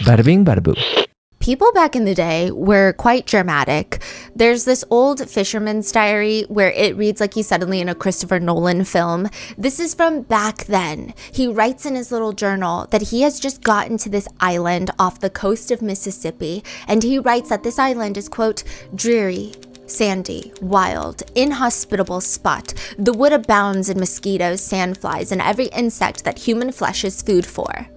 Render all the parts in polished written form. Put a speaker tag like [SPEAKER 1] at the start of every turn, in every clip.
[SPEAKER 1] Bada bing, bada boo.
[SPEAKER 2] People back in the day were quite dramatic. There's this old fisherman's diary where it reads like he's suddenly in a Christopher Nolan film. This is from back then. He writes in his little journal that he has just gotten to this island off the coast of Mississippi, and he writes that this island is, quote, dreary, sandy, wild, inhospitable spot. The wood abounds in mosquitoes, sandflies, and every insect that human flesh is food for.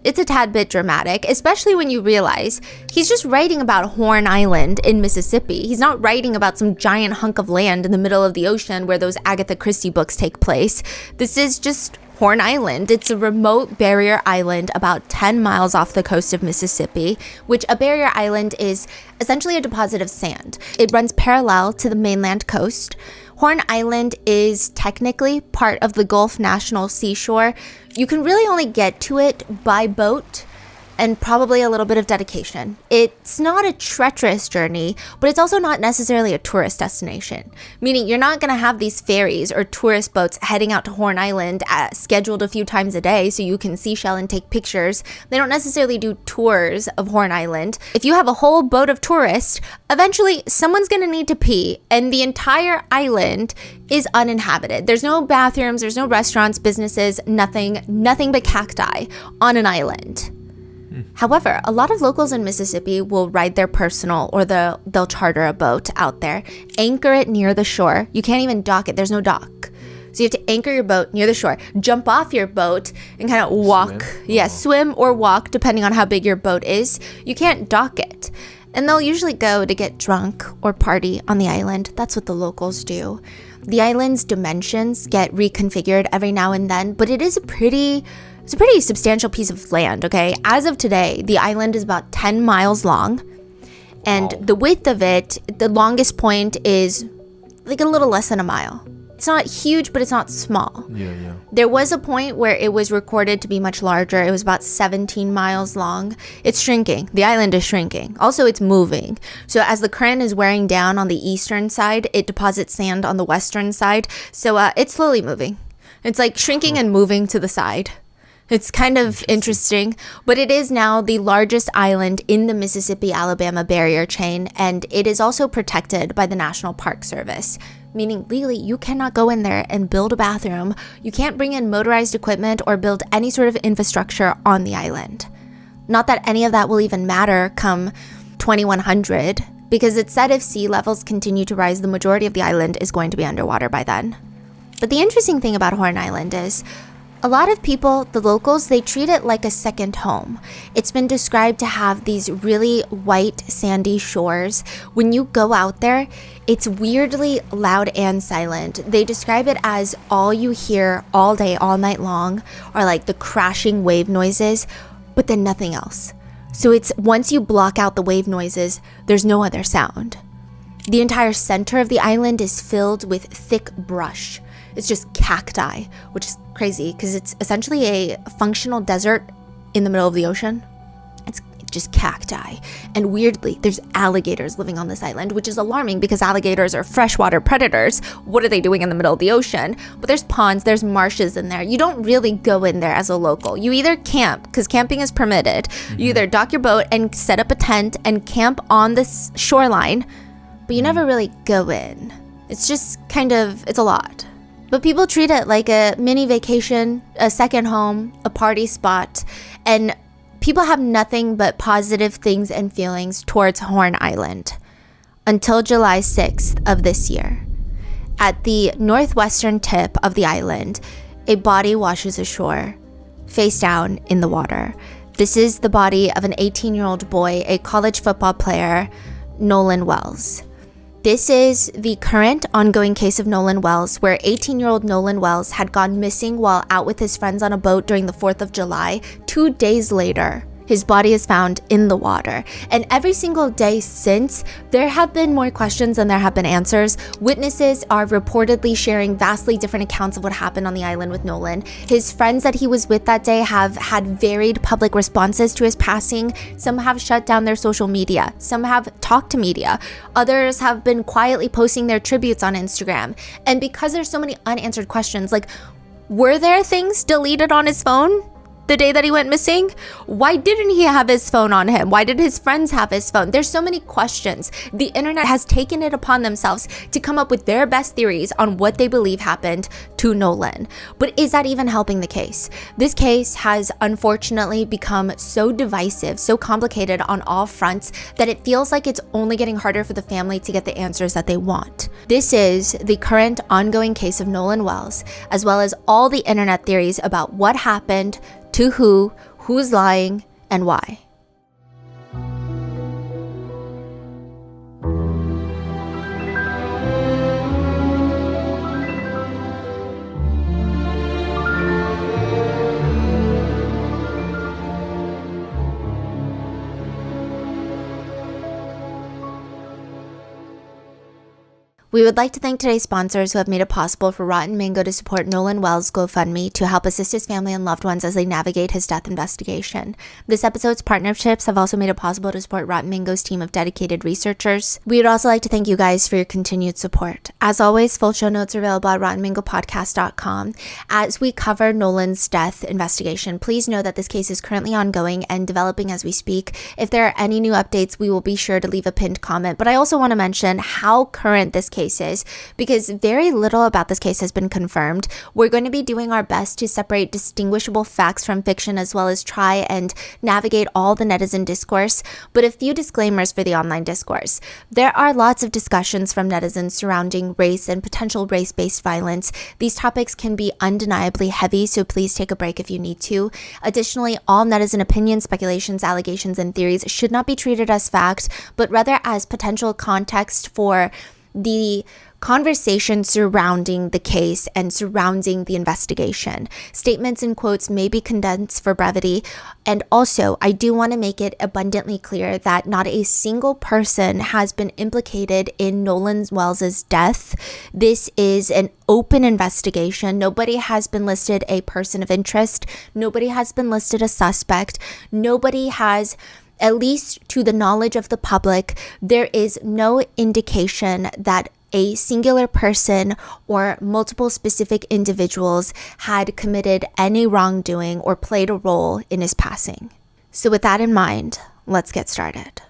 [SPEAKER 2] It's a tad bit dramatic, especially when you realize he's just writing about Horn Island in Mississippi. He's not writing about some giant hunk of land in the middle of the ocean where those Agatha Christie books take place. This is just Horn Island. It's a remote barrier island about 10 miles off the coast of Mississippi, which a barrier island is essentially a deposit of sand. It runs parallel to the mainland coast. Horn Island is technically part of the Gulf National Seashore. You can really only get to it by boat and probably a little bit of dedication. It's not a treacherous journey, but it's also not necessarily a tourist destination, meaning you're not going to have these ferries or tourist boats heading out to Horn Island scheduled a few times a day so you can seashell and take pictures. They don't necessarily do tours of Horn Island. If you have a whole boat of tourists, eventually someone's going to need to pee, and the entire island is uninhabited. There's no bathrooms, there's no restaurants, businesses, nothing but cacti on an island. However, a lot of locals in Mississippi will ride their personal or they'll charter a boat out there, anchor it near the shore. You can't even dock it. There's no dock. So you have to anchor your boat near the shore, jump off your boat and kind of walk. Swim or walk depending on how big your boat is. You can't dock it. And they'll usually go to get drunk or party on the island. That's what the locals do. The island's dimensions get reconfigured every now and then, but it's a pretty substantial piece of land, okay? As of today, the island is about 10 miles long, and the width of it, the longest point is like a little less than a mile. It's not huge, but it's not small.
[SPEAKER 1] Yeah.
[SPEAKER 2] There was a point where it was recorded to be much larger. It was about 17 miles long. It's shrinking. The island is shrinking. Also, it's moving. So as the current is wearing down on the eastern side, it deposits sand on the western side. So it's slowly moving. It's like shrinking and moving to the side. It's kind of interesting, but it is now the largest island in the Mississippi-Alabama barrier chain, and it is also protected by the National Park Service, meaning legally you cannot go in there and build a bathroom. You can't bring in motorized equipment or build any sort of infrastructure on the island. Not that any of that will even matter come 2100, because it's said if sea levels continue to rise, the majority of the island is going to be underwater by then. But the interesting thing about Horn Island is a lot of people, the locals, they treat it like a second home. It's been described to have these really white, sandy shores. When you go out there, it's weirdly loud and silent. They describe it as all you hear all day, all night long are like the crashing wave noises, but then nothing else. So it's once you block out the wave noises, there's no other sound. The entire center of the island is filled with thick brush. It's just cacti, which is crazy because it's essentially a functional desert in the middle of the ocean. It's just cacti. And weirdly, there's alligators living on this island, which is alarming because alligators are freshwater predators. What are they doing in the middle of the ocean? But there's ponds, there's marshes in there. You don't really go in there as a local. You either camp, because camping is permitted. You either dock your boat and set up a tent and camp on this shoreline, but you never really go in. It's just it's a lot. But people treat it like a mini vacation, a second home, a party spot, and people have nothing but positive things and feelings towards Horn Island until July 6th of this year. At the northwestern tip of the island, a body washes ashore, face down in the water. This is the body of an 18-year-old boy, a college football player, Nolan Wells. This is the current ongoing case of Nolan Wells, where 18-year-old Nolan Wells had gone missing while out with his friends on a boat during the 4th of July. 2 days later, his body is found in the water. And every single day since, there have been more questions than there have been answers. Witnesses are reportedly sharing vastly different accounts of what happened on the island with Nolan. His friends that he was with that day have had varied public responses to his passing. Some have shut down their social media. Some have talked to media. Others have been quietly posting their tributes on Instagram. And because there's so many unanswered questions, like, were there things deleted on his phone? the day that he went missing? Why didn't he have his phone on him? Why did his friends have his phone? There's so many questions. The internet has taken it upon themselves to come up with their best theories on what they believe happened to Nolan. But is that even helping the case? This case has unfortunately become so divisive, so complicated on all fronts that it feels like it's only getting harder for the family to get the answers that they want. This is the current ongoing case of Nolan Wells, as well as all the internet theories about what happened, to who's lying, and why. We would like to thank today's sponsors who have made it possible for Rotten Mango to support Nolan Wells' GoFundMe to help assist his family and loved ones as they navigate his death investigation. This episode's partnerships have also made it possible to support Rotten Mango's team of dedicated researchers. We would also like to thank you guys for your continued support. As always, full show notes are available at rottenmangopodcast.com. As we cover Nolan's death investigation, please know that this case is currently ongoing and developing as we speak. If there are any new updates, we will be sure to leave a pinned comment. But I also want to mention how current this case is, because very little about this case has been confirmed. We're going to be doing our best to separate distinguishable facts from fiction, as well as try and navigate all the netizen discourse. But a few disclaimers for the online discourse. There are lots of discussions from netizens surrounding race and potential race-based violence. These topics can be undeniably heavy, so please take a break if you need to. Additionally, all netizen opinions, speculations, allegations, and theories should not be treated as fact, but rather as potential context for the conversation surrounding the case and surrounding the investigation. Statements and quotes may be condensed for brevity. And also, I do want to make it abundantly clear that not a single person has been implicated in Nolan Wells' death. This is an open investigation. Nobody has been listed a person of interest. Nobody has been listed a suspect. Nobody has, at least to the knowledge of the public, there is no indication that a singular person or multiple specific individuals had committed any wrongdoing or played a role in his passing. So with that in mind, let's get started.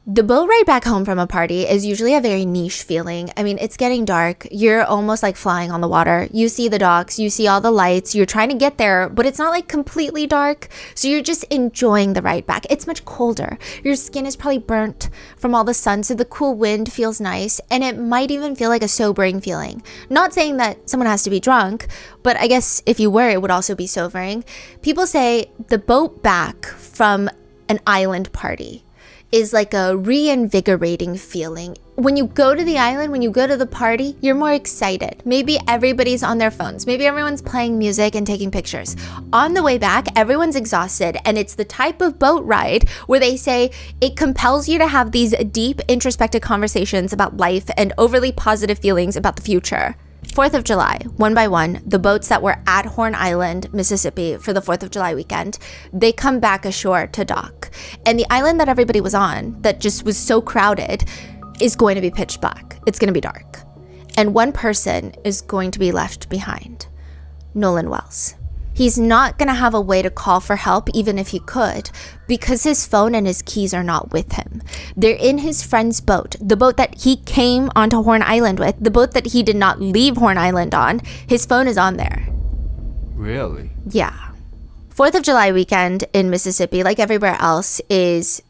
[SPEAKER 2] The boat ride back home from a party is usually a very niche feeling. I mean, it's getting dark. You're almost like flying on the water. You see the docks, you see all the lights, you're trying to get there, but it's not like completely dark. So you're just enjoying the ride back. It's much colder. Your skin is probably burnt from all the sun, so the cool wind feels nice, and it might even feel like a sobering feeling. Not saying that someone has to be drunk, but I guess if you were, it would also be sobering. People say the boat back from an island party is like a reinvigorating feeling. When you go to the island, when you go to the party, you're more excited. Maybe everybody's on their phones. Maybe everyone's playing music and taking pictures. On the way back, everyone's exhausted, and it's the type of boat ride where they say it compels you to have these deep, introspective conversations about life and overly positive feelings about the future. 4th of July, one by one, the boats that were at Horn Island, Mississippi for the 4th of July weekend, they come back ashore to dock. And the island that everybody was on, that just was so crowded, is going to be pitch black. It's going to be dark. And one person is going to be left behind. Nolan Wells. He's not going to have a way to call for help, even if he could, because his phone and his keys are not with him. They're in his friend's boat, the boat that he came onto Horn Island with, the boat that he did not leave Horn Island on. His phone is on there.
[SPEAKER 1] Really?
[SPEAKER 2] Yeah. 4th of July weekend in Mississippi, like everywhere else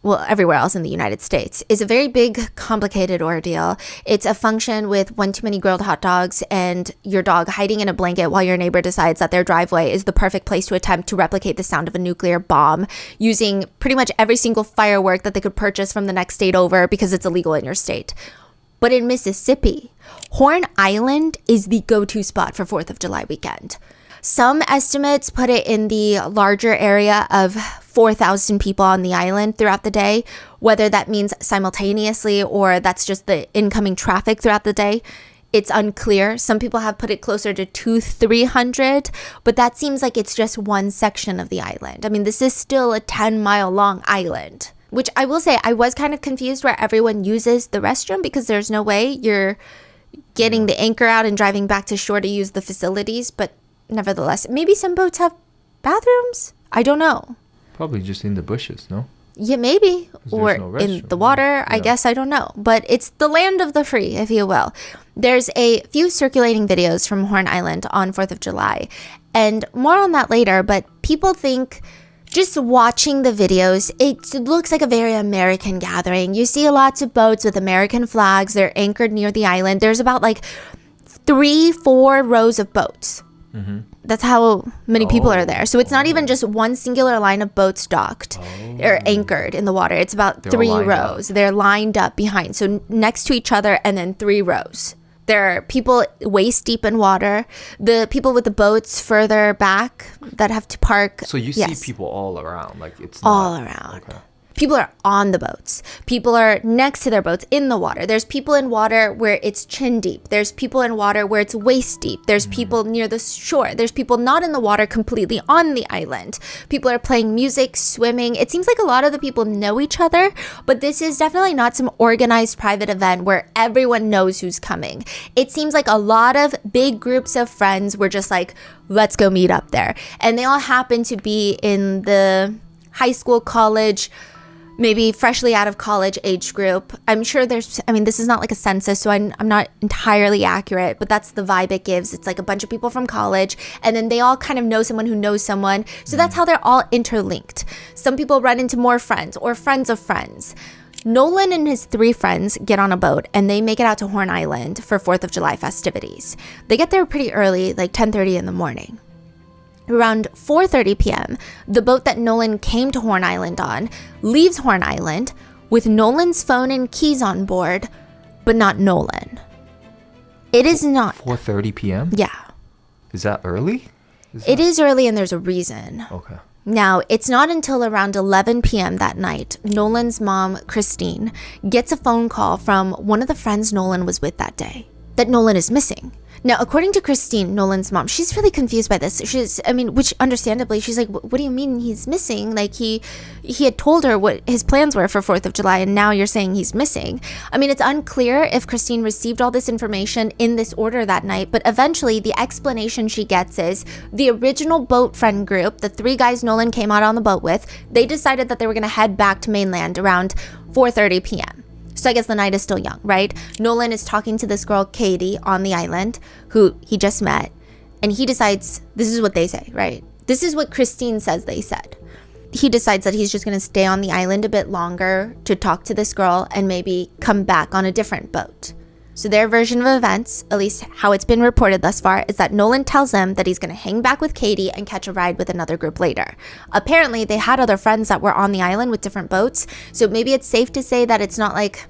[SPEAKER 2] everywhere else in the United States, is a very big, complicated ordeal. It's a function with one too many grilled hot dogs and your dog hiding in a blanket while your neighbor decides that their driveway is the perfect place to attempt to replicate the sound of a nuclear bomb, using pretty much every single firework that they could purchase from the next state over because it's illegal in your state. But in Mississippi, Horn Island is the go-to spot for 4th of July weekend. Some estimates put it in the larger area of 4,000 people on the island throughout the day, whether that means simultaneously or that's just the incoming traffic throughout the day. It's unclear. Some people have put it closer to 200-300, but that seems like it's just one section of the island. I mean, this is still a 10-mile long island, which I will say I was kind of confused where everyone uses the restroom, because there's no way you're getting the anchor out and driving back to shore to use the facilities, but nevertheless, maybe some boats have bathrooms? I don't know.
[SPEAKER 1] Probably just in the bushes, no?
[SPEAKER 2] Yeah, maybe. Or
[SPEAKER 1] no
[SPEAKER 2] in
[SPEAKER 1] restroom,
[SPEAKER 2] the water, I
[SPEAKER 1] yeah.
[SPEAKER 2] guess. I don't know. But it's the land of the free, if you will. There's a few circulating videos from Horn Island on 4th of July. And more on that later, but people think just watching the videos, it looks like a very American gathering. You see lots of boats with American flags. They're anchored near the island. There's about like 3-4 rows of boats. Mm-hmm. That's how many people are there. So it's not even just one singular line of boats docked or anchored in the water. It's about
[SPEAKER 1] They're
[SPEAKER 2] 3
[SPEAKER 1] all lined
[SPEAKER 2] rows. They're lined up behind. So next to each other and then 3 rows. There are people waist deep in water. The people with the boats further back that have to park.
[SPEAKER 1] So you
[SPEAKER 2] yes,
[SPEAKER 1] see people all around, like it's
[SPEAKER 2] all
[SPEAKER 1] not,
[SPEAKER 2] around.
[SPEAKER 1] Okay.
[SPEAKER 2] People are on the boats. People are next to their boats in the water. There's people in water where it's chin deep. There's people in water where it's waist deep. There's people near the shore. There's people not in the water, completely on the island. People are playing music, swimming. It seems like a lot of the people know each other, but this is definitely not some organized private event where everyone knows who's coming. It seems like a lot of big groups of friends were just like, let's go meet up there. And they all happen to be in the high school, college, maybe freshly out of college age group. I'm sure this is not like a census, so I'm not entirely accurate, but that's the vibe it gives. It's like a bunch of people from college, and then they all kind of know someone who knows someone. So that's how they're all interlinked. Some people run into more friends or friends of friends. Nolan and his 3 friends get on a boat and they make it out to Horn Island for 4th of July festivities. They get there pretty early, like 10:30 in the morning. Around 4:30 p.m., the boat that Nolan came to Horn Island on leaves Horn Island with Nolan's phone and keys on board, but not Nolan. It is not.
[SPEAKER 1] 4:30 p.m.?
[SPEAKER 2] Yeah.
[SPEAKER 1] Is that early?
[SPEAKER 2] It is early and there's a reason.
[SPEAKER 1] Okay.
[SPEAKER 2] Now, it's not until around 11 p.m. that night, Nolan's mom, Christine, gets a phone call from one of the friends Nolan was with that day, that Nolan is missing. Now, according to Christine, Nolan's mom, she's really confused by this. Which understandably, she's like, what do you mean he's missing? Like he had told her what his plans were for 4th of July, and now you're saying he's missing. I mean, it's unclear if Christine received all this information in this order that night, but eventually the explanation she gets is the original boat friend group, the 3 guys Nolan came out on the boat with, they decided that they were going to head back to mainland around 4:30 p.m. So I guess the night is still young, right? Nolan is talking to this girl, Katie, on the island, who he just met. And he decides, this is what they say, right? This is what Christine says they said. He decides that he's just going to stay on the island a bit longer to talk to this girl and maybe come back on a different boat. So their version of events, at least how it's been reported thus far, is that Nolan tells them that he's going to hang back with Katie and catch a ride with another group later. Apparently, they had other friends that were on the island with different boats, so maybe it's safe to say that it's not like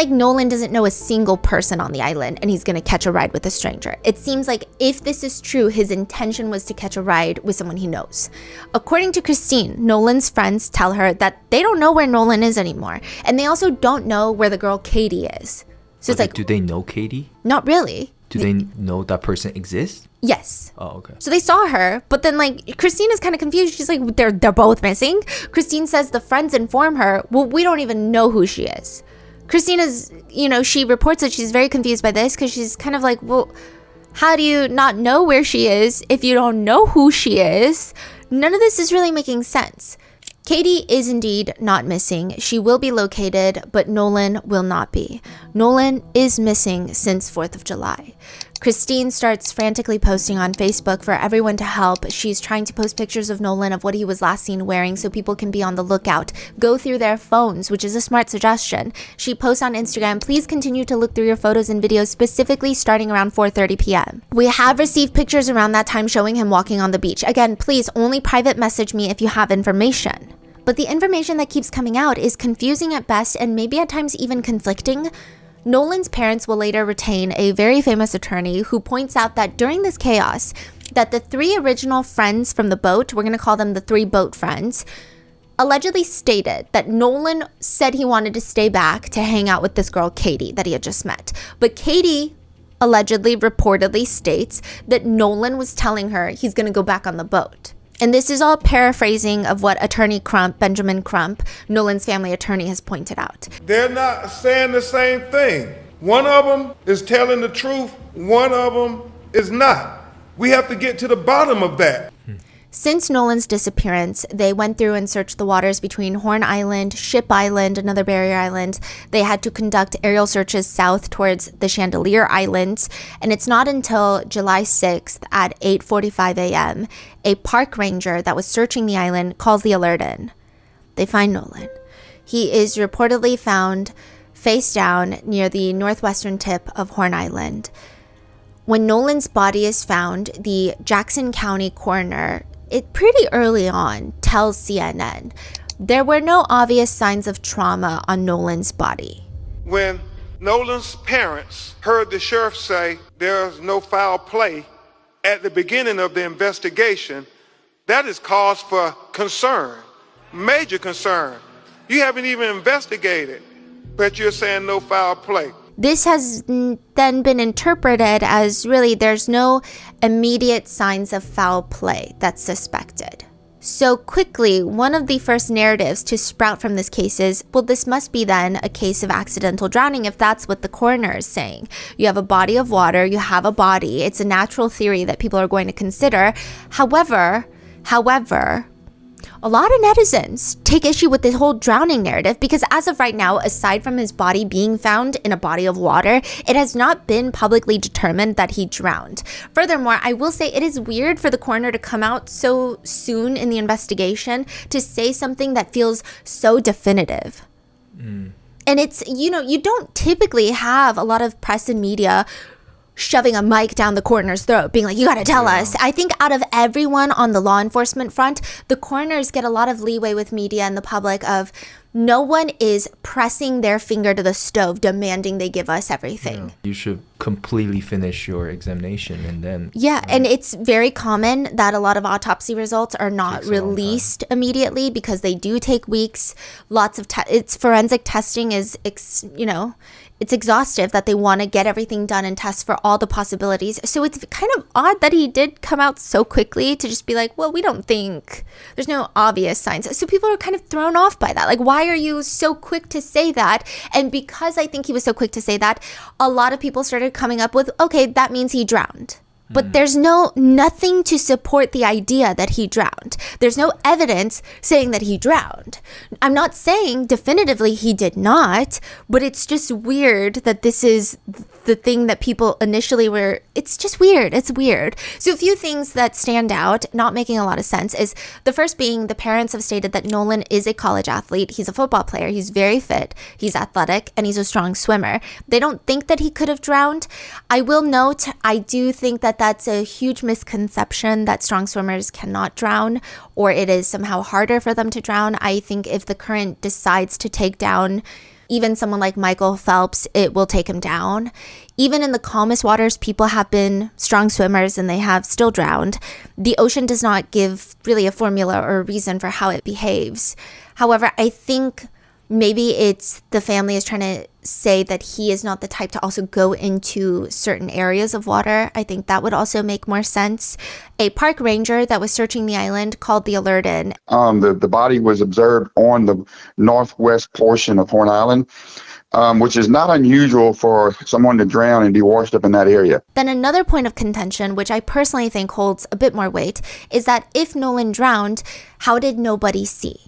[SPEAKER 2] Nolan doesn't know a single person on the island and he's going to catch a ride with a stranger. It seems like if this is true, his intention was to catch a ride with someone he knows. According to Christine, Nolan's friends tell her that they don't know where Nolan is anymore, and they also don't know where the girl Katie is. So it's like,
[SPEAKER 1] do they know Katie?
[SPEAKER 2] Not really.
[SPEAKER 1] Do they know that person exists?
[SPEAKER 2] Yes.
[SPEAKER 1] Oh, okay.
[SPEAKER 2] So they saw her, but then like Christine is kind of confused. She's like, they're both missing. Christine says the friends inform her, well, we don't even know who she is. Christine is, she reports that she's very confused by this because she's kind of like, well, how do you not know where she is if you don't know who she is? None of this is really making sense. Katie is indeed not missing. She will be located, but Nolan will not be. Nolan is missing since 4th of July. Christine starts frantically posting on Facebook for everyone to help. She's trying to post pictures of Nolan of what he was last seen wearing so people can be on the lookout. Go through their phones, which is a smart suggestion. She posts on Instagram, please continue to look through your photos and videos, specifically starting around 4:30 p.m. We have received pictures around that time showing him walking on the beach. Again, please only private message me if you have information. But the information that keeps coming out is confusing at best and maybe at times even conflicting. Nolan's parents will later retain a very famous attorney who points out that during this chaos, that the 3 original friends from the boat, we're going to call them the 3 boat friends, allegedly stated that Nolan said he wanted to stay back to hang out with this girl, Katie, that he had just met. But Katie allegedly, reportedly states that Nolan was telling her he's going to go back on the boat. And this is all paraphrasing of what attorney Crump, Benjamin Crump, Nolan's family attorney, has pointed out.
[SPEAKER 3] They're not saying the same thing. One of them is telling the truth, one of them is not. We have to get to the bottom of that.
[SPEAKER 2] Since Nolan's disappearance, they went through and searched the waters between Horn Island, Ship Island, another barrier island. They had to conduct aerial searches south towards the Chandelier Islands. And it's not until July 6th at 8:45 a.m., a park ranger that was searching the island calls the alert in. They find Nolan. He is reportedly found face down near the northwestern tip of Horn Island. When Nolan's body is found, the Jackson County coroner, pretty early on, tells CNN there were no obvious signs of trauma on Nolan's body.
[SPEAKER 3] When Nolan's parents heard the sheriff say there's no foul play at the beginning of the investigation, that is cause for concern, major concern. You haven't even investigated, but you're saying no foul play.
[SPEAKER 2] This has then been interpreted as really there's no immediate signs of foul play that's suspected. So quickly, one of the first narratives to sprout from this case is, well, this must be then a case of accidental drowning if that's what the coroner is saying. You have a body of water, you have a body. It's a natural theory that people are going to consider. However, a lot of netizens take issue with this whole drowning narrative because as of right now, aside from his body being found in a body of water, it has not been publicly determined that he drowned. Furthermore, I will say it is weird for the coroner to come out so soon in the investigation to say something that feels so definitive. And it's, you don't typically have a lot of press and media shoving a mic down the coroner's throat, being like, you gotta tell us. I think out of everyone on the law enforcement front, the coroners get a lot of leeway with media and the public of no one is pressing their finger to the stove demanding they give us everything.
[SPEAKER 1] Yeah. You should completely finish your examination and then...
[SPEAKER 2] Yeah, and it's very common that a lot of autopsy results are not released immediately because they do take weeks. Lots of it's forensic testing is, it's exhaustive that they want to get everything done and test for all the possibilities. So it's kind of odd that he did come out so quickly to just be like, well, we don't think there's no obvious signs. So people are kind of thrown off by that. Like, why are you so quick to say that? And because I think he was so quick to say that, a lot of people started coming up with, okay, that means he drowned. But there's nothing to support the idea that he drowned. There's no evidence saying that he drowned. I'm not saying definitively he did not, but it's just weird that this is the thing that people initially were. It's just weird. It's weird. So a few things that stand out, not making a lot of sense, is the first being the parents have stated that Nolan is a college athlete. He's a football player. He's very fit. He's athletic and he's a strong swimmer. They don't think that he could have drowned. I will note, I do think that that's a huge misconception that strong swimmers cannot drown or it is somehow harder for them to drown. I think if the current decides to take down even someone like Michael Phelps, it will take him down. Even in the calmest waters, people have been strong swimmers and they have still drowned. The ocean does not give really a formula or a reason for how it behaves. However, I think maybe it's the family is trying to say that he is not the type to also go into certain areas of water. I think that would also make more sense. A park ranger that was searching the island called the alert in.
[SPEAKER 4] The body was observed on the northwest portion of Horn Island, which is not unusual for someone to drown and be washed up in that area.
[SPEAKER 2] Then another point of contention, which I personally think holds a bit more weight, is that if Nolan drowned, how did nobody see?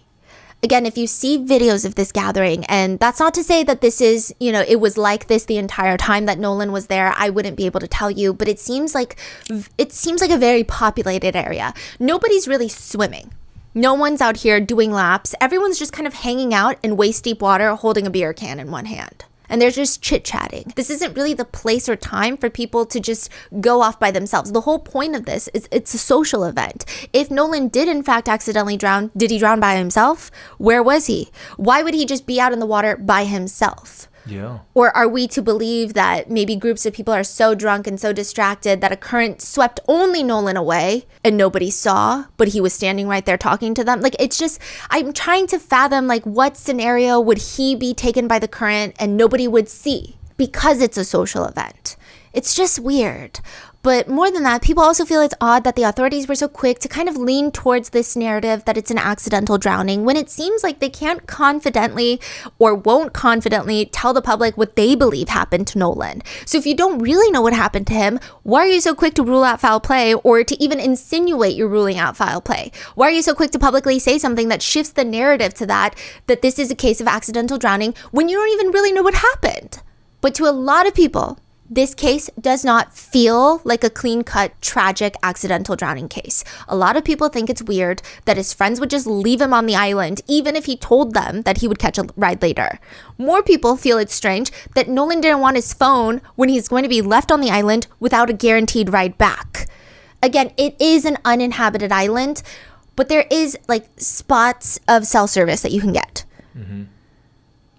[SPEAKER 2] Again, if you see videos of this gathering, and that's not to say that this is, it was like this the entire time that Nolan was there, I wouldn't be able to tell you, but it seems like a very populated area. Nobody's really swimming. No one's out here doing laps. Everyone's just kind of hanging out in waist deep water, holding a beer can in one hand. And they're just chit-chatting. This isn't really the place or time for people to just go off by themselves. The whole point of this is it's a social event. If Nolan did in fact accidentally drown, did he drown by himself? Where was he? Why would he just be out in the water by himself?
[SPEAKER 1] Yeah.
[SPEAKER 2] Or are we to believe that maybe groups of people are so drunk and so distracted that a current swept only Nolan away and nobody saw, but he was standing right there talking to them? Like, it's just, I'm trying to fathom, like, what scenario would he be taken by the current and nobody would see because it's a social event? It's just weird. But more than that, people also feel it's odd that the authorities were so quick to kind of lean towards this narrative that it's an accidental drowning when it seems like they can't confidently or won't confidently tell the public what they believe happened to Nolan. So if you don't really know what happened to him, why are you so quick to rule out foul play or to even insinuate you're ruling out foul play? Why are you so quick to publicly say something that shifts the narrative to that this is a case of accidental drowning when you don't even really know what happened? But to a lot of people, this case does not feel like a clean-cut, tragic, accidental drowning case. A lot of people think it's weird that his friends would just leave him on the island, even if he told them that he would catch a ride later. More people feel it's strange that Nolan didn't want his phone when he's going to be left on the island without a guaranteed ride back. Again, it is an uninhabited island, but there is like spots of cell service that you can get. Mm-hmm.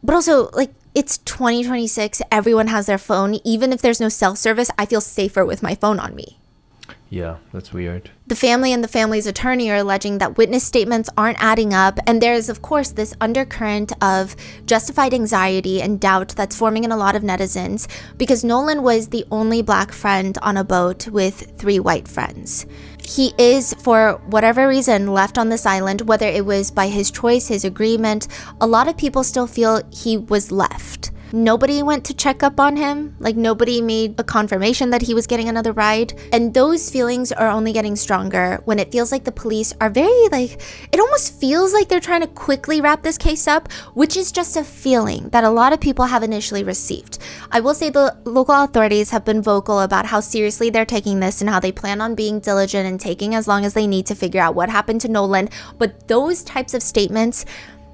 [SPEAKER 2] But also, like, it's 2026. Everyone has their phone. Even if there's no cell service, I feel safer with my phone on me.
[SPEAKER 1] Yeah, that's weird.
[SPEAKER 2] The family and the family's attorney are alleging that witness statements aren't adding up. And there's, of course, this undercurrent of justified anxiety and doubt that's forming in a lot of netizens because Nolan was the only black friend on a boat with 3 white friends. He is, for whatever reason, left on this island, whether it was by his choice, his agreement. A lot of people still feel he was left. Nobody went to check up on him. Like, nobody made a confirmation that he was getting another ride. And those feelings are only getting stronger when it feels like the police are very, like, it almost feels like they're trying to quickly wrap this case up, which is just a feeling that a lot of people have initially received. I will say the local authorities have been vocal about how seriously they're taking this and how they plan on being diligent and taking as long as they need to figure out what happened to Nolan. But those types of statements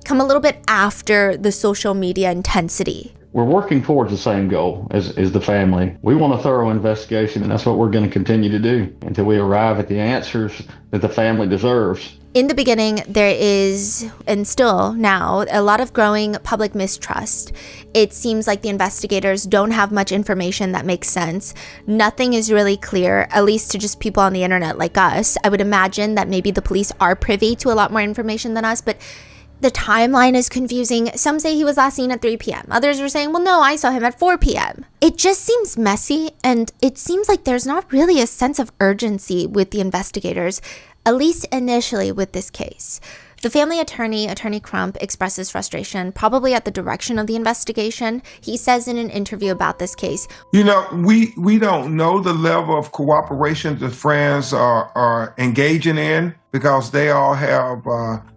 [SPEAKER 2] come a little bit after the social media intensity.
[SPEAKER 5] We're working towards the same goal as the family. We want a thorough investigation, and that's what we're going to continue to do until we arrive at the answers that the family deserves.
[SPEAKER 2] In the beginning, there is, and still now, a lot of growing public mistrust. It seems like the investigators don't have much information that makes sense. Nothing is really clear, at least to just people on the internet like us. I would imagine that maybe the police are privy to a lot more information than us, but the timeline is confusing. Some say he was last seen at 3 p.m. Others are saying, well, no, I saw him at 4 p.m. It just seems messy, and it seems like there's not really a sense of urgency with the investigators, at least initially with this case. The family attorney, Attorney Crump, expresses frustration, probably at the direction of the investigation. He says in an interview about this case,
[SPEAKER 3] You know, we don't know the level of cooperation the friends are engaging in because they all have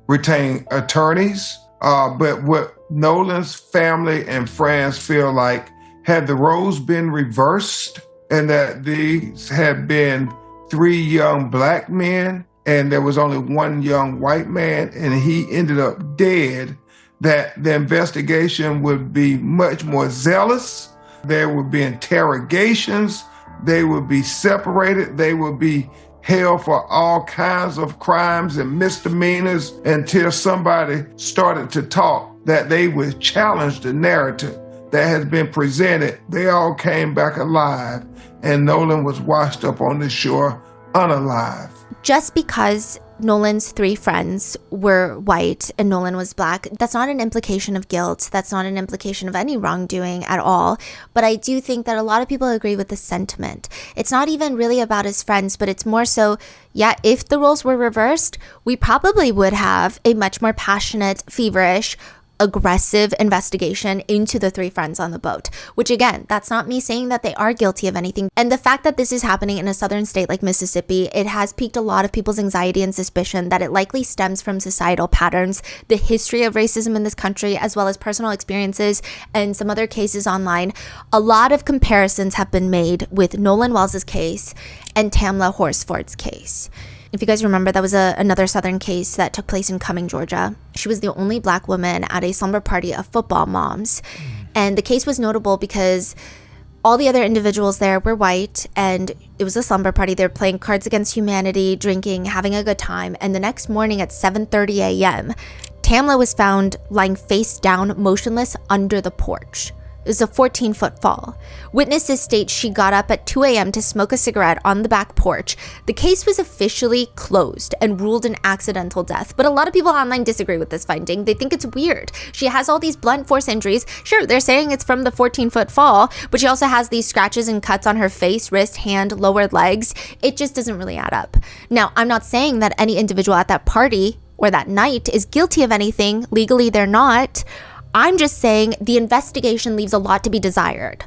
[SPEAKER 3] retained attorneys. But what Nolan's family and friends feel like, had the roles been reversed and that these had been 3 young black men and there was only 1 young white man and he ended up dead, that the investigation would be much more zealous. There would be interrogations. They would be separated. They would be held for all kinds of crimes and misdemeanors until somebody started to talk that they would challenge the narrative that has been presented. They all came back alive and Nolan was washed up on the shore unalive.
[SPEAKER 2] Just because Nolan's 3 friends were white and Nolan was black, that's not an implication of guilt. That's not an implication of any wrongdoing at all. But I do think that a lot of people agree with the sentiment. It's not even really about his friends, but it's more so, yeah, if the roles were reversed, we probably would have a much more passionate, feverish, aggressive investigation into the 3 friends on the boat, which again, that's not me saying that they are guilty of anything. And the fact that this is happening in a southern state like Mississippi, it has piqued a lot of people's anxiety and suspicion that it likely stems from societal patterns, the history of racism in this country, as well as personal experiences and some other cases online. A lot of comparisons have been made with Nolan Wells's case and Tamla Horsford's case. If you guys remember, that was another Southern case that took place in Cumming, Georgia. She was the only black woman at a slumber party of football moms. And the case was notable because all the other individuals there were white, and it was a slumber party. They were playing Cards Against Humanity, drinking, having a good time. And the next morning at 7:30 a.m., Tamla was found lying face down, motionless under the porch. It was a 14-foot fall. Witnesses state she got up at 2 a.m. to smoke a cigarette on the back porch. The case was officially closed and ruled an accidental death, but a lot of people online disagree with this finding. They think it's weird. She has all these blunt force injuries. Sure, they're saying it's from the 14-foot fall, but she also has these scratches and cuts on her face, wrist, hand, lower legs. It just doesn't really add up. Now, I'm not saying that any individual at that party or that night is guilty of anything. Legally, they're not. I'm just saying the investigation leaves a lot to be desired.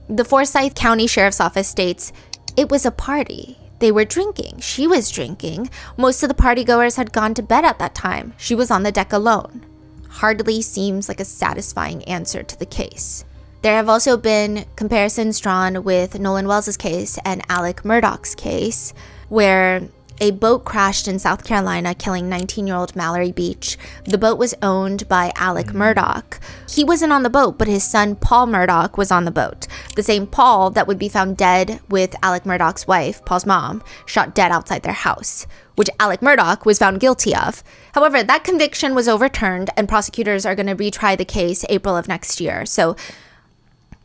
[SPEAKER 2] The Forsyth County Sheriff's Office states, it was a party. They were drinking. She was drinking. Most of the partygoers had gone to bed at that time. She was on the deck alone. Hardly seems like a satisfying answer to the case. There have also been comparisons drawn with Nolan Wells' case and Alec Murdaugh's case, where a boat crashed in South Carolina, killing 19-year-old Mallory Beach. The boat was owned by Alec Murdaugh. He wasn't on the boat, but his son, Paul Murdaugh, was on the boat. The same Paul that would be found dead with Alec Murdaugh's wife, Paul's mom, shot dead outside their house, which Alec Murdaugh was found guilty of. However, that conviction was overturned, and prosecutors are going to retry the case April of next year. So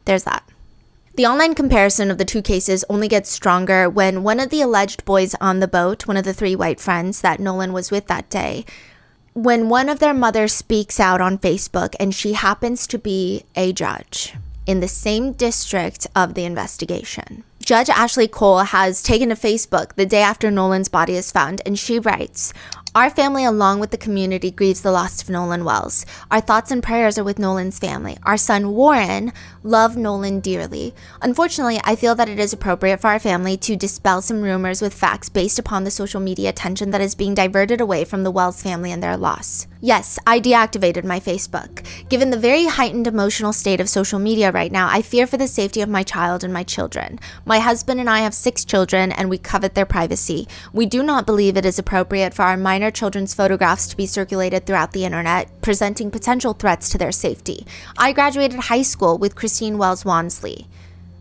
[SPEAKER 2] there's that. The online comparison of the two cases only gets stronger when one of the alleged boys on the boat, one of the 3 white friends that Nolan was with that day, when one of their mothers speaks out on Facebook, and she happens to be a judge in the same district of the investigation. Judge Ashley Cole has taken to Facebook the day after Nolan's body is found, and she writes, "Our family, along with the community, grieves the loss of Nolan Wells. Our thoughts and prayers are with Nolan's family. Our son, Warren, loved Nolan dearly. Unfortunately, I feel that it is appropriate for our family to dispel some rumors with facts based upon the social media attention that is being diverted away from the Wells family and their loss. Yes, I deactivated my Facebook. Given the very heightened emotional state of social media right now, I fear for the safety of my child and my children. My husband and I have 6 children, and we covet their privacy. We do not believe it is appropriate for our minor children's photographs to be circulated throughout the internet, presenting potential threats to their safety. I graduated high school with Christine Wells Wansley,"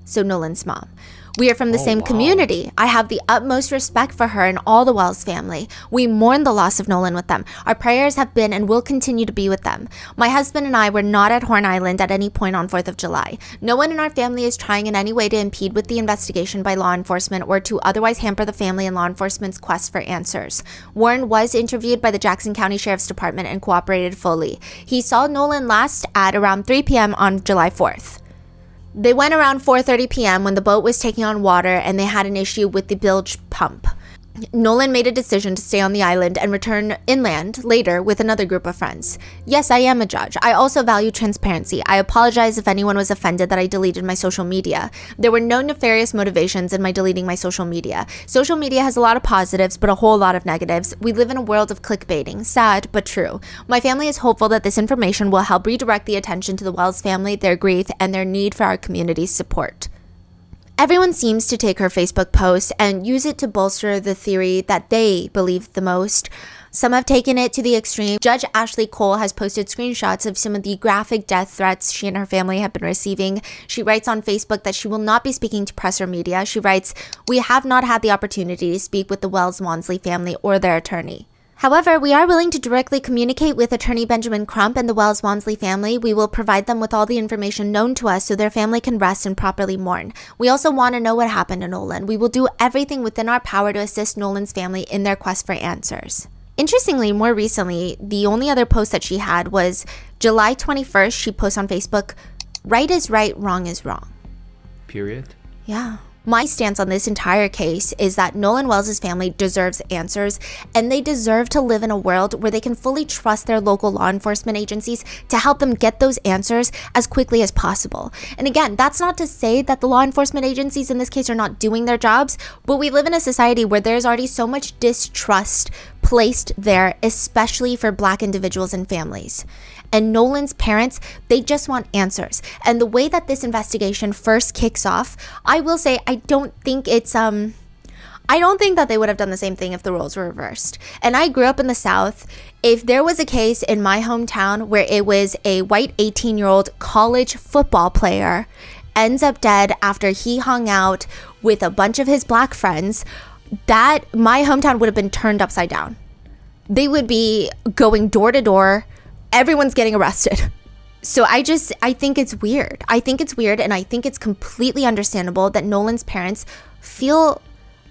[SPEAKER 2] so Nolan's mom. "We are from the same community. I have the utmost respect for her and all the Wells family. We mourn the loss of Nolan with them. Our prayers have been and will continue to be with them. My husband and I were not at Horn Island at any point on 4th of July. No one in our family is trying in any way to impede with the investigation by law enforcement or to otherwise hamper the family and law enforcement's quest for answers. Warren was interviewed by the Jackson County Sheriff's Department and cooperated fully. He saw Nolan last at around 3 p.m. on July 4th. They went around 4:30 p.m. when the boat was taking on water and they had an issue with the bilge pump. Nolan made a decision to stay on the island and return inland later with another group of friends. Yes, I am a judge. I also value transparency. I apologize if anyone was offended that I deleted my social media. There were no nefarious motivations in my deleting my social media. Social media has a lot of positives, but a whole lot of negatives. We live in a world of clickbaiting. Sad, but true. My family is hopeful that this information will help redirect the attention to the Wells family, their grief, and their need for our community's support." Everyone seems to take her Facebook post and use it to bolster the theory that they believe the most. Some have taken it to the extreme. Judge Ashley Cole has posted screenshots of some of the graphic death threats she and her family have been receiving. She writes on Facebook that she will not be speaking to press or media. She writes, "We have not had the opportunity to speak with the Wells Wansley family or their attorney. However, we are willing to directly communicate with attorney Benjamin Crump and the Wells Wansley family. We will provide them with all the information known to us so their family can rest and properly mourn. We also want to know what happened to Nolan. We will do everything within our power to assist Nolan's family in their quest for answers." Interestingly, more recently, the only other post that she had was July 21st. She posts on Facebook, "Right is right, wrong is wrong."
[SPEAKER 1] Period.
[SPEAKER 2] Yeah. My stance on this entire case is that Nolan Wells' family deserves answers, and they deserve to live in a world where they can fully trust their local law enforcement agencies to help them get those answers as quickly as possible. And again, that's not to say that the law enforcement agencies in this case are not doing their jobs, but we live in a society where there's already so much distrust placed there, especially for Black individuals and families. And Nolan's parents, they just want answers. And the way that this investigation first kicks off, I will say, I don't think that they would have done the same thing if the roles were reversed. And I grew up in the South. If there was a case in my hometown where it was a white 18-year-old college football player ends up dead after he hung out with a bunch of his Black friends, that my hometown would have been turned upside down. They would be going door to door. Everyone's getting arrested. So I think it's weird. I think it's weird, and I think it's completely understandable that Nolan's parents feel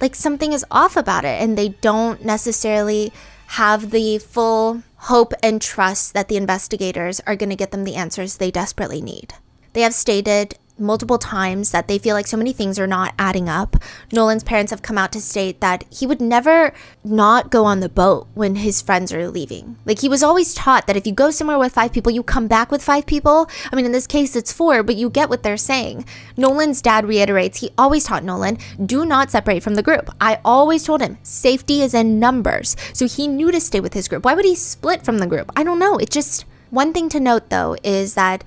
[SPEAKER 2] like something is off about it, and they don't necessarily have the full hope and trust that the investigators are going to get them the answers they desperately need. They have stated multiple times that they feel like so many things are not adding up. Nolan's parents have come out to state that he would never not go on the boat when his friends are leaving. Like, he was always taught that if you go somewhere with 5 people, you come back with 5 people. I mean, in this case, it's 4, but you get what they're saying. Nolan's dad reiterates, he always taught Nolan, do not separate from the group. I always told him, safety is in numbers. So he knew to stay with his group. Why would he split from the group? I don't know. It just, one thing to note, though, is that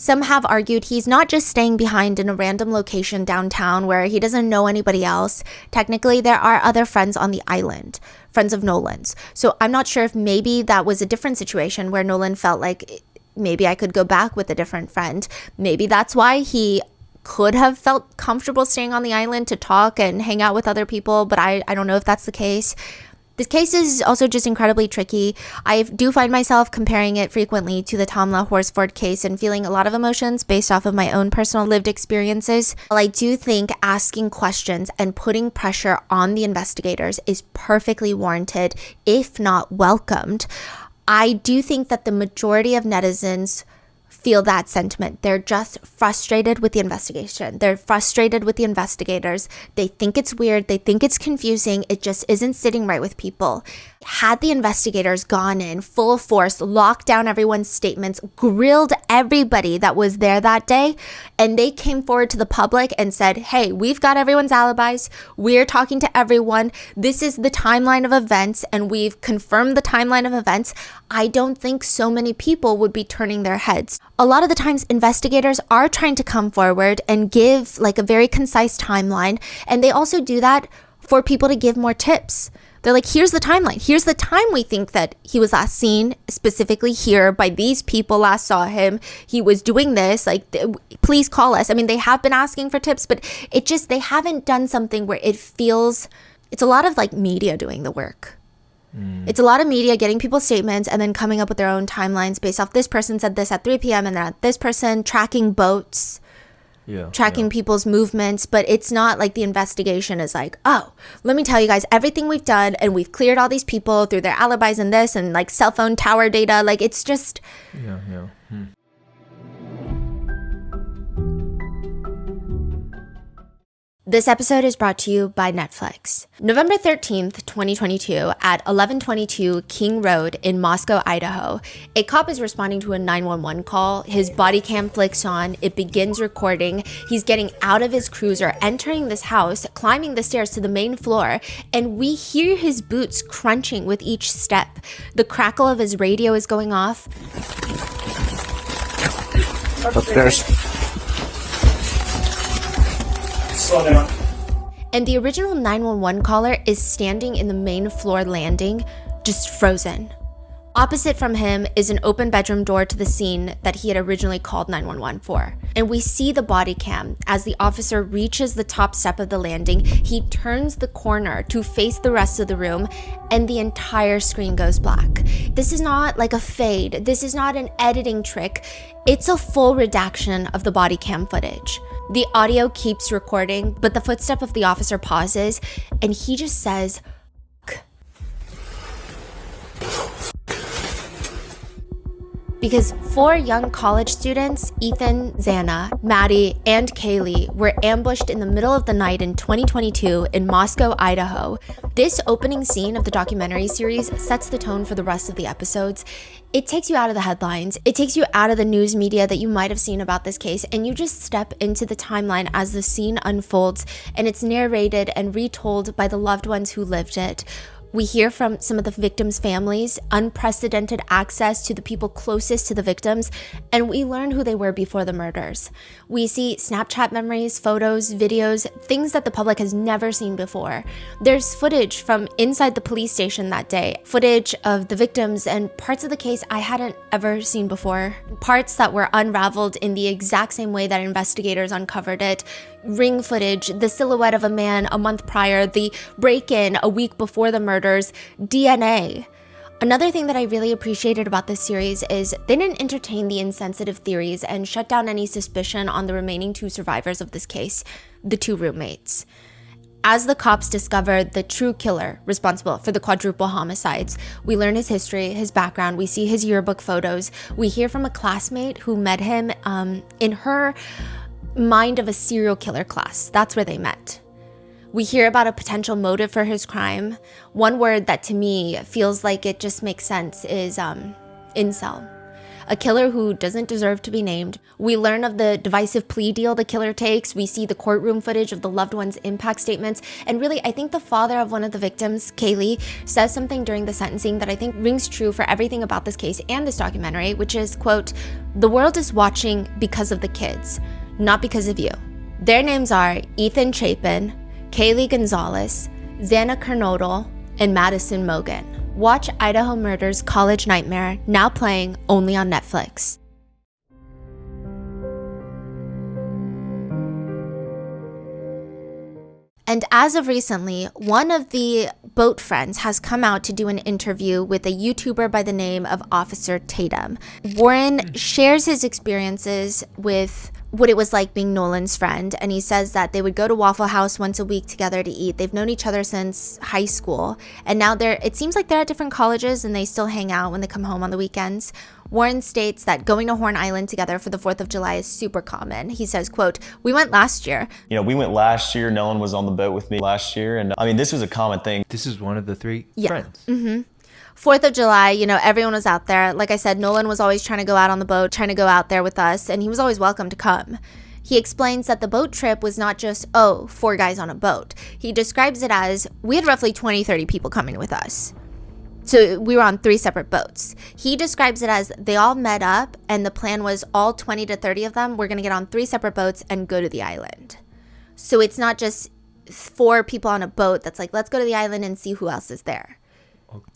[SPEAKER 2] some have argued he's not just staying behind in a random location downtown where he doesn't know anybody else. Technically, there are other friends on the island, friends of Nolan's. So I'm not sure if maybe that was a different situation where Nolan felt like maybe I could go back with a different friend. Maybe that's why he could have felt comfortable staying on the island to talk and hang out with other people, but I don't know if that's the case. This case is also just incredibly tricky. I do find myself comparing it frequently to the Tamla Horsford case and feeling a lot of emotions based off of my own personal lived experiences. While I do think asking questions and putting pressure on the investigators is perfectly warranted, if not welcomed, I do think that the majority of netizens feel that sentiment. They're just frustrated with the investigation. They're frustrated with the investigators. They think it's weird. They think it's confusing. It just isn't sitting right with people. Had the investigators gone in full force, locked down everyone's statements, grilled everybody that was there that day, and they came forward to the public and said, hey, we've got everyone's alibis. We're talking to everyone. This is the timeline of events, and we've confirmed the timeline of events. I don't think so many people would be turning their heads. A lot of the times, investigators are trying to come forward and give like a very concise timeline, and they also do that for people to give more tips. They're like, here's the timeline. Here's the time we think that he was last seen, specifically here by these people last saw him. He was doing this. Like, please call us. I mean, they have been asking for tips, but they haven't done something where it feels, it's a lot of like media doing the work. It's a lot of media getting people's statements and then coming up with their own timelines based off this person said this at 3 p.m. and then this person tracking boats. Tracking people's movements, but it's not like the investigation is like, oh, let me tell you guys everything we've done, and we've cleared all these people through their alibis and this and like cell phone tower data. Like, it's just This episode is brought to you by Netflix. November 13th, 2022, at 1122 King Road in Moscow, Idaho, a cop is responding to a 911 call. His body cam flicks on. It begins recording. He's getting out of his cruiser, entering this house, climbing the stairs to the main floor, and we hear his boots crunching with each step. The crackle of his radio is going off.
[SPEAKER 6] Upstairs. Slow down.
[SPEAKER 2] And the original 911 caller is standing in the main floor landing, just frozen. Opposite from him is an open bedroom door to the scene that he had originally called 911 for. And we see the body cam. As the officer reaches the top step of the landing, he turns the corner to face the rest of the room, and the entire screen goes black. This is not like a fade. This is not an editing trick. It's a full redaction of the body cam footage. The audio keeps recording, but the footstep of the officer pauses, and he just says, because 4 young college students, Ethan, Xana, Maddie, and Kaylee, were ambushed in the middle of the night in 2022 in Moscow, Idaho. This opening scene of the documentary series sets the tone for the rest of the episodes. It takes you out of the headlines. It takes you out of the news media that you might have seen about this case, and you just step into the timeline as the scene unfolds, and it's narrated and retold by the loved ones who lived it. We hear from some of the victims' families, unprecedented access to the people closest to the victims, and we learn who they were before the murders. We see Snapchat memories, photos, videos, things that the public has never seen before. There's footage from inside the police station that day, footage of the victims and parts of the case I hadn't ever seen before, parts that were unraveled in the exact same way that investigators uncovered it. Ring footage, the silhouette of a man a month prior, the break-in a week before the murders, DNA. Another thing that I really appreciated about this series is they didn't entertain the insensitive theories and shut down any suspicion on the remaining 2 survivors of this case, the 2 roommates. As the cops discover the true killer responsible for the quadruple homicides, we learn his history, his background, we see his yearbook photos, we hear from a classmate who met him in her mind of a serial killer class. That's where they met. We hear about a potential motive for his crime. One word that to me feels like it just makes sense is incel. A killer who doesn't deserve to be named. We learn of the divisive plea deal the killer takes. We see the courtroom footage of the loved one's impact statements. And really, I think the father of one of the victims, Kaylee, says something during the sentencing that I think rings true for everything about this case and this documentary, which is, quote, "The world is watching because of the kids, not because of you." Their names are Ethan Chapin, Kaylee Gonzalez, Xana Kernodle, and Madison Mogan. Watch Idaho Murders College Nightmare, now playing only on Netflix. And as of recently, one of the boat friends has come out to do an interview with a YouTuber by the name of Officer Tatum. Warren shares his experiences with what it was like being Nolan's friend, and he says that they would go to Waffle House once a week together to eat. They've known each other since high school, and now it seems like they're at different colleges and they still hang out when they come home on the weekends. Warren states that going to Horn Island together for the 4th of July is super common. He says, quote, "We went last year."
[SPEAKER 7] We went last year. Nolan was on the boat with me last year, and I mean, this was a common thing.
[SPEAKER 1] This is one of the 3 friends.
[SPEAKER 2] 4th of July, everyone was out there. Like I said, Nolan was always trying to go out on the boat, trying to go out there with us, and he was always welcome to come. He explains that the boat trip was not just, 4 guys on a boat. He describes it as, we had roughly 20, 30 people coming with us. So we were on 3 separate boats. He describes it as they all met up, and the plan was all 20 to 30 of them were going to get on 3 separate boats and go to the island. So it's not just 4 people on a boat that's like, let's go to the island and see who else is there.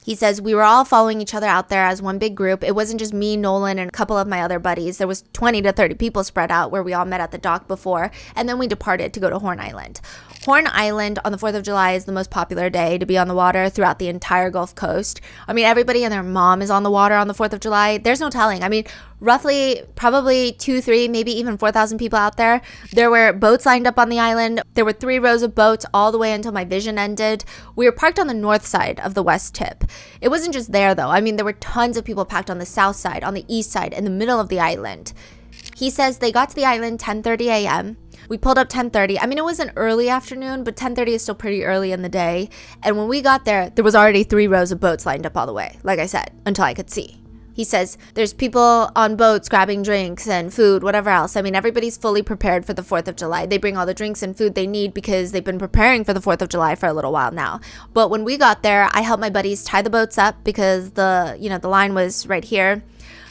[SPEAKER 2] He says we were all following each other out there as one big group. It wasn't just me, Nolan, and a couple of my other buddies. There was 20 to 30 people spread out where we all met at the dock before, and then we departed to go to Horn Island. Horn Island on the 4th of July is the most popular day to be on the water throughout the entire Gulf Coast. I mean, everybody and their mom is on the water on the 4th of July. There's no telling. I mean, roughly probably 2, 3, maybe even 4,000 people out there. There were boats lined up on the island. There were 3 rows of boats all the way until my vision ended. We were parked on the north side of the west tip. It wasn't just there though. I mean, there were tons of people packed on the south side, on the east side, in the middle of the island. He says they got to the island 10:30 a.m. We pulled up 10:30. I mean, it was an early afternoon, but 10:30 is still pretty early in the day. And when we got there was already 3 rows of boats lined up all the way, like I said, until I could see. He says there's people on boats grabbing drinks and food, whatever else. I mean, everybody's fully prepared for the 4th of July. They bring all the drinks and food they need because they've been preparing for the 4th of July for a little while now. But when we got there, I helped my buddies tie the boats up because the line was right here.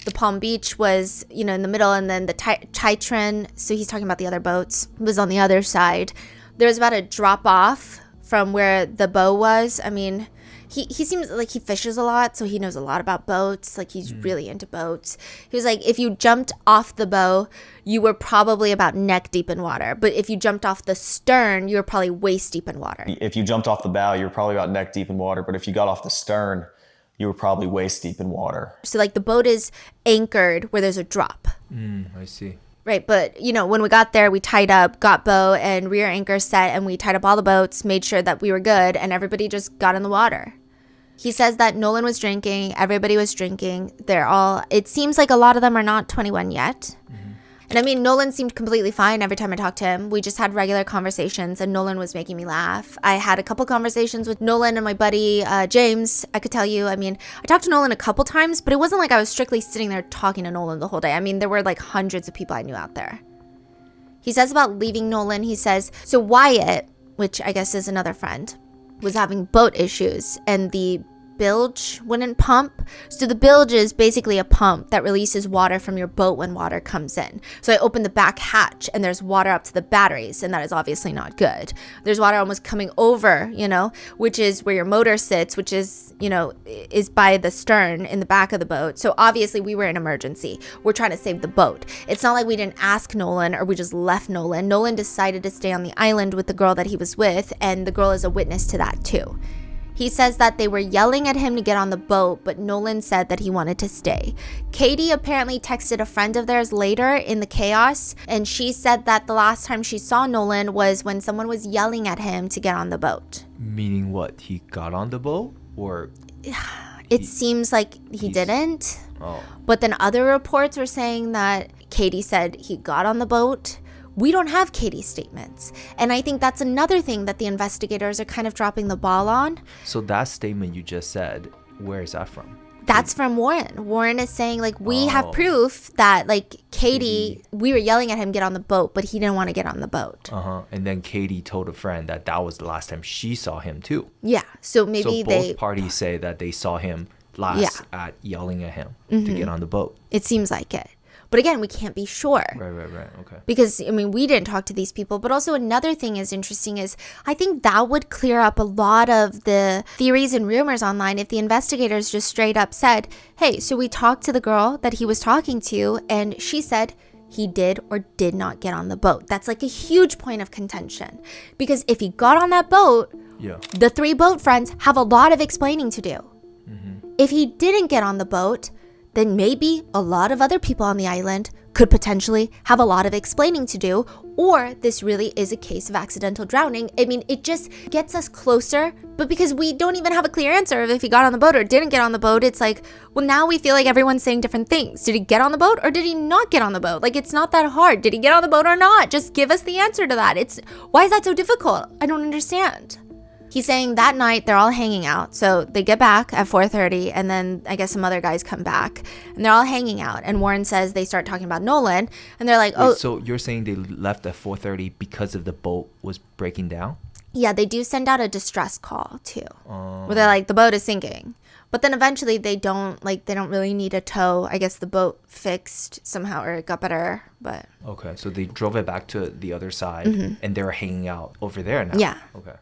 [SPEAKER 2] The Palm Beach was, in the middle, and then the Chitrin, so he's talking about the other boats, was on the other side. There was about a drop off from where the bow was. I mean, he seems like he fishes a lot, so he knows a lot about boats. Like, he's really into boats. He was like, if you jumped off the bow, you were probably about neck deep in water. But if you jumped off the stern, you were probably waist deep in water.
[SPEAKER 7] If you jumped off the bow, you were probably about neck deep in water. But if you got off the stern, you were probably waist deep in water.
[SPEAKER 2] So, like, the boat is anchored where there's a drop.
[SPEAKER 1] I see.
[SPEAKER 2] Right, but, when we got there, we tied up, got bow and rear anchor set, and we tied up all the boats, made sure that we were good, and everybody just got in the water. He says that Nolan was drinking, everybody was drinking. It seems like a lot of them are not 21 yet. And I mean, Nolan seemed completely fine every time I talked to him. We just had regular conversations, and Nolan was making me laugh. I had a couple conversations with Nolan and my buddy, James. I could tell you, I mean, I talked to Nolan a couple times, but it wasn't like I was strictly sitting there talking to Nolan the whole day. I mean, there were like hundreds of people I knew out there. He says about leaving Nolan, he says, so Wyatt, which I guess is another friend, was having boat issues, and the bilge wouldn't pump. So the bilge is basically a pump that releases water from your boat when water comes in. So I opened the back hatch and there's water up to the batteries, and that is obviously not good. There's water almost coming over, which is where your motor sits, which is, is by the stern in the back of the boat. So obviously we were in emergency. We're trying to save the boat. It's not like we didn't ask Nolan or we just left Nolan. Nolan decided to stay on the island with the girl that he was with, and the girl is a witness to that too. He says that they were yelling at him to get on the boat, but Nolan said that he wanted to stay. Katie apparently texted a friend of theirs later in the chaos, and she said that the last time she saw Nolan was when someone was yelling at him to get on the boat.
[SPEAKER 1] Meaning what? He got on the boat? Or
[SPEAKER 2] It seems like he didn't.
[SPEAKER 1] Oh.
[SPEAKER 2] But then other reports were saying that Katie said he got on the boat. We don't have Katie's statements. And I think that's another thing that the investigators are kind of dropping the ball on.
[SPEAKER 1] So that statement you just said, where is that from?
[SPEAKER 2] That's from Warren. Warren is saying, like, we have proof that, like, Katie, we were yelling at him get on the boat, but he didn't want to get on the boat.
[SPEAKER 1] And then Katie told a friend that was the last time she saw him too.
[SPEAKER 2] Yeah. So maybe
[SPEAKER 1] so both parties say that they saw him last at yelling at him to get on the boat.
[SPEAKER 2] It seems like it. But again, we can't be sure.
[SPEAKER 1] Right. Okay.
[SPEAKER 2] Because, I mean, we didn't talk to these people. But also another thing is interesting is I think that would clear up a lot of the theories and rumors online if the investigators just straight up said, hey, so we talked to the girl that he was talking to, and she said he did or did not get on the boat. That's like a huge point of contention. Because if he got on that boat, the 3 boat friends have a lot of explaining to do. If he didn't get on the boat, then maybe a lot of other people on the island could potentially have a lot of explaining to do, or this really is a case of accidental drowning. I mean, it just gets us closer, but because we don't even have a clear answer of if he got on the boat or didn't get on the boat, it's like, well, now we feel like everyone's saying different things. Did he get on the boat or did he not get on the boat? Like, it's not that hard. Did he get on the boat or not? Just give us the answer to that. Why is that so difficult? I don't understand. He's saying that night they're all hanging out. So they get back at 4:30 and then I guess some other guys come back and they're all hanging out. And Warren says they start talking about Nolan and they're like,
[SPEAKER 1] Wait, so you're saying they left at 4:30 because of the boat was breaking down?
[SPEAKER 2] Yeah, they do send out a distress call too. Where they're like, the boat is sinking. But then eventually they don't really need a tow. I guess the boat fixed somehow or it got better, but.
[SPEAKER 1] Okay, so they drove it back to the other side and they're hanging out over there now.
[SPEAKER 2] Yeah.
[SPEAKER 1] Okay.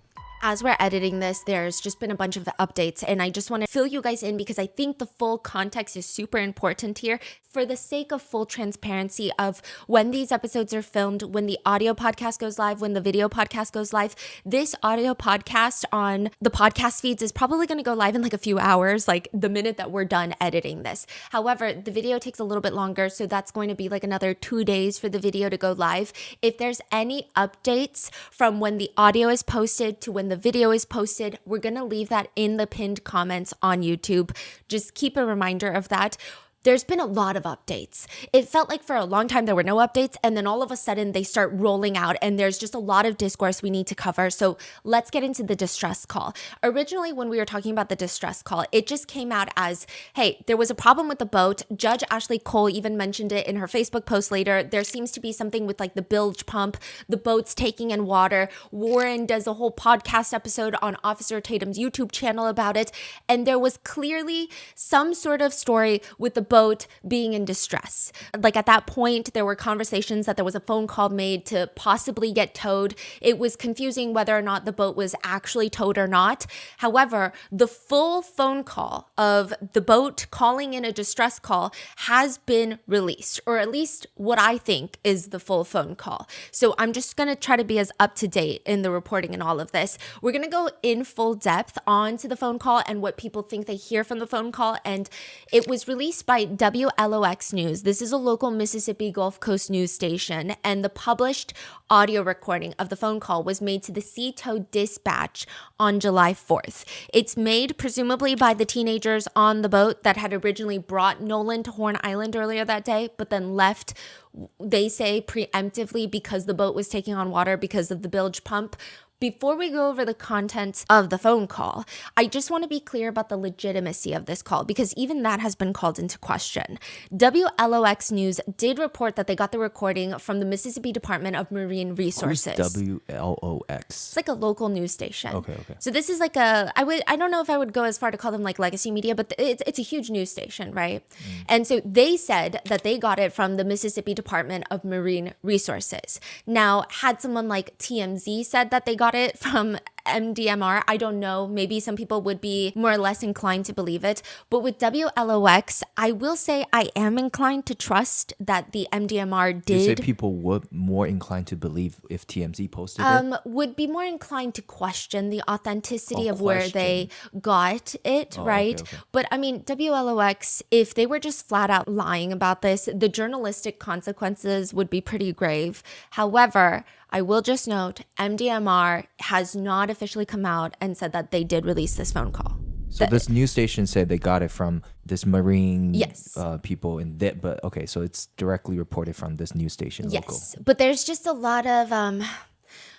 [SPEAKER 2] As we're editing this, there's just been a bunch of updates and I just want to fill you guys in because I think the full context is super important here for the sake of full transparency of when these episodes are filmed, when the audio podcast goes live, when the video podcast goes live. This audio podcast on the podcast feeds is probably going to go live in like a few hours, like the minute that we're done editing this. However, the video takes a little bit longer, so that's going to be like another 2 days for the video to go live. If there's any updates from when the audio is posted to when the video is posted, we're going to leave that in the pinned comments on YouTube. Just keep a reminder of that. There's been a lot of updates. It felt like for a long time there were no updates, and then all of a sudden they start rolling out, and there's just a lot of discourse we need to cover. So let's get into the distress call. Originally, when we were talking about the distress call, it just came out as, hey, there was a problem with the boat. Judge Ashley Cole even mentioned it in her Facebook post later. There seems to be something with like the bilge pump, the boat's taking in water. Warren does a whole podcast episode on Officer Tatum's YouTube channel about it. And there was clearly some sort of story with the boat being in distress. Like at that point, there were conversations that there was a phone call made to possibly get towed. It was confusing whether or not the boat was actually towed or not. However, the full phone call of the boat calling in a distress call has been released, or at least what I think is the full phone call. So I'm just going to try to be as up to date in the reporting and all of this. We're going to go in full depth onto the phone call and what people think they hear from the phone call. And it was released by WLOX News. This is a local Mississippi Gulf Coast news station, and the published audio recording of the phone call was made to the Sea Tow Dispatch on July 4th. It's made presumably by the teenagers on the boat that had originally brought Nolan to Horn Island earlier that day, but then left, they say, preemptively because the boat was taking on water because of the bilge pump. Before we go over the contents of the phone call, I just want to be clear about the legitimacy of this call because even that has been called into question. WLOX News did report that they got the recording from the Mississippi Department of Marine Resources.
[SPEAKER 1] Who's WLOX?
[SPEAKER 2] It's like a local news station.
[SPEAKER 1] Okay.
[SPEAKER 2] So this is like I don't know if I would go as far to call them like legacy media, but it's a huge news station, right? And so they said that they got it from the Mississippi Department of Marine Resources. Now, had someone like TMZ said that they got it from MDMR, I don't know. Maybe some people would be more or less inclined to believe it. But with WLOX, I will say I am inclined to trust that the MDMR did.
[SPEAKER 1] You say people would more inclined to believe if TMZ posted it?
[SPEAKER 2] Would be more inclined to question the authenticity of where they got it, right?
[SPEAKER 1] Okay.
[SPEAKER 2] But I mean, WLOX, if they were just flat out lying about this, the journalistic consequences would be pretty grave. However, I will just note, MDMR has not officially come out and said that they did release this phone call.
[SPEAKER 1] So this news station said they got it from this Marine
[SPEAKER 2] Yes.
[SPEAKER 1] people in that, but okay, so it's directly reported from this news station local.
[SPEAKER 2] Yes, but there's just a lot of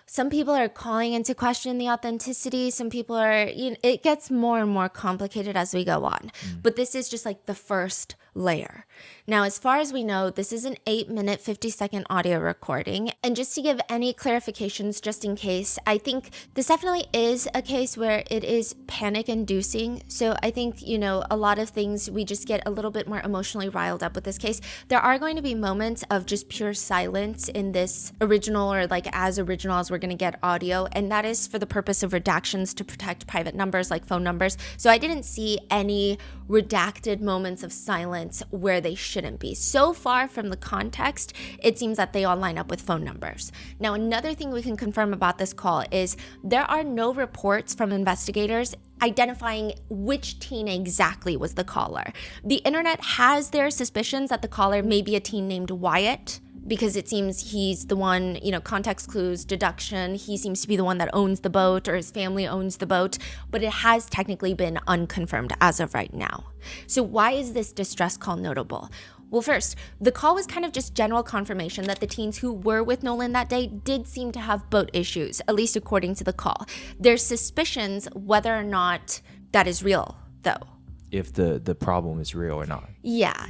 [SPEAKER 2] some people are calling into question the authenticity. Some people are, it gets more and more complicated as we go on. But this is just like the first layer. Now, as far as we know, this is an 8-minute, 50-second audio recording. And just to give any clarifications, just in case, I think this definitely is a case where it is panic-inducing. So I think, a lot of things, we just get a little bit more emotionally riled up with this case. There are going to be moments of just pure silence in this original, or like as original as we're going to get audio. And that is for the purpose of redactions to protect private numbers like phone numbers. So I didn't see any redacted moments of silence where they shouldn't be. So far from the context, it seems that they all line up with phone numbers. Now, another thing we can confirm about this call is there are no reports from investigators identifying which teen exactly was the caller. The internet has their suspicions that the caller may be a teen named Wyatt, because it seems he's the one, context clues, deduction, he seems to be the one that owns the boat, or his family owns the boat, but it has technically been unconfirmed as of right now. So why is this distress call notable? Well, first, the call was kind of just general confirmation that the teens who were with Nolan that day did seem to have boat issues, at least according to the call. There's suspicions whether or not that is real, though.
[SPEAKER 1] If the problem is real or not.
[SPEAKER 2] Yeah.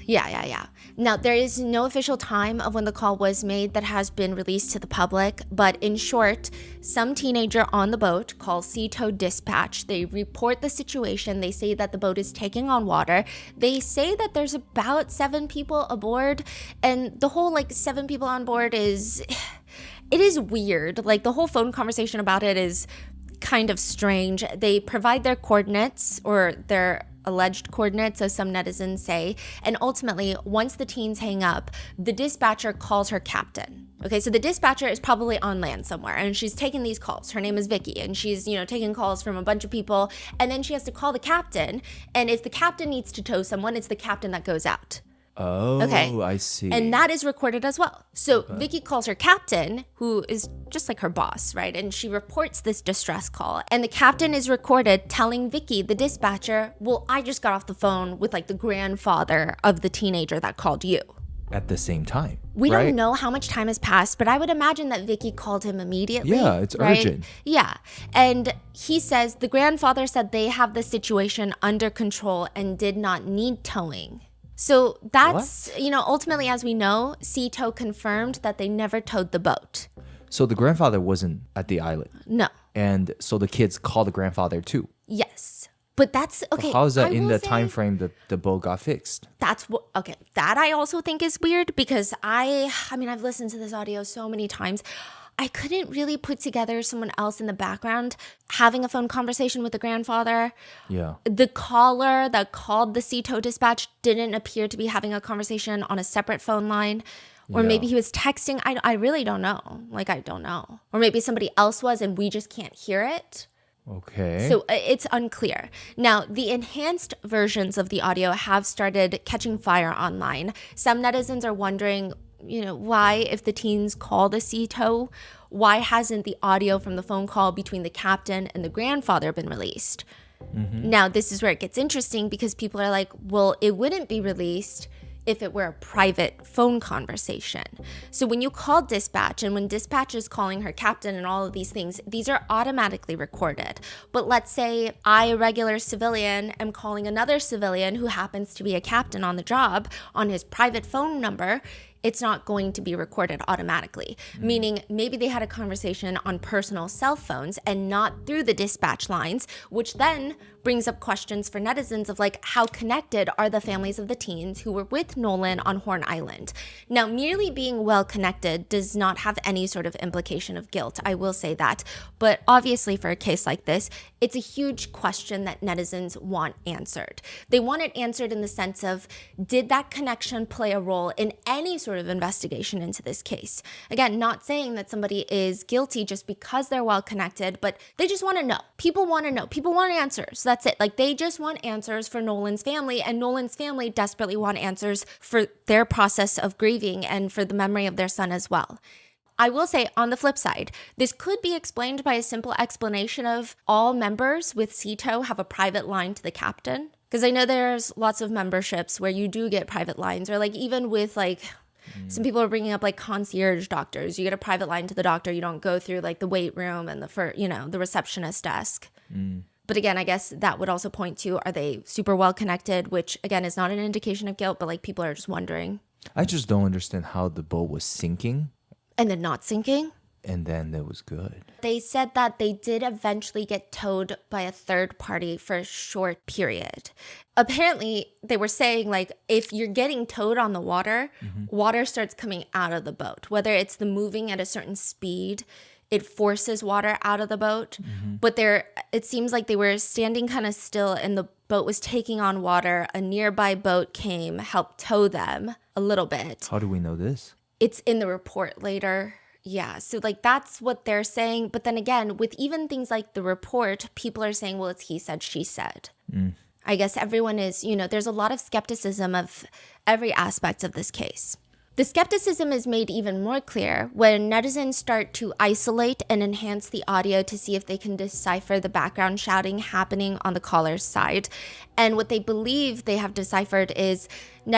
[SPEAKER 2] Now, there is no official time of when the call was made that has been released to the public, but in short, some teenager on the boat calls Sea-Tow Dispatch. They report the situation. They say that the boat is taking on water. They say that there's about 7 people aboard, and the whole 7 people on board it is weird. Like, the whole phone conversation about it is kind of strange. They provide their coordinates, or their alleged coordinates, as some netizens say, and ultimately, once the teens hang up, the dispatcher calls her captain. Okay, so the dispatcher is probably on land somewhere, and she's taking these calls. Her name is Vicky, and she's, taking calls from a bunch of people, and then she has to call the captain, and if the captain needs to tow someone, it's the captain that goes out.
[SPEAKER 1] Oh, okay. I see.
[SPEAKER 2] And that is recorded as well. So Vicky calls her captain, who is just like her boss, right? And she reports this distress call. And the captain is recorded telling Vicky, the dispatcher, well, I just got off the phone with the grandfather of the teenager that called you.
[SPEAKER 1] At the same time.
[SPEAKER 2] We don't know how much time has passed, but I would imagine that Vicky called him immediately.
[SPEAKER 1] Yeah, it's urgent.
[SPEAKER 2] Yeah. And he says the grandfather said they have the situation under control and did not need towing. So that's, ultimately, as we know, Sea-Tow confirmed that they never towed the boat.
[SPEAKER 1] So the grandfather wasn't at the island?
[SPEAKER 2] No.
[SPEAKER 1] And so the kids called the grandfather too?
[SPEAKER 2] Yes. But that's, okay.
[SPEAKER 1] But how is that in the time frame that the boat got fixed?
[SPEAKER 2] That's what, okay. That I also think is weird, because I've listened to this audio so many times. I couldn't really put together someone else in the background having a phone conversation with the grandfather.
[SPEAKER 1] Yeah.
[SPEAKER 2] The caller that called the Sea-Tow Dispatch didn't appear to be having a conversation on a separate phone line. Or maybe he was texting. I really don't know. I don't know. Or maybe somebody else was and we just can't hear it.
[SPEAKER 1] Okay.
[SPEAKER 2] So it's unclear. Now, the enhanced versions of the audio have started catching fire online. Some netizens are wondering, why, if the teens call the Sea-Tow, why hasn't the audio from the phone call between the captain and the grandfather been released? Mm-hmm. Now, this is where it gets interesting, because people are like, well, it wouldn't be released if it were a private phone conversation. So when you call dispatch, and when dispatch is calling her captain and all of these things, these are automatically recorded. But let's say I, a regular civilian, am calling another civilian who happens to be a captain on the job on his private phone number. it's not going to be recorded automatically. Meaning maybe they had a conversation on personal cell phones and not through the dispatch lines, which then brings up questions for netizens of like, how connected are the families of the teens who were with Nolan on Horn Island? Now, merely being well connected does not have any sort of implication of guilt, I will say that. But obviously for a case like this, it's a huge question that netizens want answered. They want it answered in the sense of, did that connection play a role in any sort of investigation into this case? Again, not saying that somebody is guilty just because they're well connected, but they just want to know. People want to know. People want answers. That's it. Like, they just want answers for Nolan's family, and Nolan's family desperately want answers for their process of grieving and for the memory of their son as well. I will say, on the flip side, this could be explained by a simple explanation of all members with CETO have a private line to the captain. Because I know there's lots of memberships where you do get private lines, or like even with like, some people are bringing up like concierge doctors. You get a private line to the doctor. You don't go through like the wait room and the receptionist desk. But again, I guess that would also point to, are they super well connected, which again is not an indication of guilt, but like people are just wondering.
[SPEAKER 1] I just don't understand how the boat was sinking
[SPEAKER 2] And then not sinking.
[SPEAKER 1] and then it was good.
[SPEAKER 2] They said that they did eventually get towed by a third party for a short period. Apparently, they were saying, like, if you're getting towed on the water, water starts coming out of the boat. Whether it's the moving at a certain speed, it forces water out of the boat. But it seems like they were standing kind of still and the boat was taking on water. A nearby boat came, helped tow them a little bit.
[SPEAKER 1] How do we know this?
[SPEAKER 2] It's in the report later. Yeah, so like that's what they're saying. But then again, with even things like the report, people are saying, well, it's he said, she said. I guess everyone is, there's a lot of skepticism of every aspect of this case. The skepticism is made even more clear when netizens start to isolate and enhance the audio to see if they can decipher the background shouting happening on the caller's side. And what they believe they have deciphered is some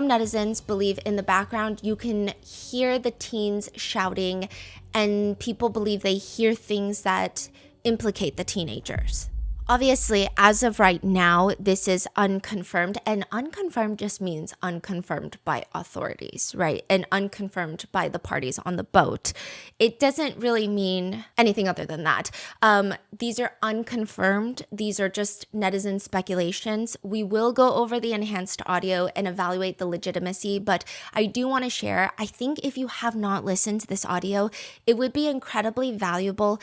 [SPEAKER 2] netizens believe in the background you can hear the teens shouting, and people believe they hear things that implicate the teenagers. Obviously, as of right now, this is unconfirmed, and unconfirmed just means unconfirmed by authorities, right? And unconfirmed by the parties on the boat. It doesn't really mean anything other than that. These are unconfirmed. These are just netizen speculations. We will go over the enhanced audio and evaluate the legitimacy, but I do want to share, I think if you have not listened to this audio, it would be incredibly valuable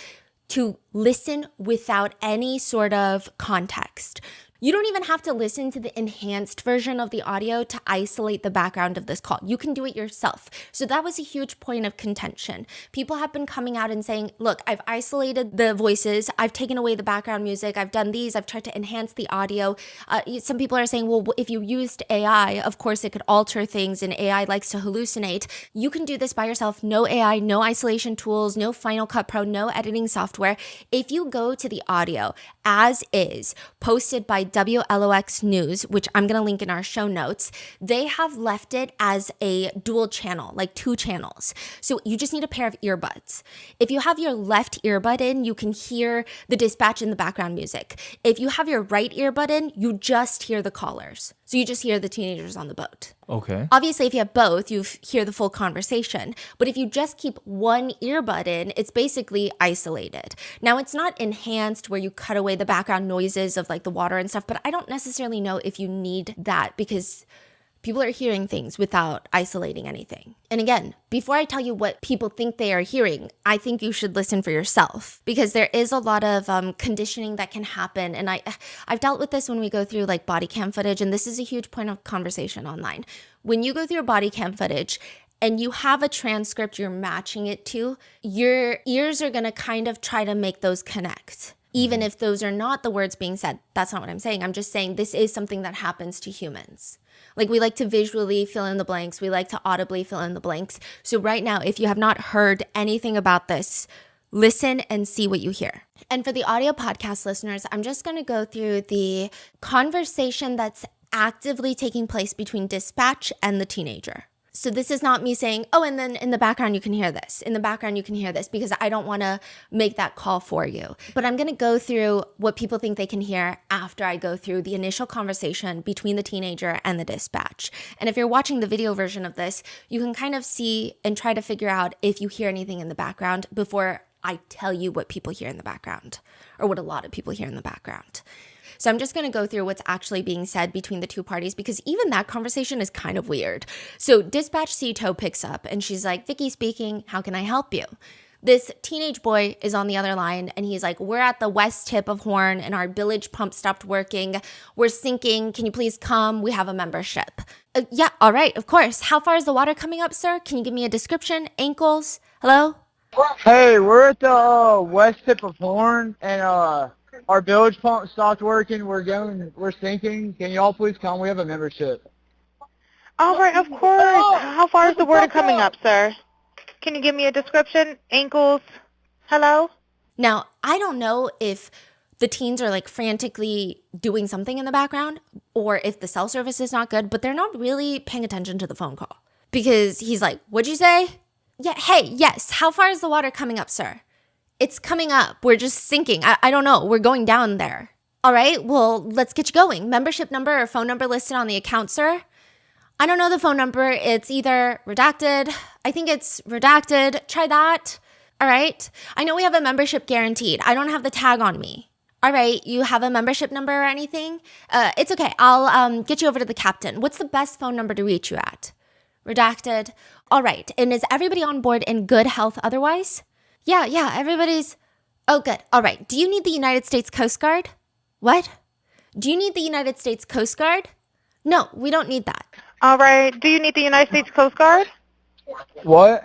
[SPEAKER 2] to listen without any sort of context. You don't even have to listen to the enhanced version of the audio to isolate the background of this call. You can do it yourself. So that was a huge point of contention. People have been coming out and saying, look, I've isolated the voices. I've taken away the background music. I've done these. I've tried to enhance the audio. Some people are saying, well, if you used AI, of course it could alter things, and AI likes to hallucinate. You can do this by yourself. No AI, no isolation tools, no Final Cut Pro, no editing software. If you go to the audio as is, posted by WLOX News, which I'm going to link in our show notes, they have left it as a dual channel, like 2 channels. So you just need a pair of earbuds. If you have your left earbud in, you can hear the dispatch in the background music. If you have your right earbud in, you just hear the callers. So you just hear the teenagers on the boat.
[SPEAKER 1] Okay.
[SPEAKER 2] Obviously, if you have both, you hear the full conversation. But if you just keep one earbud in, it's basically isolated. Now, it's not enhanced where you cut away the background noises of like the water and stuff, but I don't necessarily know if you need that because people are hearing things without isolating anything. And again, before I tell you what people think they are hearing, I think you should listen for yourself because there is a lot of conditioning that can happen. And I've dealt with this when we go through like body cam footage, and this is a huge point of conversation online. When you go through body cam footage and you have a transcript you're matching it to, your ears are going to kind of try to make those connect. Even if those are not the words being said. That's not what I'm saying. I'm just saying this is something that happens to humans. Like we like to visually fill in the blanks. We like to audibly fill in the blanks. So right now, if you have not heard anything about this, listen and see what you hear. And for the audio podcast listeners, I'm just going to go through the conversation that's actively taking place between dispatch and the teenager. So this is not me saying, oh, and then in the background you can hear this. In the background you can hear this, because I don't want to make that call for you. But I'm going to go through what people think they can hear after I go through the initial conversation between the teenager and the dispatch. And if you're watching the video version of this, you can kind of see and try to figure out if you hear anything in the background before I tell you what people hear in the background, or what a lot of people hear in the background. So I'm just going to go through what's actually being said between the two parties, because even that conversation is kind of weird. So dispatch CTO picks up and she's like, Vicky speaking, how can I help you? This teenage boy is on the other line and he's like, we're at the west tip of Horn and our bilge pump stopped working. We're sinking. Can you please come? We have a membership. Yeah, all right, of course. How far is the water coming up, sir? Can you give me a description? Ankles? Hello?
[SPEAKER 8] Hey, we're at the west tip of Horn and our bilge pump stopped working. We're sinking. Can y'all please come? We have a membership.
[SPEAKER 9] All right, of course. How far is the water coming up, sir? Can you give me a description? Ankles? Hello?
[SPEAKER 2] Now, I don't know if the teens are like frantically doing something in the background or if the cell service is not good, but they're not really paying attention to the phone call. Because he's like, what'd you say? Yeah, hey, yes. How far is the water coming up, sir? It's coming up. We're just sinking. I don't know. We're going down there. All right, well, let's get you going. Membership number or phone number listed on the account, sir? I don't know the phone number. It's either redacted. I think it's redacted. Try that. All right. I know we have a membership guaranteed. I don't have the tag on me. All right. You have a membership number or anything? It's okay. I'll get you over to the captain. What's the best phone number to reach you at? Redacted. All right. And is everybody on board in good health otherwise? Yeah, everybody's... Oh, good. All right. Do you need the United States Coast Guard? What? Do you need the United States Coast Guard? No, we don't need that.
[SPEAKER 9] All right. Do you need the United States Coast Guard?
[SPEAKER 8] What?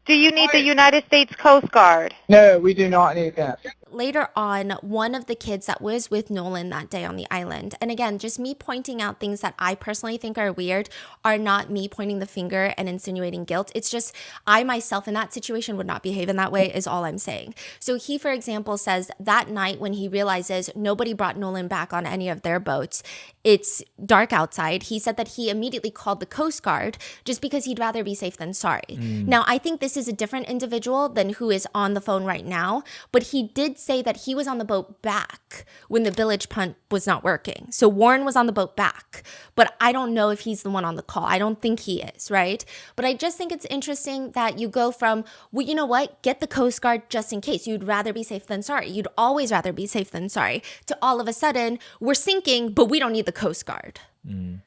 [SPEAKER 9] Do you need the United States Coast Guard?
[SPEAKER 8] No, we do not need that.
[SPEAKER 2] Later on, one of the kids that was with Nolan that day on the island, and again, just me pointing out things that I personally think are weird, are not me pointing the finger and insinuating guilt. It's just I myself in that situation would not behave in that way is all I'm saying. So he, for example, says that night when he realizes nobody brought Nolan back on any of their boats, it's dark outside. He said that he immediately called the Coast Guard just because he'd rather be safe than sorry. Now, I think this is a different individual than who is on the phone right now, but he did say that he was on the boat back when the bilge pump was not working. So Warren was on the boat back, but I don't know if he's the one on the call. I don't think he is, right? But I just think it's interesting that you go from, well, you know what? Get the Coast Guard just in case. You'd rather be safe than sorry. You'd always rather be safe than sorry. To all of a sudden, we're sinking, but we don't need the Coast Guard.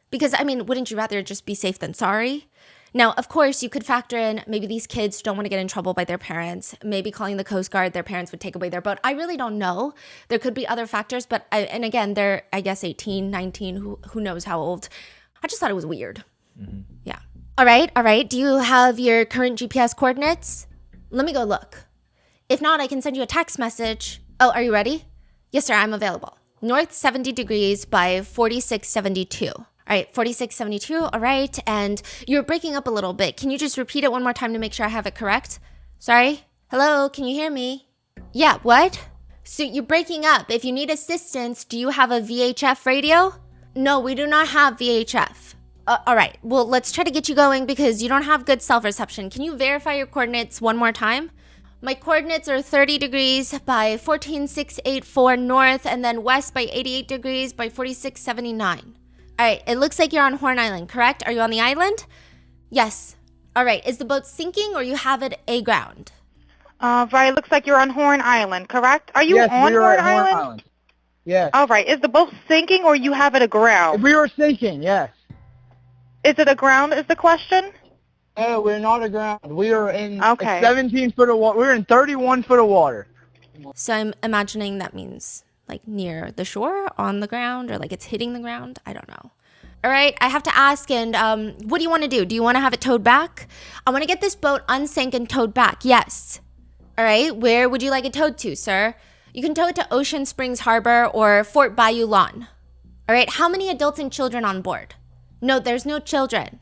[SPEAKER 2] Because, I mean, wouldn't you rather just be safe than sorry? Now, of course, you could factor in maybe these kids don't want to get in trouble by their parents. Maybe calling the Coast Guard, their parents would take away their boat. I really don't know. There could be other factors, but and again, they're, I guess, 18, 19, who knows how old. I just thought it was weird. Yeah. All right. Do you have your current GPS coordinates? Let me go look. If not, I can send you a text message. Oh, are you ready? Yes, sir, I'm available. North 70 degrees by 4672. All right, 4672, all right. And you're breaking up a little bit. Can you just repeat it one more time to make sure I have it correct? Sorry? Hello, can you hear me? Yeah, what? So you're breaking up. If you need assistance, do you have a VHF radio? No, we do not have VHF. All right, well, let's try to get you going because you don't have good self-reception. Can you verify your coordinates one more time? My coordinates are 30 degrees by 14684 north and then west by 88 degrees by 4679. All right, it looks like you're on Horn Island, correct? Are you on the island? Yes. All right, is the boat sinking or you have it aground?
[SPEAKER 9] Right, looks like you're on Horn Island, correct? Are you
[SPEAKER 8] Yes,
[SPEAKER 9] on
[SPEAKER 8] we are
[SPEAKER 9] Horn
[SPEAKER 8] at Horn
[SPEAKER 9] Island?
[SPEAKER 8] Island. Yes.
[SPEAKER 9] All right, is the boat sinking or you have it aground?
[SPEAKER 8] We were sinking, yes.
[SPEAKER 9] Is it aground is the question?
[SPEAKER 8] No, we're not aground. We are in
[SPEAKER 9] Okay.
[SPEAKER 8] 17 foot of water. We're in 31 foot of water.
[SPEAKER 2] So I'm imagining that means like near the shore, on the ground, or like it's hitting the ground. I don't know. All right, I have to ask, and what do you want to do? Do you want to have it towed back? I want to get this boat unsank and towed back, yes. All right, where would you like it towed to, sir? You can tow it to Ocean Springs Harbor or Fort Bayou Lawn. All right, how many adults and children on board? No, there's no children.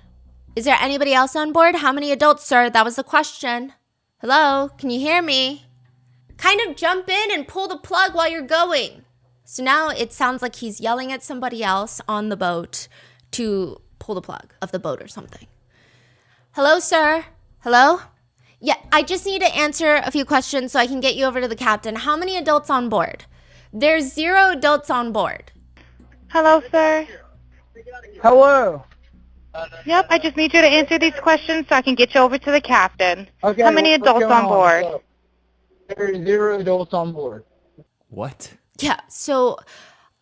[SPEAKER 2] Is there anybody else on board? How many adults, sir? That was the question. Hello, can you hear me? Kind of jump in and pull the plug while you're going. So now it sounds like he's yelling at somebody else on the boat to pull the plug of the boat or something. Hello, sir. Hello? Yeah, I just need to answer a few questions so I can get you over to the captain. How many adults on board? There's 0 adults on board.
[SPEAKER 9] Hello, sir.
[SPEAKER 8] Hello.
[SPEAKER 9] Yep, I just need you to answer these questions so I can get you over to the captain.
[SPEAKER 8] Okay.
[SPEAKER 9] How many
[SPEAKER 8] what's
[SPEAKER 9] adults
[SPEAKER 8] going
[SPEAKER 9] on board?
[SPEAKER 8] What's up? There's 0 adults on board.
[SPEAKER 1] What?
[SPEAKER 2] Yeah, so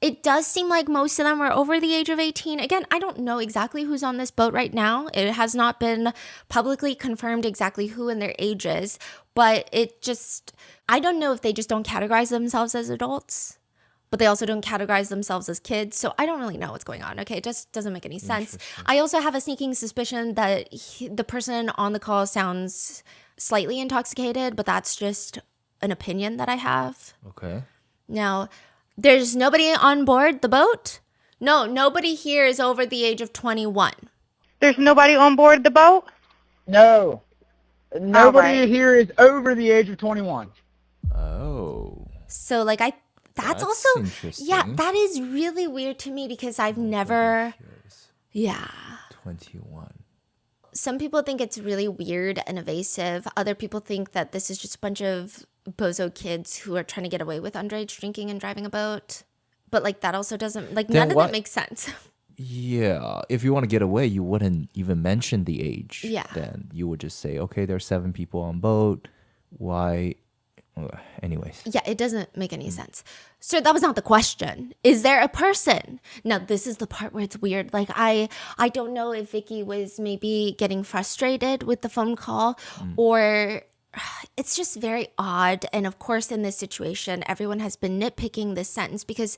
[SPEAKER 2] it does seem like most of them are over the age of 18. Again, I don't know exactly who's on this boat right now. It has not been publicly confirmed exactly who and their ages, but I don't know if they just don't categorize themselves as adults, but they also don't categorize themselves as kids. So I don't really know what's going on. Okay, it just doesn't make any sense. I also have a sneaking suspicion that the person on the call sounds slightly intoxicated, but that's just an opinion that I have.
[SPEAKER 1] Okay.
[SPEAKER 2] Now, there's nobody on board the boat? No, nobody here is over the age of 21.
[SPEAKER 9] There's nobody on board the boat?
[SPEAKER 8] No. Nobody
[SPEAKER 9] right.
[SPEAKER 8] here is over the age of 21.
[SPEAKER 1] Oh.
[SPEAKER 2] So, like, that's
[SPEAKER 1] That's
[SPEAKER 2] also,
[SPEAKER 1] interesting.
[SPEAKER 2] yeah, that is really weird to me because I've never, yeah.
[SPEAKER 1] 21.
[SPEAKER 2] Some people think it's really weird and evasive. Other people think that this is just a bunch of bozo kids who are trying to get away with underage drinking and driving a boat. But, like, that also doesn't, like,
[SPEAKER 1] Then
[SPEAKER 2] none of it makes sense.
[SPEAKER 1] Yeah. If you want to get away, you wouldn't even mention the age.
[SPEAKER 2] Yeah.
[SPEAKER 1] Then you would just say, okay, there's 7 people on boat. Why? Anyways.
[SPEAKER 2] Yeah, it doesn't make any sense. So that was not the question. Is there a person? Now, this is the part where it's weird. Like, I don't know if Vicky was maybe getting frustrated with the phone call or it's just very odd. And of course, in this situation, everyone has been nitpicking this sentence because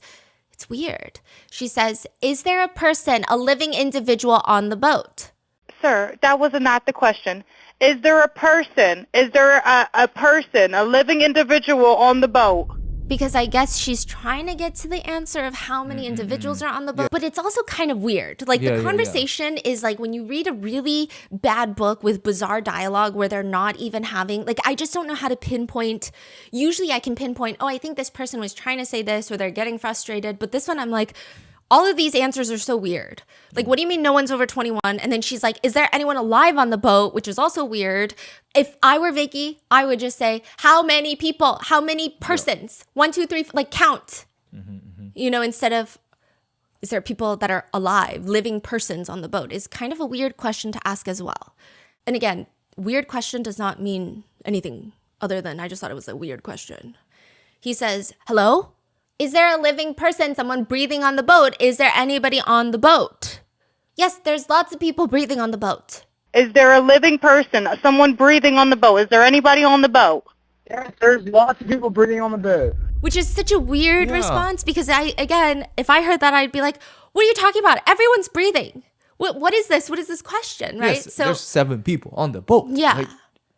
[SPEAKER 2] it's weird. She says, is there a person, a living individual on the boat?
[SPEAKER 9] Sir, that was not the question. Is there a person? Is there a person, a living individual on the boat?
[SPEAKER 2] Because I guess she's trying to get to the answer of how many individuals are on the boat. But it's also kind of weird. Like, the conversation is like when you read a really bad book with bizarre dialogue where they're not even having, like, I just don't know how to pinpoint. Usually I can pinpoint, oh, I think this person was trying to say this or they're getting frustrated. But this one, I'm like, all of these answers are so weird. Like, what do you mean no one's over 21? And then she's like, is there anyone alive on the boat? Which is also weird. If I were Vicky, I would just say, how many people? How many persons? 1, 2, 3, like, count. You know, instead of, is there people that are alive, living persons on the boat? Is kind of a weird question to ask as well. And again, weird question does not mean anything other than I just thought it was a weird question. He says, hello? Is there a living person, someone breathing on the boat? Is there anybody on the boat? Yes, there's lots of people breathing on the boat.
[SPEAKER 9] Is there a living person, someone breathing on the boat? Is there anybody on the boat?
[SPEAKER 8] Yes, there's lots of people breathing on the boat.
[SPEAKER 2] Which is such a weird response because if I heard that, I'd be like, what are you talking about? Everyone's breathing. What is this? What is this question, right?
[SPEAKER 1] Yes, so there's 7 people on the boat.
[SPEAKER 2] Yeah.
[SPEAKER 1] Like,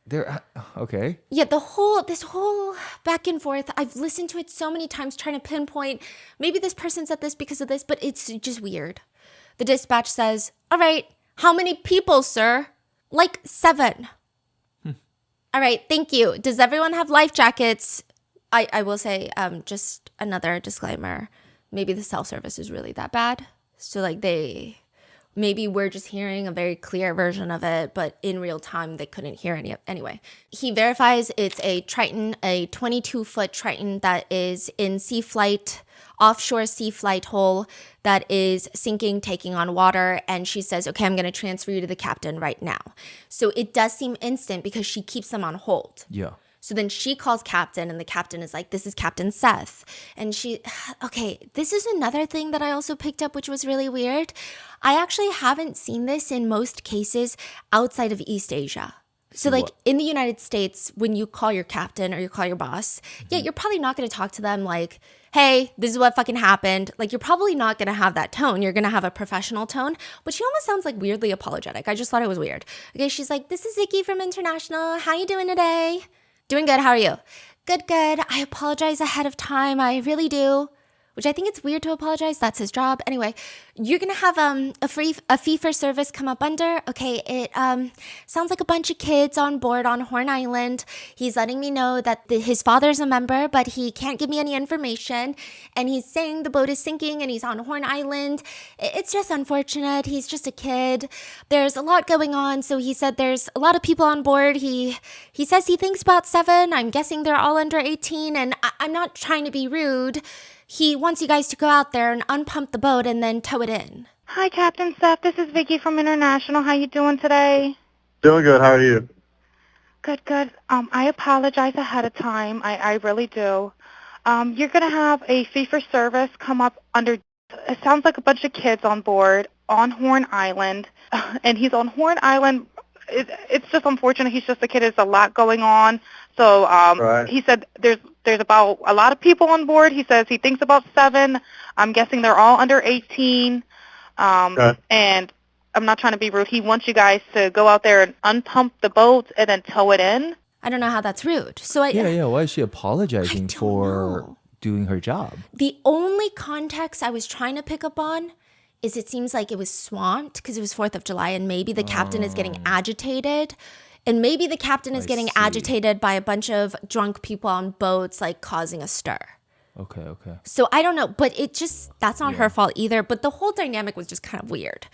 [SPEAKER 1] they're okay.
[SPEAKER 2] Yeah, this whole back and forth, I've listened to it so many times trying to pinpoint, maybe this person said this because of this, but it's just weird. The dispatch says, all right, how many people, sir? Like 7. All right, thank you. Does everyone have life jackets? I will say, just another disclaimer, maybe the self-service is really that bad. So, like, maybe we're just hearing a very clear version of it, but in real time, they couldn't hear any of it. Anyway, he verifies it's a Triton, a 22-foot Triton that is in sea flight, offshore sea flight hole that is sinking, taking on water. And she says, okay, I'm going to transfer you to the captain right now. So it does seem instant because she keeps them on hold.
[SPEAKER 1] Yeah.
[SPEAKER 2] So then she calls captain and the captain is like, this is Captain Seth. And okay, this is another thing that I also picked up, which was really weird. I actually haven't seen this in most cases outside of East Asia. So like in the United States, when you call your captain or you call your boss, yeah, you're probably not going to talk to them like, hey, this is what fucking happened. Like, you're probably not going to have that tone. You're going to have a professional tone, but she almost sounds like weirdly apologetic. I just thought it was weird. Okay, she's like, this is Vicky from International. How you doing today? Doing good. How are you? Good, good. I apologize ahead of time. I really do. which I think it's weird to apologize. That's his job. Anyway, you're going to have a fee for service come up under. Okay, it sounds like a bunch of kids on board on Horn Island. He's letting me know that his father's a member, but he can't give me any information. And he's saying the boat is sinking and he's on Horn Island. It's just unfortunate. He's just a kid. There's a lot going on. So he said there's a lot of people on board. He says he thinks about 7. I'm guessing they're all under 18. And I'm not trying to be rude. He wants you guys to go out there and unpump the boat and then tow it in.
[SPEAKER 9] Hi, Captain Seth. This is Vicky from International. How you doing today?
[SPEAKER 10] Doing good. How are you?
[SPEAKER 9] Good, good. I apologize ahead of time. I really do. You're going to have a fee for service come up under, it sounds like a bunch of kids on board on Horn Island. And he's on Horn Island. It's just unfortunate. He's just a kid. There's a lot going on. So
[SPEAKER 10] Right.
[SPEAKER 9] he said there's about a lot of people on board. He says he thinks about 7. I'm guessing they're all under 18.
[SPEAKER 10] Okay.
[SPEAKER 9] And I'm not trying to be rude. He wants you guys to go out there and unpump the boat and then tow it in.
[SPEAKER 2] I don't know how that's rude. So
[SPEAKER 1] Yeah. Why is she apologizing for doing her job?
[SPEAKER 2] The only context I was trying to pick up on is it seems like it was swamped because it was 4th of July and maybe the captain is getting agitated. And maybe the captain is getting agitated by a bunch of drunk people on boats, like causing a stir.
[SPEAKER 1] Okay.
[SPEAKER 2] So I don't know, but that's not her fault either. But the whole dynamic was just kind of weird.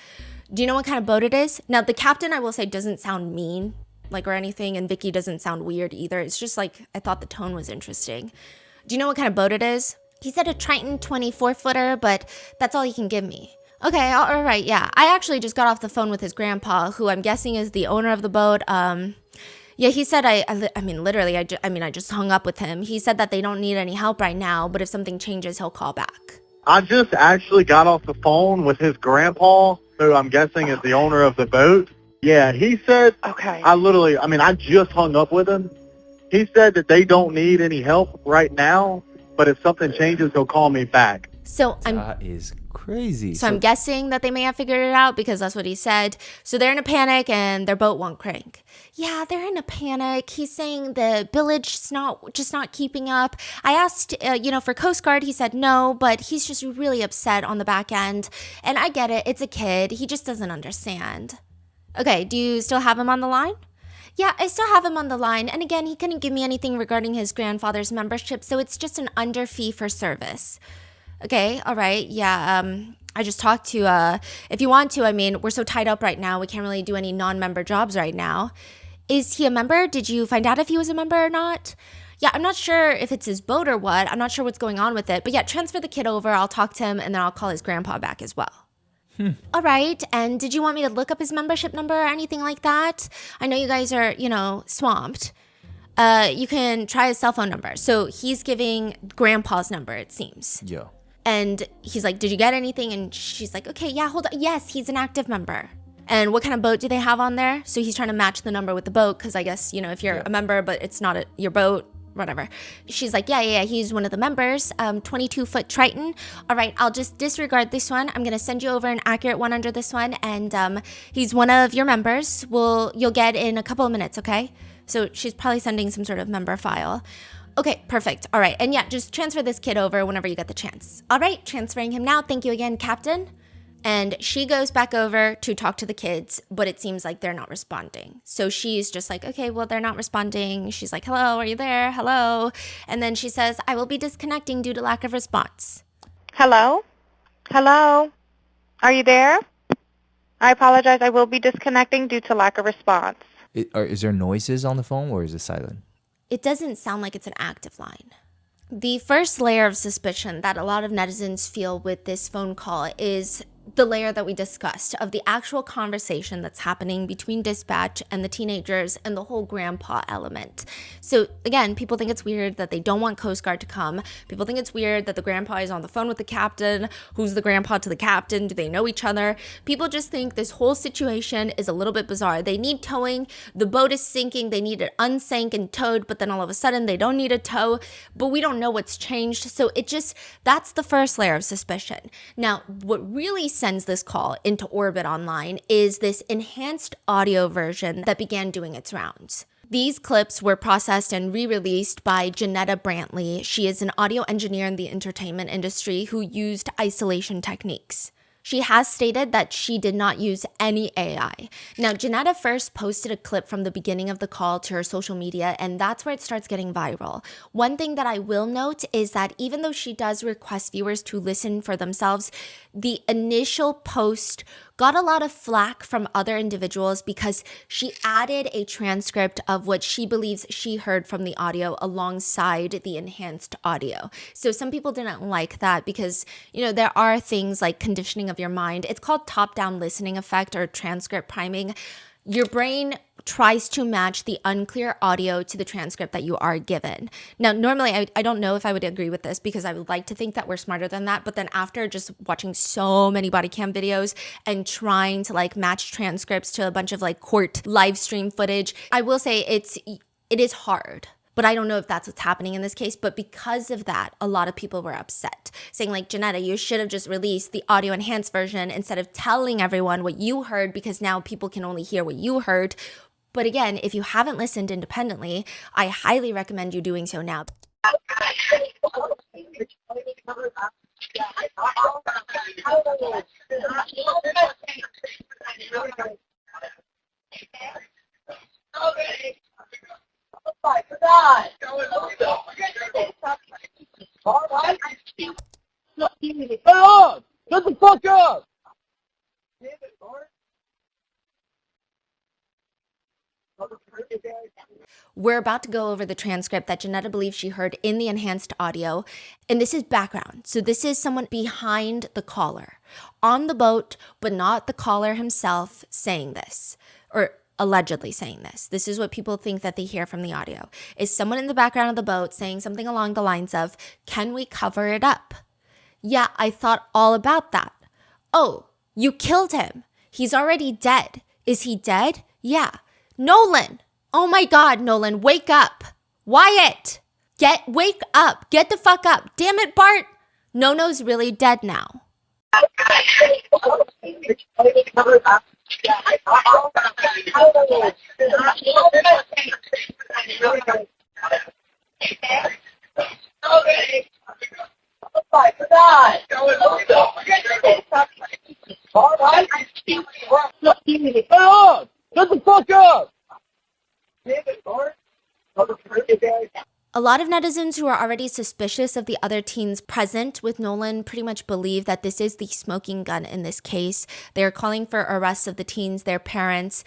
[SPEAKER 2] Do you know what kind of boat it is? Now, the captain, I will say, doesn't sound mean, like, or anything. And Vicky doesn't sound weird either. It's just like, I thought the tone was interesting. Do you know what kind of boat it is? He said a Triton 24-footer, but that's all he can give me. Okay, all right, yeah. I actually just got off the phone with his grandpa, who I'm guessing is the owner of the boat. Yeah, he said, I mean, literally, I just hung up with him. He said that they don't need any help right now, but if something changes, he'll call back.
[SPEAKER 10] I just actually got off the phone with his grandpa, who I'm guessing is the owner of the boat. Yeah, he said,
[SPEAKER 9] Okay.
[SPEAKER 10] I just hung up with him. He said that they don't need any help right now, but if something changes, he'll call me back.
[SPEAKER 2] So
[SPEAKER 1] That is crazy.
[SPEAKER 2] So I'm guessing that they may have figured it out because that's what he said. So they're in a panic and their boat won't crank. Yeah, they're in a panic. He's saying the billage's not keeping up. I asked, for Coast Guard, he said no, but he's just really upset on the back end. And I get it. It's a kid. He just doesn't understand. Okay, do you still have him on the line? Yeah, I still have him on the line. And again, he couldn't give me anything regarding his grandfather's membership, so it's just an under fee for service. Okay, all right, yeah, I just talked to, if you want to, I mean, we're so tied up right now, we can't really do any non-member jobs right now. Is he a member? Did you find out if he was a member or not? Yeah, I'm not sure if it's his boat or what. I'm not sure what's going on with it. But yeah, transfer the kid over, I'll talk to him, and then I'll call his grandpa back as well. All right, and did you want me to look up his membership number or anything like that? I know you guys are, swamped. You can try his cell phone number. So he's giving grandpa's number, it seems.
[SPEAKER 1] Yeah.
[SPEAKER 2] And he's like, did you get anything? And she's like, okay, yeah, hold on. Yes, he's an active member. And what kind of boat do they have on there? So he's trying to match the number with the boat because I guess, if you're a member, but it's not your boat, whatever. She's like, yeah, he's one of the members, 22-foot Triton. All right, I'll just disregard this one. I'm going to send you over an accurate one under this one. And he's one of your members. You'll get in a couple of minutes, okay? So she's probably sending some sort of member file. Okay, perfect. All right. And yeah, just transfer this kid over whenever you get the chance. All right, transferring him now. Thank you again, Captain. And she goes back over to talk to the kids, but it seems like they're not responding. So she's just like, okay, well, they're not responding. She's like, hello, are you there? Hello. And then she says, I will be disconnecting due to lack of response.
[SPEAKER 9] Hello? Hello? Are you there? I apologize. I will be disconnecting due to lack of response.
[SPEAKER 1] Is there noises on the phone or is it silent?
[SPEAKER 2] It doesn't sound like it's an active line. The first layer of suspicion that a lot of netizens feel with this phone call is the layer that we discussed of the actual conversation that's happening between dispatch and the teenagers and the whole grandpa element. So again, people think it's weird that they don't want Coast Guard to come. People think it's weird that the grandpa is on the phone with the captain. Who's the grandpa to the captain? Do they know each other? People just think this whole situation is a little bit bizarre. They need towing. The boat is sinking. They need it unsank and towed, but then all of a sudden they don't need a tow, but we don't know what's changed. So that's the first layer of suspicion. Now, what really sends this call into orbit online is this enhanced audio version that began doing its rounds. These clips were processed and re-released by Janetta Brantley. She is an audio engineer in the entertainment industry who used isolation techniques. She has stated that she did not use any AI. Now, Janetta first posted a clip from the beginning of the call to her social media, and that's where it starts getting viral. One thing that I will note is that even though she does request viewers to listen for themselves, the initial post got a lot of flack from other individuals because she added a transcript of what she believes she heard from the audio alongside the enhanced audio. So some people didn't like that because, there are things like conditioning of your mind. It's called top-down listening effect or transcript priming. Your brain tries to match the unclear audio to the transcript that you are given. Now, normally, I don't know if I would agree with this because I would like to think that we're smarter than that. But then after just watching so many body cam videos and trying to match transcripts to a bunch of court live stream footage, I will say it is hard. But I don't know if that's what's happening in this case. But because of that, a lot of people were upset, saying Janetta, you should have just released the audio enhanced version instead of telling everyone what you heard, because now people can only hear what you heard. But again, if you haven't listened independently, I highly recommend you doing so now.
[SPEAKER 8] Shut the fuck up!
[SPEAKER 2] We're about to go over the transcript that Janetta believes she heard in the enhanced audio. And this is background. So this is someone behind the caller on the boat, but not the caller himself saying this, or allegedly saying this. This is what people think that they hear from the audio. Is someone in the background of the boat saying something along the lines of, "Can we cover it up? Yeah, I thought all about that. Oh, you killed him. He's already dead. Is he dead? Yeah. Nolan. Oh my God, Nolan, wake up. Wyatt, wake up. Get the fuck up. Damn it, Bart. Nono's really dead now."
[SPEAKER 8] Shut the fuck up!
[SPEAKER 2] A lot of netizens who are already suspicious of the other teens present with Nolan pretty much believe that this is the smoking gun in this case. They're calling for arrests of the teens, their parents,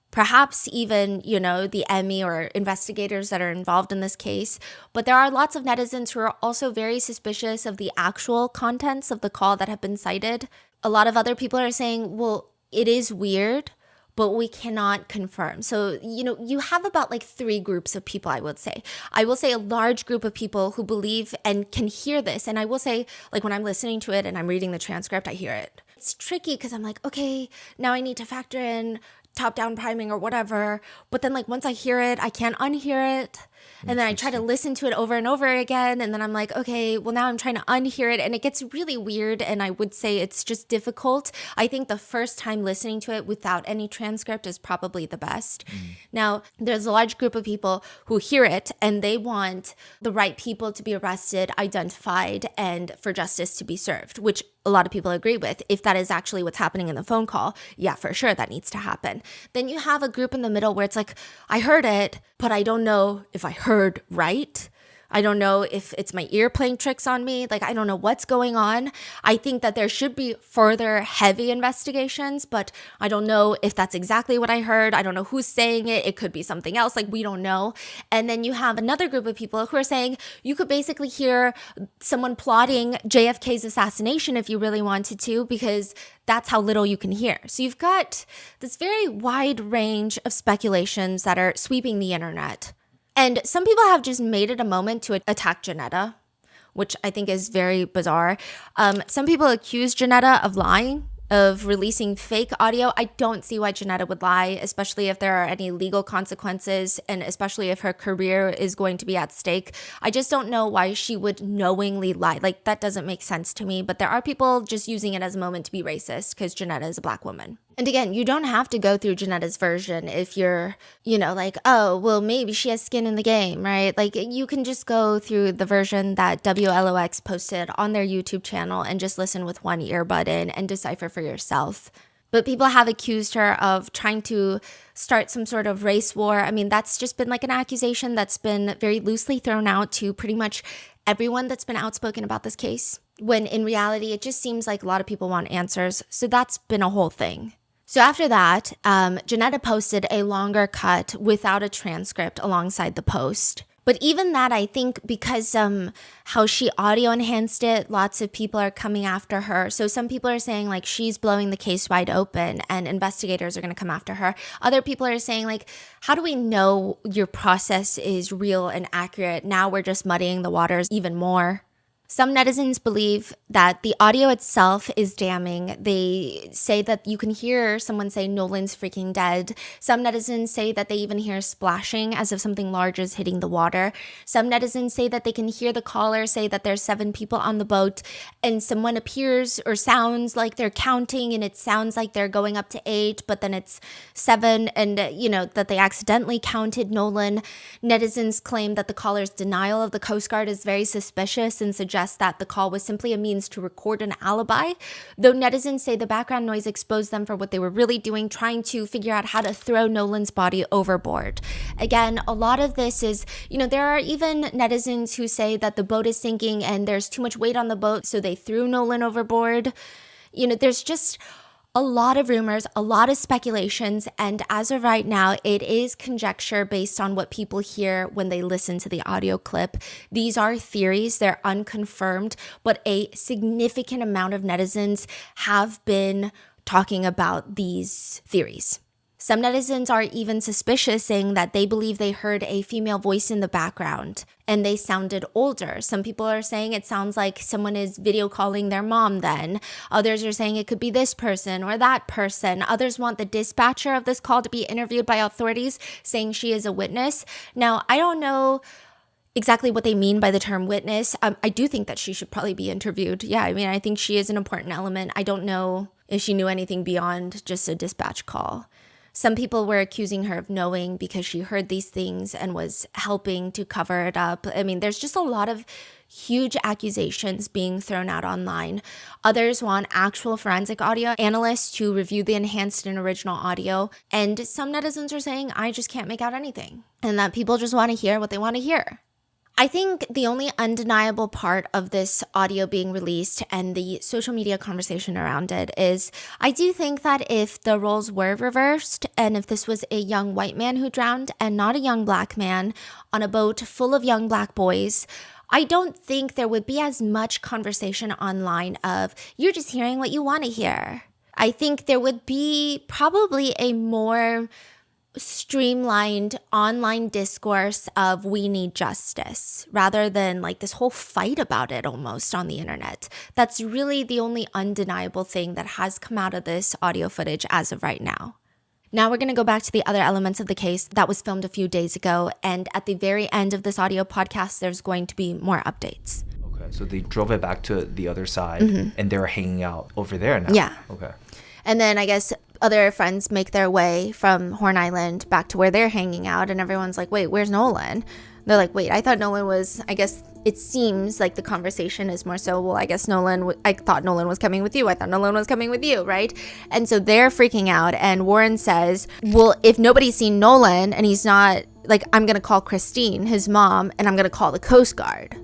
[SPEAKER 2] perhaps even, the Emmy or investigators that are involved in this case. But there are lots of netizens who are also very suspicious of the actual contents of the call that have been cited. A lot of other people are saying, well, it is weird, but we cannot confirm. So, you have about 3 groups of people, I would say. I will say a large group of people who believe and can hear this. And I will say, when I'm listening to it and I'm reading the transcript, I hear it. It's tricky because I'm like, okay, now I need to factor in top-down priming or whatever. But then once I hear it, I can't unhear it. And then I try to listen to it over and over again. And then I'm like, okay, well, now I'm trying to unhear it. And it gets really weird. And I would say it's just difficult. I think the first time listening to it without any transcript is probably the best. Now, there's a large group of people who hear it and they want the right people to be arrested, identified, and for justice to be served, which a lot of people agree with. If that is actually what's happening in the phone call, yeah, for sure, that needs to happen. Then you have a group in the middle where it's I heard it, but I don't know if I heard right. I don't know if it's my ear playing tricks on me. I don't know what's going on. I think that there should be further heavy investigations, but I don't know if that's exactly what I heard. I don't know who's saying it. It could be something else. We don't know. And then you have another group of people who are saying you could basically hear someone plotting JFK's assassination if you really wanted to, because that's how little you can hear. So you've got this very wide range of speculations that are sweeping the internet. And some people have just made it a moment to attack Janetta, which I think is very bizarre. Some people accuse Janetta of lying, of releasing fake audio. I don't see why Janetta would lie, especially if there are any legal consequences and especially if her career is going to be at stake. I just don't know why she would knowingly lie. That doesn't make sense to me. But there are people just using it as a moment to be racist because Janetta is a Black woman. And again, you don't have to go through Janetta's version if you're, like, oh, well, maybe she has skin in the game, right? Like, you can just go through the version that WLOX posted on their YouTube channel and just listen with one earbud in and decipher for yourself. But people have accused her of trying to start some sort of race war. I mean, that's just been like an accusation that's been very loosely thrown out to pretty much everyone that's been outspoken about this case, when in reality, it just seems like a lot of people want answers. So that's been a whole thing. So after that, Janetta posted a longer cut without a transcript alongside the post. But even that, I think because how she audio enhanced it, lots of people are coming after her. So some people are saying like she's blowing the case wide open and investigators are going to come after her. Other people are saying like, how do we know your process is real and accurate? Now we're just muddying the waters even more. Some netizens believe that the audio itself is damning. They say that you can hear someone say Nolan's freaking dead. Some netizens say that they even hear splashing as if something large is hitting the water. Some netizens say that they can hear the caller say that there's 7 people on the boat and someone appears or sounds like they're counting and it sounds like they're going up to 8, but then it's 7 and, that they accidentally counted Nolan. Netizens claim that the caller's denial of the Coast Guard is very suspicious and suggests that the call was simply a means to record an alibi, though netizens say the background noise exposed them for what they were really doing, trying to figure out how to throw Nolan's body overboard. Again, a lot of this is, there are even netizens who say that the boat is sinking and there's too much weight on the boat, so they threw Nolan overboard. There's just a lot of rumors, a lot of speculations, and as of right now, it is conjecture based on what people hear when they listen to the audio clip. These are theories, they're unconfirmed, but a significant amount of netizens have been talking about these theories. Some netizens are even suspicious, saying that they believe they heard a female voice in the background and they sounded older. Some people are saying it sounds like someone is video calling their mom then. Others are saying it could be this person or that person. Others want the dispatcher of this call to be interviewed by authorities, saying she is a witness. Now, I don't know exactly what they mean by the term witness. I do think that she should probably be interviewed. Yeah, I think she is an important element. I don't know if she knew anything beyond just a dispatch call. Some people were accusing her of knowing because she heard these things and was helping to cover it up. There's just a lot of huge accusations being thrown out online. Others want actual forensic audio analysts to review the enhanced and original audio. And some netizens are saying, I just can't make out anything. And that people just want to hear what they want to hear. I think the only undeniable part of this audio being released and the social media conversation around it is I do think that if the roles were reversed and if this was a young white man who drowned and not a young black man on a boat full of young black boys, I don't think there would be as much conversation online of you're just hearing what you want to hear. I think there would be probably a more streamlined online discourse of we need justice rather than like this whole fight about it almost on the internet. That's really the only undeniable thing that has come out of this audio footage as of right now. Now we're going to go back to the other elements of the case that was filmed a few days ago, and at the very end of this audio podcast there's going to be more updates.
[SPEAKER 1] Okay, so they drove it back to the other side and they're hanging out over there now.
[SPEAKER 2] Yeah.
[SPEAKER 1] Okay. And
[SPEAKER 2] then I guess other friends make their way from Horn Island back to where they're hanging out, and everyone's like, wait, where's Nolan? They're like, wait, I thought Nolan was, I guess it seems like the conversation is more so, well, I guess I thought Nolan was coming with you. I thought Nolan was coming with you, right? And so they're freaking out, and Warren says, well, if nobody's seen Nolan and he's not, like, I'm going to call Christine, his mom, and I'm going to call the Coast Guard.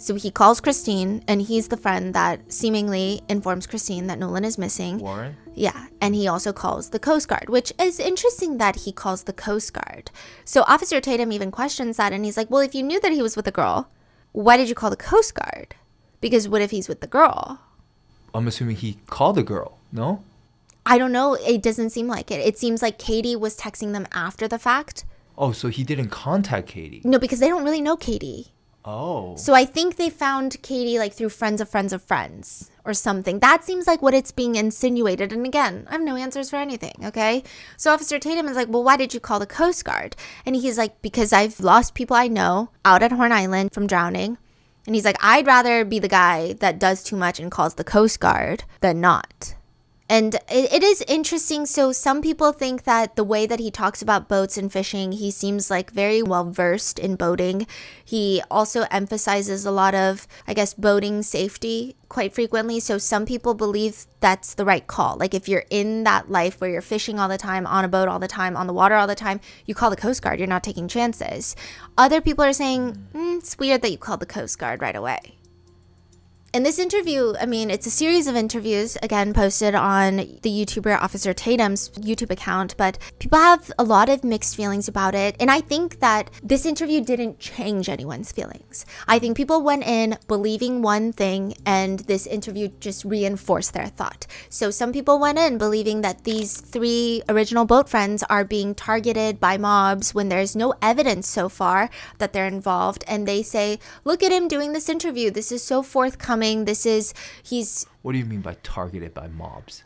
[SPEAKER 2] So he calls Christine, and he's the friend that seemingly informs Christine that Nolan is missing.
[SPEAKER 1] Warren?
[SPEAKER 2] Yeah, and he also calls the Coast Guard, which is interesting that he calls the Coast Guard. So Officer Tatum even questions that, and he's like, well, if you knew that he was with a girl, why did you call the Coast Guard? Because what if he's with the girl?
[SPEAKER 1] I'm assuming he called the girl, no?
[SPEAKER 2] I don't know. It doesn't seem like it. It seems like Katie was texting them after the fact.
[SPEAKER 1] Oh, so he didn't contact Katie?
[SPEAKER 2] No, because they don't really know Katie.
[SPEAKER 1] Oh.
[SPEAKER 2] So I think they found Katie like through friends of friends of friends or something. That seems like what it's being insinuated. And again, I have no answers for anything, okay? So Officer Tatum is like, well, why did you call the Coast Guard? And he's like, because I've lost people I know out at Horn Island from drowning. And he's like, I'd rather be the guy that does too much and calls the Coast Guard than not. And it is interesting. So some people think that the way that he talks about boats and fishing, he seems like very well versed in boating. He also emphasizes a lot of, I guess, boating safety quite frequently. So some people believe that's the right call. Like if you're in that life where you're fishing all the time, on a boat all the time, on the water all the time, you call the Coast Guard. You're not taking chances. Other people are saying, it's weird that you called the Coast Guard right away. In this interview, I mean, it's a series of interviews, again, posted on the YouTuber Officer Tatum's YouTube account, but people have a lot of mixed feelings about it. And I think that this interview didn't change anyone's feelings. I think people went in believing one thing, and this interview just reinforced their thought. So some people went in believing that these 3 original boat friends are being targeted by mobs when there's no evidence so far that they're involved. And they say, look at him doing this interview. This is so forthcoming.
[SPEAKER 1] What do you mean by targeted by mobs?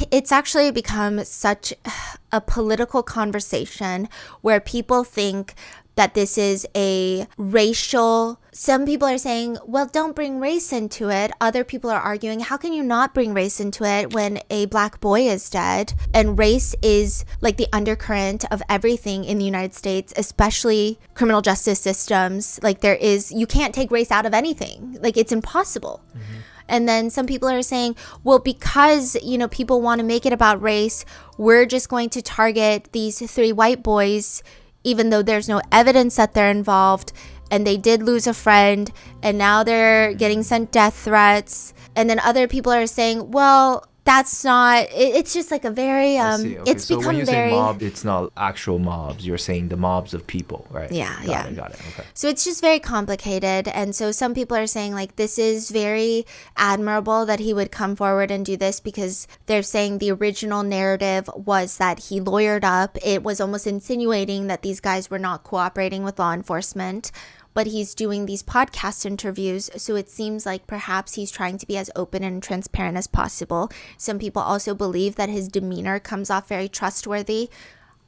[SPEAKER 2] It's actually become such a political conversation where people think that this is a racial. Some people are saying, well, don't bring race into it. Other people are arguing, how can you not bring race into it when a black boy is dead? And race is like the undercurrent of everything in the United States, especially criminal justice systems. Like you can't take race out of anything. Like it's impossible. Mm-hmm. And then some people are saying, well, because, people want to make it about race, we're just going to target these 3 white boys, even though there's no evidence that they're involved, and they did lose a friend, and now they're getting sent death threats. And then other people are saying, well, that's not, it's just like a very,
[SPEAKER 1] Okay.
[SPEAKER 2] it's
[SPEAKER 1] so
[SPEAKER 2] become
[SPEAKER 1] when you
[SPEAKER 2] very...
[SPEAKER 1] say mob, it's not actual mobs. You're saying the mobs of people, right?
[SPEAKER 2] Yeah,
[SPEAKER 1] Got it. Okay.
[SPEAKER 2] So it's just very complicated. And so some people are saying like, this is very admirable that he would come forward and do this, because they're saying the original narrative was that he lawyered up. It was almost insinuating that these guys were not cooperating with law enforcement. But he's doing these podcast interviews, so it seems like perhaps he's trying to be as open and transparent as possible. Some people also believe that his demeanor comes off very trustworthy.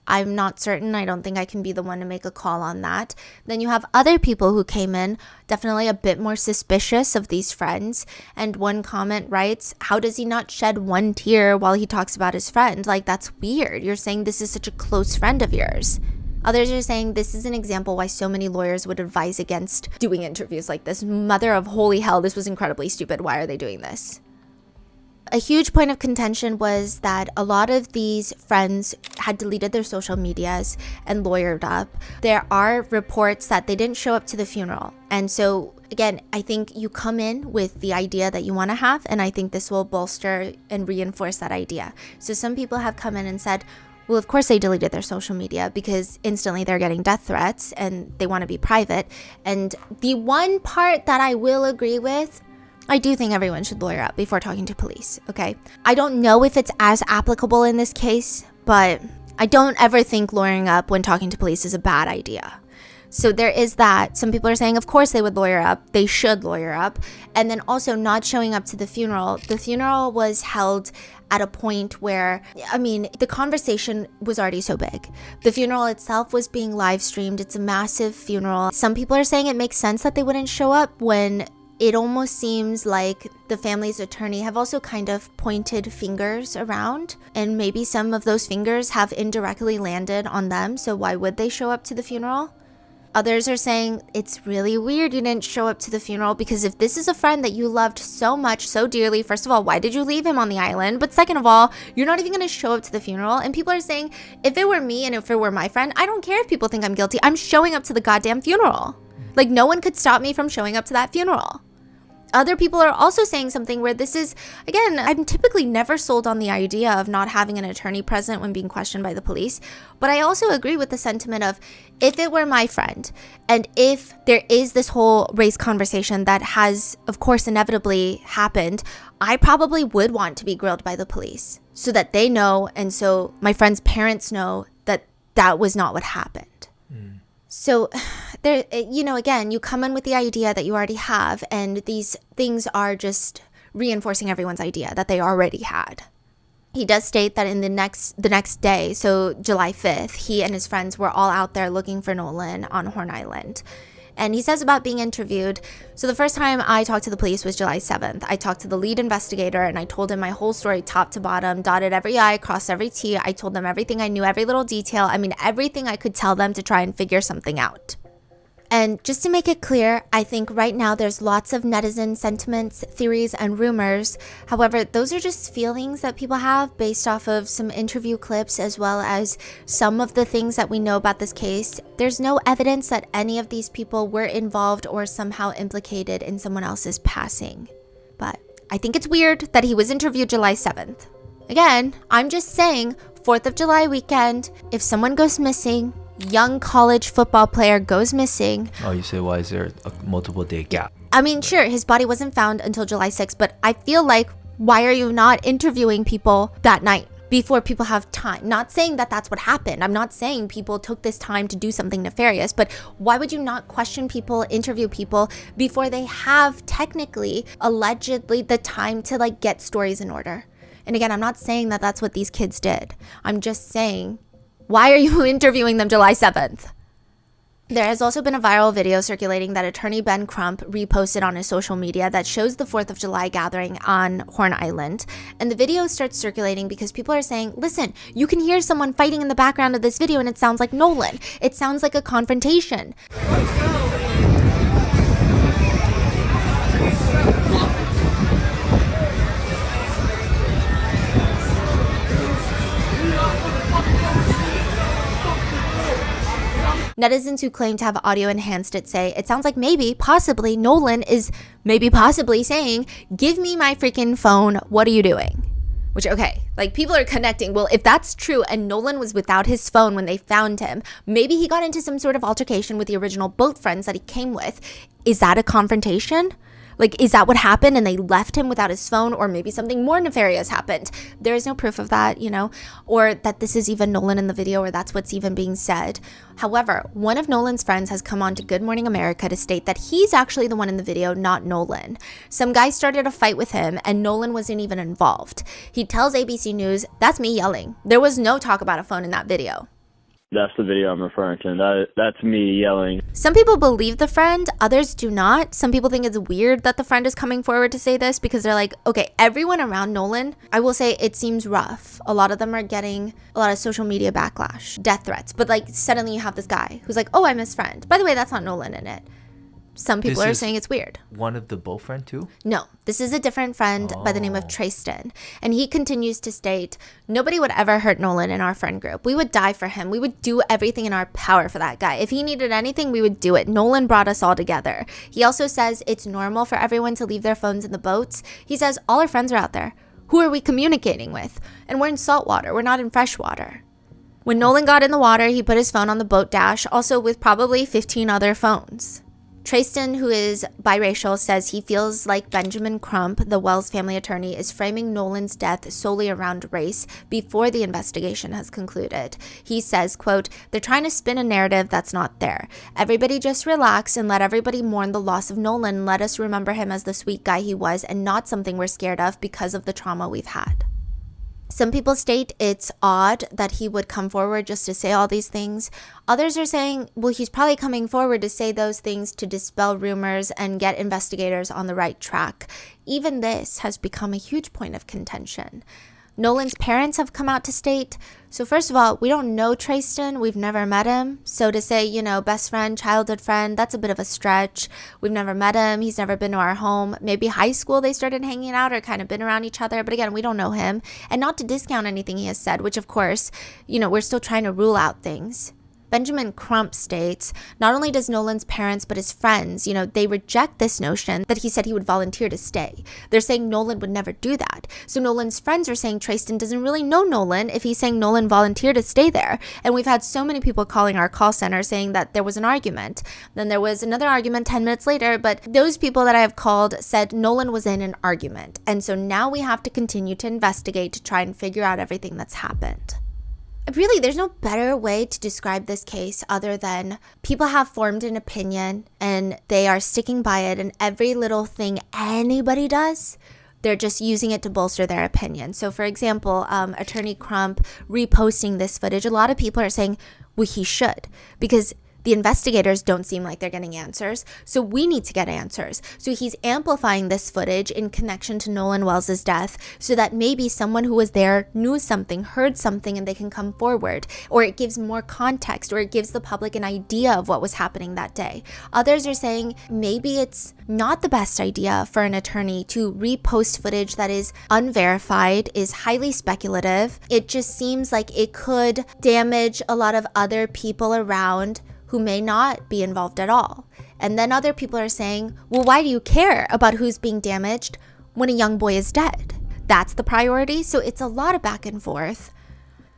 [SPEAKER 2] I'm not certain. I don't think I can be the one to make a call on that. Then you have other people who came in definitely a bit more suspicious of these friends. And one comment writes, how does he not shed one tear while he talks about his friend? Like, that's weird. You're saying this is such a close friend of yours. Others are saying this is an example why so many lawyers would advise against doing interviews like this. Mother of holy hell, this was incredibly stupid. Why are they doing this? A huge point of contention was that a lot of these friends had deleted their social medias and lawyered up. There are reports that they didn't show up to the funeral. And so, again, I think you come in with the idea that you want to have, and I think this will bolster and reinforce that idea. So some people have come in and said, well, of course they deleted their social media because instantly they're getting death threats and they want to be private. And the one part that I will agree with, I do think everyone should lawyer up before talking to police, okay? I don't know if it's as applicable in this case, but I don't ever think lawyering up when talking to police is a bad idea. So there is that. Some people are saying, of course they would lawyer up. They should lawyer up. And then also not showing up to the funeral. The funeral was held at a point where, the conversation was already so big. The funeral itself was being live streamed. It's a massive funeral. Some people are saying it makes sense that they wouldn't show up when it almost seems like the family's attorney have also kind of pointed fingers around, and maybe some of those fingers have indirectly landed on them. So why would they show up to the funeral? Others are saying it's really weird you didn't show up to the funeral, because if this is a friend that you loved so much, so dearly, first of all, why did you leave him on the island? But second of all, you're not even going to show up to the funeral. And people are saying, if it were me and if it were my friend, I don't care if people think I'm guilty. I'm showing up to the goddamn funeral. Like, no one could stop me from showing up to that funeral. Other people are also saying something where this is, again, I'm typically never sold on the idea of not having an attorney present when being questioned by the police. But I also agree with the sentiment of, if it were my friend, and if there is this whole race conversation that has, of course, inevitably happened, I probably would want to be grilled by the police so that they know, and so my friend's parents know that that was not what happened. So there, again, you come in with the idea that you already have, and these things are just reinforcing everyone's idea that they already had. He does state that in the next day, so July 5th, he and his friends were all out there looking for Nolan on Horn Island. And he says about being interviewed, so the first time I talked to the police was July 7th. I talked to the lead investigator and I told him my whole story top to bottom, dotted every I, crossed every T. I told them everything I knew, every little detail. I mean, everything I could tell them to try and figure something out. And just to make it clear, I think right now there's lots of netizen sentiments, theories, and rumors. However, those are just feelings that people have based off of some interview clips as well as some of the things that we know about this case. There's no evidence that any of these people were involved or somehow implicated in someone else's passing. But I think it's weird that he was interviewed July 7th. Again, I'm just saying, 4th of July weekend, if someone goes missing, young college football player goes missing.
[SPEAKER 1] Oh, you say, why is there a multiple day gap?
[SPEAKER 2] I mean, sure, his body wasn't found until July 6th, but I feel like, why are you not interviewing people that night before people have time? Not saying that that's what happened. I'm not saying people took this time to do something nefarious, but why would you not question people, interview people before they have technically, allegedly, the time to like get stories in order? And again, I'm not saying that that's what these kids did. I'm just saying, why are you interviewing them July 7th? There has also been a viral video circulating that attorney Ben Crump reposted on his social media that shows the 4th of July gathering on Horn Island. And the video starts circulating because people are saying, listen, you can hear someone fighting in the background of this video and it sounds like Nolan. It sounds like a confrontation. Netizens who claim to have audio enhanced it say, it sounds like maybe, possibly, Nolan is maybe possibly saying, give me my freaking phone, what are you doing? Which, okay, like people are connecting. Well, if that's true and Nolan was without his phone when they found him, maybe he got into some sort of altercation with the original boat friends that he came with. Is that a confrontation? Like, is that what happened and they left him without his phone, or maybe something more nefarious happened? There is no proof of that, you know, or that this is even Nolan in the video, or that's what's even being said. However, one of Nolan's friends has come on to Good Morning America to state that he's actually the one in the video, not Nolan. Some guy started a fight with him and Nolan wasn't even involved. He tells ABC News, that's me yelling. There was no talk about a phone in that video.
[SPEAKER 11] That's the video I'm referring to. That's me yelling.
[SPEAKER 2] Some people believe the friend, others do not. Some people think it's weird that the friend is coming forward to say this because they're like, okay, everyone around Nolan, I will say it seems rough. A lot of them are getting a lot of social media backlash, death threats. But like suddenly you have this guy who's like, oh, I'm his friend. By the way, that's not Nolan in it. Some people are saying it's weird.
[SPEAKER 1] One of the boat friend too?
[SPEAKER 2] No, this is a different friend by the name of Tristan. And he continues to state, nobody would ever hurt Nolan in our friend group. We would die for him. We would do everything in our power for that guy. If he needed anything, we would do it. Nolan brought us all together. He also says it's normal for everyone to leave their phones in the boats. He says all our friends are out there. Who are we communicating with? And we're in salt water. We're not in fresh water. When Nolan got in the water, he put his phone on the boat dash, also with probably 15 other phones. Tristan, who is biracial, says he feels like Benjamin Crump, the Wells family attorney, is framing Nolan's death solely around race before the investigation has concluded. He says, quote, they're trying to spin a narrative that's not there. Everybody just relax and let everybody mourn the loss of Nolan. Let us remember him as the sweet guy he was and not something we're scared of because of the trauma we've had. Some people state it's odd that he would come forward just to say all these things. Others are saying, well, he's probably coming forward to say those things to dispel rumors and get investigators on the right track. Even this has become a huge point of contention. Nolan's parents have come out to state, so first of all, we don't know Tristan. We've never met him. So to say, you know, best friend, childhood friend, that's a bit of a stretch. We've never met him. He's never been to our home. Maybe high school they started hanging out or kind of been around each other. But again, we don't know him. And not to discount anything he has said, which of course, you know, we're still trying to rule out things. Benjamin Crump states, not only does Nolan's parents, but his friends, you know, they reject this notion that he said he would volunteer to stay. They're saying Nolan would never do that. So Nolan's friends are saying Tristan doesn't really know Nolan if he's saying Nolan volunteered to stay there. And we've had so many people calling our call center saying that there was an argument. Then there was another argument 10 minutes later, but those people that I have called said Nolan was in an argument. And so now we have to continue to investigate to try and figure out everything that's happened. Really, there's no better way to describe this case other than people have formed an opinion and they are sticking by it, and every little thing anybody does, they're just using it to bolster their opinion. So for example, Attorney Crump reposting this footage, a lot of people are saying, well, he should, because The investigators don't seem like they're getting answers, so we need to get answers. So he's amplifying this footage in connection to Nolan Wells' death so that maybe someone who was there knew something, heard something, and they can come forward. Or it gives more context, or it gives the public an idea of what was happening that day. Others are saying maybe it's not the best idea for an attorney to repost footage that is unverified, is highly speculative. It just seems like it could damage a lot of other people around who may not be involved at all. And then other people are saying, well, why do you care about who's being damaged when a young boy is dead? That's the priority. So it's a lot of back and forth.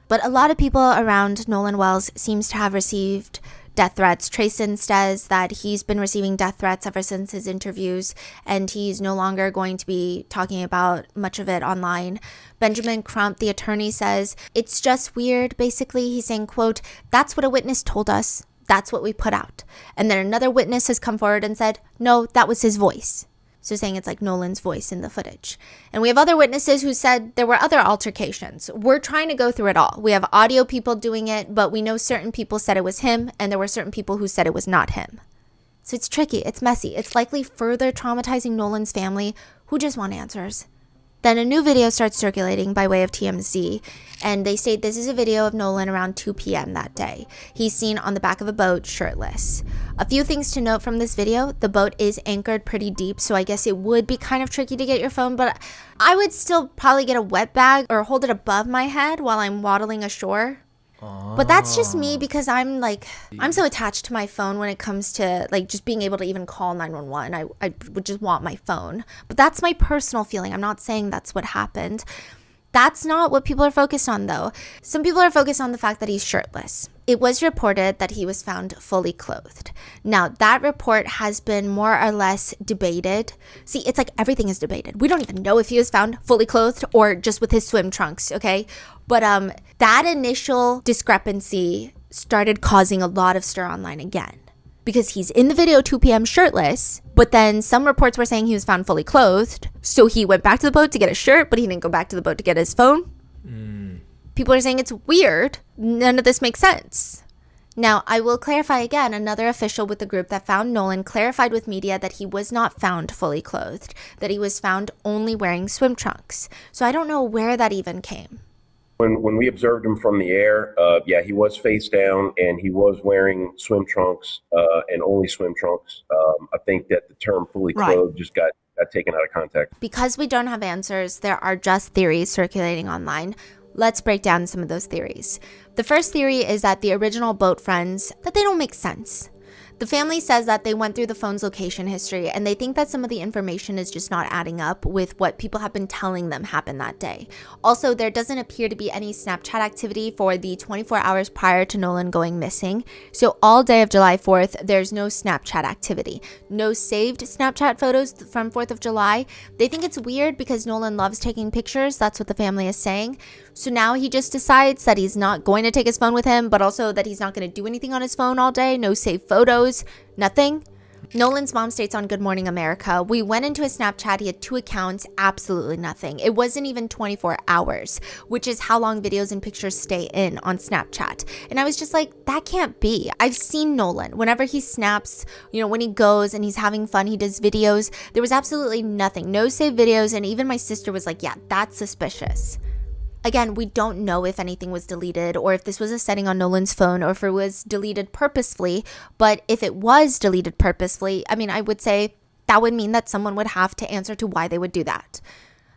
[SPEAKER 2] But a lot of people around Nolan Wells seems to have received death threats. Trayson says that he's been receiving death threats ever since his interviews, and he's no longer going to be talking about much of it online. Benjamin Crump, the attorney, says, it's just weird. Basically, he's saying, quote, that's what a witness told us. That's what we put out. And then another witness has come forward and said, no, that was his voice. So saying it's like Nolan's voice in the footage. And we have other witnesses who said there were other altercations. We're trying to go through it all. We have audio people doing it, but we know certain people said it was him, and there were certain people who said it was not him. So it's tricky. It's messy. It's likely further traumatizing Nolan's family, who just want answers. Then a new video starts circulating by way of TMZ, and they state this is a video of Nolan around 2 p.m. that day. He's seen on the back of a boat, shirtless. A few things to note from this video. The boat is anchored pretty deep, so I guess it would be kind of tricky to get your phone, but I would still probably get a wet bag or hold it above my head while I'm waddling ashore. But that's just me because I'm so attached to my phone when it comes to like just being able to even call 911. I would just want my phone. But that's my personal feeling. I'm not saying that's what happened. That's not what people are focused on, though. Some people are focused on the fact that he's shirtless. It was reported that he was found fully clothed. Now, that report has been more or less debated. See, it's like everything is debated. We don't even know if he was found fully clothed or just with his swim trunks, okay? But that initial discrepancy started causing a lot of stir online again. Because he's in the video 2 p.m. shirtless, but then some reports were saying he was found fully clothed. So he went back to the boat to get a shirt, but he didn't go back to the boat to get his phone. People are saying it's weird. None of this makes sense. Now, I will clarify again, another official with the group that found Nolan clarified with media that he was not found fully clothed, that he was found only wearing swim trunks. So I don't know where that even came.
[SPEAKER 12] When we observed him from the air, yeah, he was face down and he was wearing swim trunks and only swim trunks. I think that the term fully clothed just got taken out of context.
[SPEAKER 2] Because we don't have answers, there are just theories circulating online. Let's break down some of those theories. The first theory is that the original boat friends, that they don't make sense. The family says that they went through the phone's location history and they think that some of the information is just not adding up with what people have been telling them happened that day. Also, there doesn't appear to be any Snapchat activity for the 24 hours prior to Nolan going missing. So all day of July 4th, there's no Snapchat activity. No saved Snapchat photos from 4th of July. They think it's weird because Nolan loves taking pictures. That's what the family is saying. So now he just decides that he's not going to take his phone with him, but also that he's not going to do anything on his phone all day. No saved photos, nothing. Nolan's mom states on Good Morning America, we went into his Snapchat, he had 2 accounts, absolutely nothing. It wasn't even 24 hours, which is how long videos and pictures stay in on Snapchat. And I was just like, that can't be. I've seen Nolan. Whenever he snaps, when he goes and he's having fun, he does videos. There was absolutely nothing. No saved videos. And even my sister was like, yeah, that's suspicious. Again, we don't know if anything was deleted or if this was a setting on Nolan's phone or if it was deleted purposefully. But if it was deleted purposefully, I would say that would mean that someone would have to answer to why they would do that.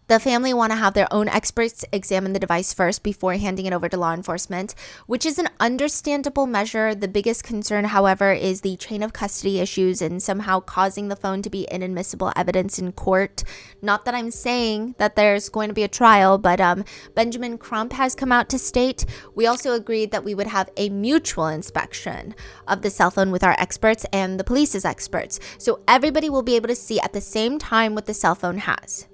[SPEAKER 2] The family want to have their own experts examine the device first before handing it over to law enforcement, which is an understandable measure. The biggest concern, however, is the chain of custody issues and somehow causing the phone to be inadmissible evidence in court. Not that I'm saying that there's going to be a trial, but Benjamin Crump has come out to state, we also agreed that we would have a mutual inspection of the cell phone with our experts and the police's experts. So everybody will be able to see at the same time what the cell phone has.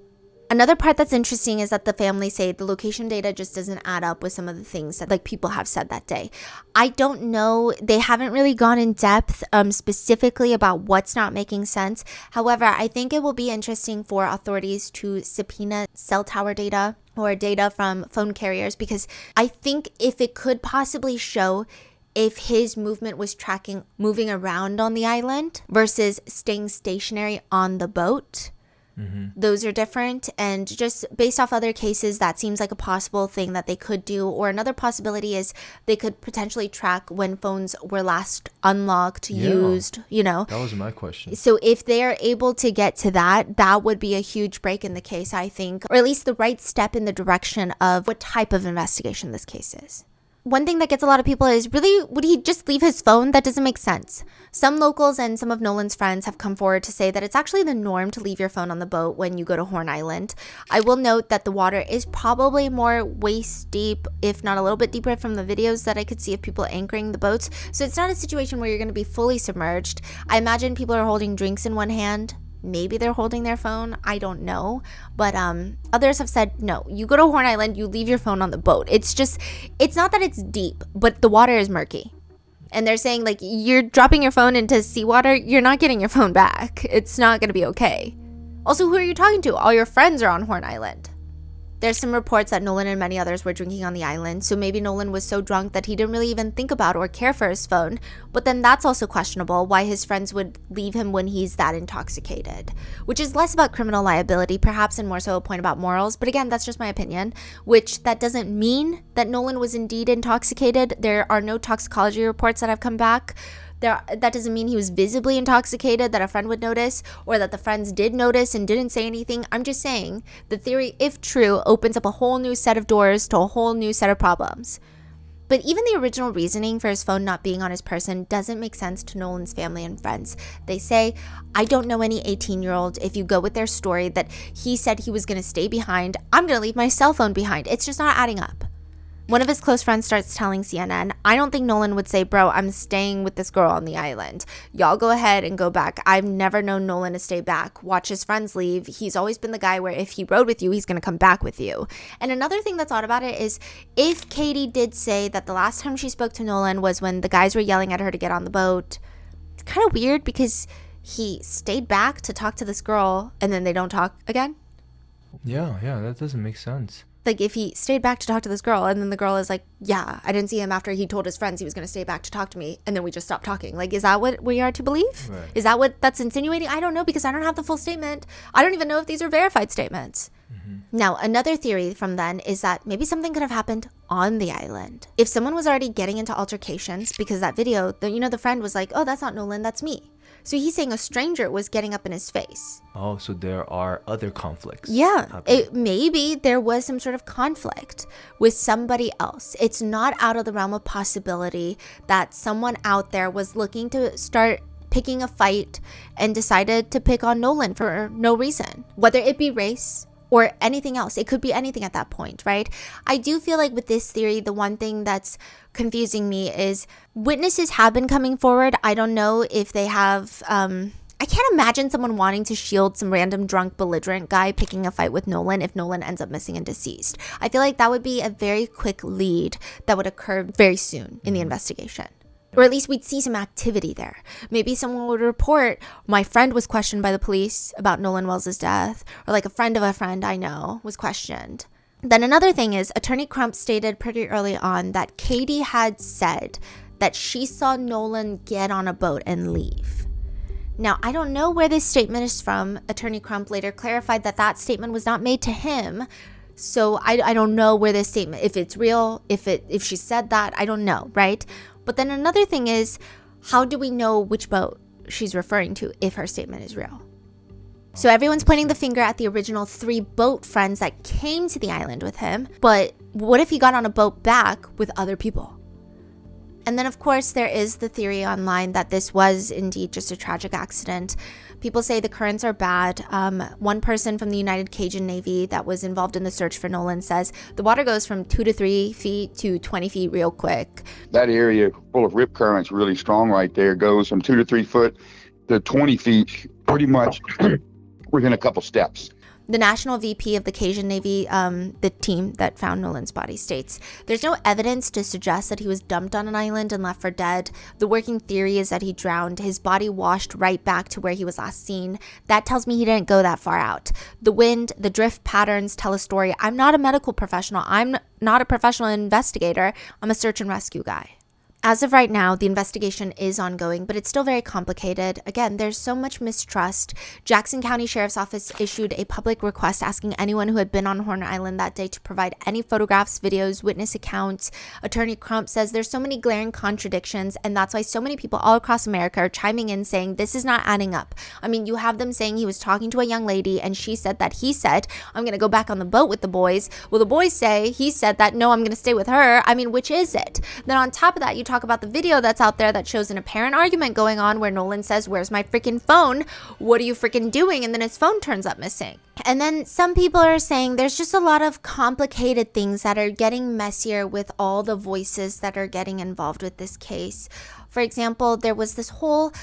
[SPEAKER 2] Another part that's interesting is that the family say the location data just doesn't add up with some of the things that people have said that day. I don't know. They haven't really gone in depth specifically about what's not making sense. However, I think it will be interesting for authorities to subpoena cell tower data or data from phone carriers, because I think if it could possibly show if his movement was moving around on the island versus staying stationary on the boat. Those are different, and just based off other cases, that seems like a possible thing that they could do. Or another possibility is they could potentially track when phones were last unlocked, used,
[SPEAKER 1] That was my question.
[SPEAKER 2] So if they're able to get to that, that would be a huge break in the case, I think, or at least the right step in the direction of what type of investigation this case is. One thing that gets a lot of people is, really, would he just leave his phone? That doesn't make sense. Some locals and some of Nolan's friends have come forward to say that it's actually the norm to leave your phone on the boat when you go to Horn Island. I will note that the water is probably more waist deep, if not a little bit deeper from the videos that I could see of people anchoring the boats. So it's not a situation where you're going to be fully submerged. I imagine people are holding drinks in one hand. Maybe they're holding their phone. I don't know. But others have said, no, you go to Horn Island, you leave your phone on the boat. It's not that it's deep, but the water is murky. And they're saying, like, you're dropping your phone into seawater, you're not getting your phone back. It's not going to be okay. Also, who are you talking to? All your friends are on Horn Island. There's some reports that Nolan and many others were drinking on the island, so maybe Nolan was so drunk that he didn't really even think about or care for his phone. But then that's also questionable, why his friends would leave him when he's that intoxicated. Which is less about criminal liability, perhaps, and more so a point about morals. But again, that's just my opinion, which that doesn't mean that Nolan was indeed intoxicated. There are no toxicology reports that have come back. That doesn't mean he was visibly intoxicated that a friend would notice, or that the friends did notice and didn't say anything. I'm just saying the theory, if true, opens up a whole new set of doors to a whole new set of problems. But even the original reasoning for his phone not being on his person doesn't make sense to Nolan's family and friends. They say, I don't know any 18-year-old, if you go with their story, that he said he was going to stay behind. I'm going to leave my cell phone behind. It's just not adding up. One of his close friends starts telling CNN, I don't think Nolan would say, bro, I'm staying with this girl on the island. Y'all go ahead and go back. I've never known Nolan to stay back. Watch his friends leave. He's always been the guy where if he rode with you, he's going to come back with you. And another thing that's odd about it is, if Katie did say that the last time she spoke to Nolan was when the guys were yelling at her to get on the boat, it's kind of weird because he stayed back to talk to this girl and then they don't talk again.
[SPEAKER 1] Yeah, that doesn't make sense.
[SPEAKER 2] Like, if he stayed back to talk to this girl and then the girl is like, yeah, I didn't see him after he told his friends he was going to stay back to talk to me, and then we just stopped talking. Like, is that what we are to believe?
[SPEAKER 1] Right.
[SPEAKER 2] Is that what that's insinuating? I don't know, because I don't have the full statement. I don't even know if these are verified statements. Now, another theory from then is that maybe something could have happened on the island. If someone was already getting into altercations, because that video, the friend was like, oh, that's not Nolan, that's me. So he's saying a stranger was getting up in his face.
[SPEAKER 1] Oh, so there are other conflicts.
[SPEAKER 2] Yeah, maybe there was some sort of conflict with somebody else. It's not out of the realm of possibility that someone out there was looking to start picking a fight and decided to pick on Nolan for no reason, whether it be race or anything else. It could be anything at that point, right? I do feel like with this theory, the one thing that's confusing me is witnesses have been coming forward. I don't know if they have, I can't imagine someone wanting to shield some random drunk belligerent guy picking a fight with Nolan if Nolan ends up missing and deceased. I feel like that would be a very quick lead that would occur very soon in the investigation. Or at least we'd see some activity there. Maybe someone would report, my friend was questioned by the police about Nolan Wells' death, or like a friend of a friend I know was questioned. Then another thing is, Attorney Crump stated pretty early on that Katie had said that she saw Nolan get on a boat and leave. Now, I don't know where this statement is from. Attorney Crump later clarified that that statement was not made to him. So I don't know where this statement, if it's real, if she said that, I don't know, right? But then another thing is, how do we know which boat she's referring to if her statement is real? So everyone's pointing the finger at the original 3 boat friends that came to the island with him. But what if he got on a boat back with other people? And then, of course, there is the theory online that this was indeed just a tragic accident. People say the currents are bad. One person from the United Cajun Navy that was involved in the search for Nolan says the water goes from 2 to 3 feet to 20 feet real quick.
[SPEAKER 4] That area full of rip currents really strong right there, goes from 2 to 3 foot to 20 feet pretty much within a couple steps.
[SPEAKER 2] The national VP of the Cajun Navy, the team that found Nolan's body, states, there's no evidence to suggest that he was dumped on an island and left for dead. The working theory is that he drowned. His body washed right back to where he was last seen. That tells me he didn't go that far out. The wind, the drift patterns tell a story. I'm not a medical professional. I'm not a professional investigator. I'm a search and rescue guy. As of right now, the investigation is ongoing, but it's still very complicated. Again, there's so much mistrust. Jackson County Sheriff's Office issued a public request asking anyone who had been on Horn Island that day to provide any photographs, videos, witness accounts. Attorney Crump says there's so many glaring contradictions, and that's why so many people all across America are chiming in saying this is not adding up. I mean, you have them saying he was talking to a young lady, and she said that he said, I'm going to go back on the boat with the boys. Well, the boys say he said that, no, I'm going to stay with her. I mean, which is it? Then on top of that, you talk about the video that's out there that shows an apparent argument going on where Nolan says, where's my freaking phone? What are you freaking doing? And then his phone turns up missing. And then some people are saying there's just a lot of complicated things that are getting messier with all the voices that are getting involved with this case. For example, there was this whole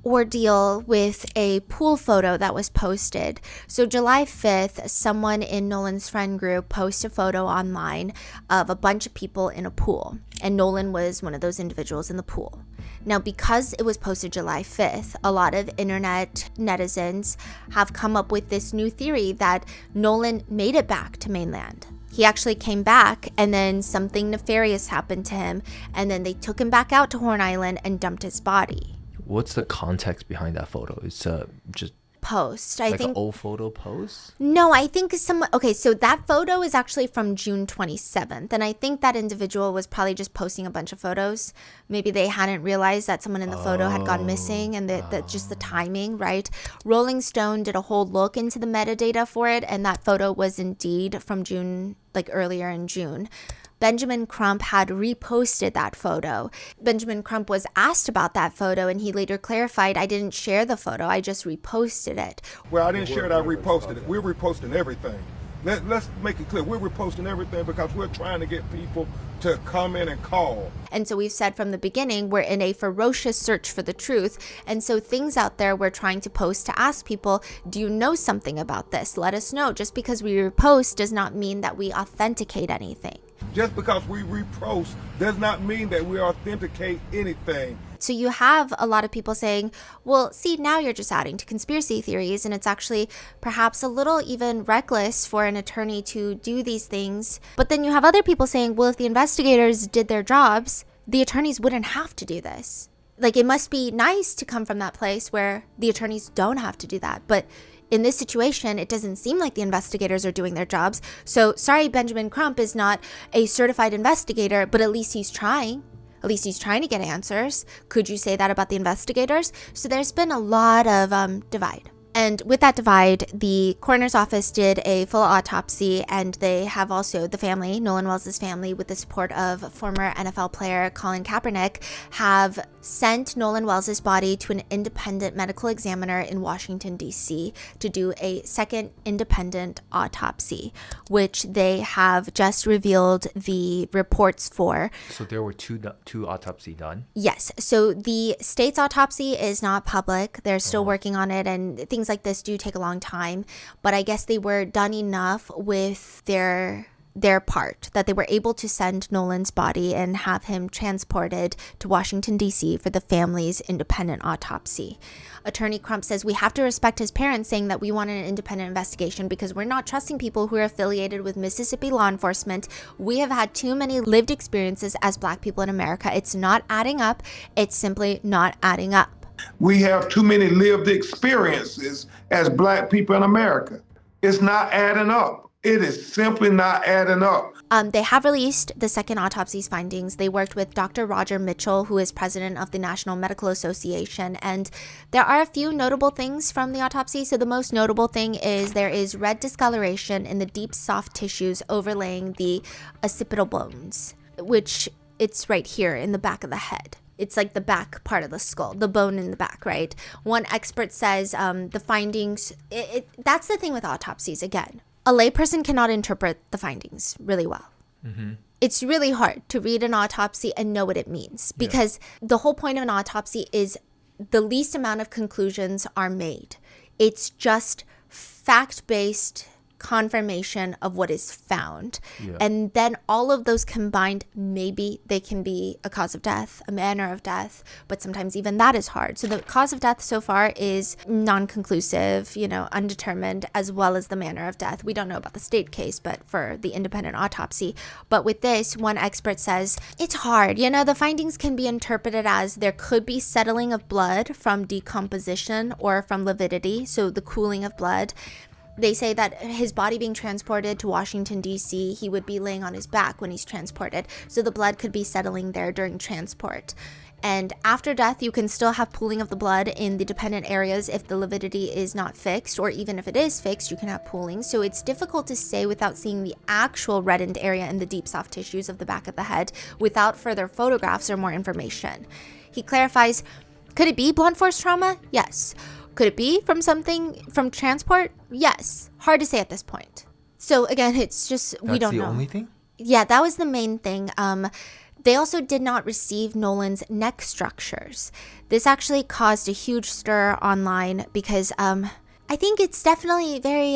[SPEAKER 2] ordeal with a pool photo that was posted. So July 5th, someone in Nolan's friend group posted a photo online of a bunch of people in a pool, and Nolan was one of those individuals in the pool. Now, because it was posted July 5th, a lot of internet netizens have come up with this new theory that Nolan made it back to mainland. He actually came back, and then something nefarious happened to him, and then they took him back out to Horn Island and dumped his body.
[SPEAKER 1] What's the context behind that photo? It's just
[SPEAKER 2] post. I
[SPEAKER 1] like
[SPEAKER 2] think
[SPEAKER 1] an old photo post?
[SPEAKER 2] No, I think okay, so that photo is actually from June 27th, and I think that individual was probably just posting a bunch of photos. Maybe they hadn't realized that someone in the photo had gone missing, and that just the timing, right? Rolling Stone did a whole look into the metadata for it, and that photo was indeed from June, like earlier in June. Benjamin Crump had reposted that photo. Benjamin Crump was asked about that photo, and he later clarified, I didn't share the photo, I just reposted it.
[SPEAKER 3] Well, I didn't share it, I reposted it. We're reposting everything. Let's make it clear, we're reposting everything because we're trying to get people to come in and call.
[SPEAKER 2] And so we've said from the beginning, we're in a ferocious search for the truth. And so things out there we're trying to post to ask people, do you know something about this? Let us know. Just because we repost does not mean that we authenticate anything.
[SPEAKER 3] Just because we repost does not mean that we authenticate anything.
[SPEAKER 2] So you have a lot of people saying, well, see, now you're just adding to conspiracy theories, and it's actually perhaps a little even reckless for an attorney to do these things. But then you have other people saying, well, if the investigators did their jobs, the attorneys wouldn't have to do this. Like, it must be nice to come from that place where the attorneys don't have to do that. But in this situation, it doesn't seem like the investigators are doing their jobs. So sorry, Benjamin Crump is not a certified investigator, but at least he's trying. At least he's trying to get answers. Could you say that about the investigators? So there's been a lot of divide. And with that divide, the coroner's office did a full autopsy, and they have also the family, Nolan Wells' family, with the support of former NFL player Colin Kaepernick, have sent Nolan Wells' body to an independent medical examiner in Washington, D.C. to do a second independent autopsy, which they have just revealed the reports for.
[SPEAKER 1] So there were two autopsy done?
[SPEAKER 2] Yes. So the state's autopsy is not public. They're still working on it, and things like this do take a long time. But I guess they were done enough with their part that they were able to send Nolan's body and have him transported to Washington, D.C. for the family's independent autopsy. Attorney Crump says we have to respect his parents saying that we want an independent investigation because we're not trusting people who are affiliated with Mississippi law enforcement. We have had too many lived experiences as Black people in America. It's not adding up. It's simply not adding up.
[SPEAKER 3] We have too many lived experiences as Black people in America. It's not adding up. It is simply not adding up.
[SPEAKER 2] They have released the second autopsy's findings. They worked with Dr. Roger Mitchell, who is president of the National Medical Association, and there are a few notable things from the autopsy. So the most notable thing is there is red discoloration in the deep soft tissues overlaying the occipital bones, which it's right here in the back of the head. It's like the back part of the skull, the bone in the back, right? One expert says the findings, that's the thing with autopsies, again. A layperson cannot interpret the findings really well. Mm-hmm. It's really hard to read an autopsy and know what it means because the whole point of an autopsy is the least amount of conclusions are made. It's just fact-based confirmation of what is found.
[SPEAKER 1] Yeah.
[SPEAKER 2] And then all of those combined, maybe they can be a cause of death, a manner of death, but sometimes even that is hard. So the cause of death so far is non-conclusive, undetermined, as well as the manner of death. We don't know about the state case, but for the independent autopsy. But with this, one expert says it's hard. The findings can be interpreted as there could be settling of blood from decomposition or from lividity, so the cooling of blood. They say that his body being transported to Washington, D.C., he would be laying on his back when he's transported. So the blood could be settling there during transport. And after death, you can still have pooling of the blood in the dependent areas if the lividity is not fixed, or even if it is fixed, you can have pooling. So it's difficult to say without seeing the actual reddened area in the deep soft tissues of the back of the head without further photographs or more information. He clarifies, could it be blunt force trauma? Yes. Could it be from transport? Yes. Hard to say at this point. So again, it's just, we don't know.
[SPEAKER 1] That's the only thing?
[SPEAKER 2] Yeah, that was the main thing. They also did not receive Nolan's neck structures. This actually caused a huge stir online because I think it's definitely very...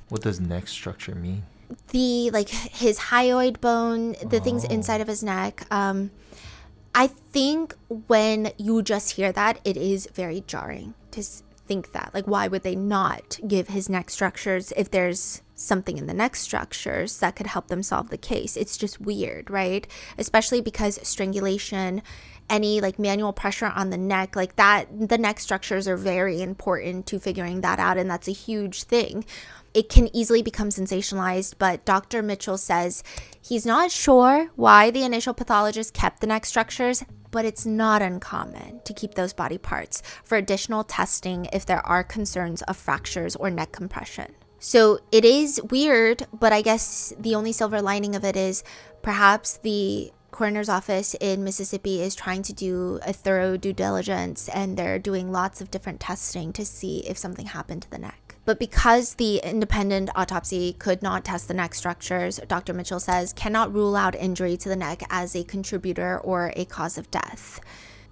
[SPEAKER 1] What does neck structure mean?
[SPEAKER 2] His hyoid bone, the things inside of his neck. I think when you just hear that, it is very jarring to think that. Why would they not give his neck structures if there's something in the neck structures that could help them solve the case? It's just weird, right? Especially because strangulation, any manual pressure on the neck, the neck structures are very important to figuring that out, and that's a huge thing. It can easily become sensationalized, but Dr. Mitchell says he's not sure why the initial pathologist kept the neck structures, but it's not uncommon to keep those body parts for additional testing if there are concerns of fractures or neck compression. So it is weird, but I guess the only silver lining of it is perhaps the coroner's office in Mississippi is trying to do a thorough due diligence, and they're doing lots of different testing to see if something happened to the neck. But because the independent autopsy could not test the neck structures, Dr. Mitchell says cannot rule out injury to the neck as a contributor or a cause of death.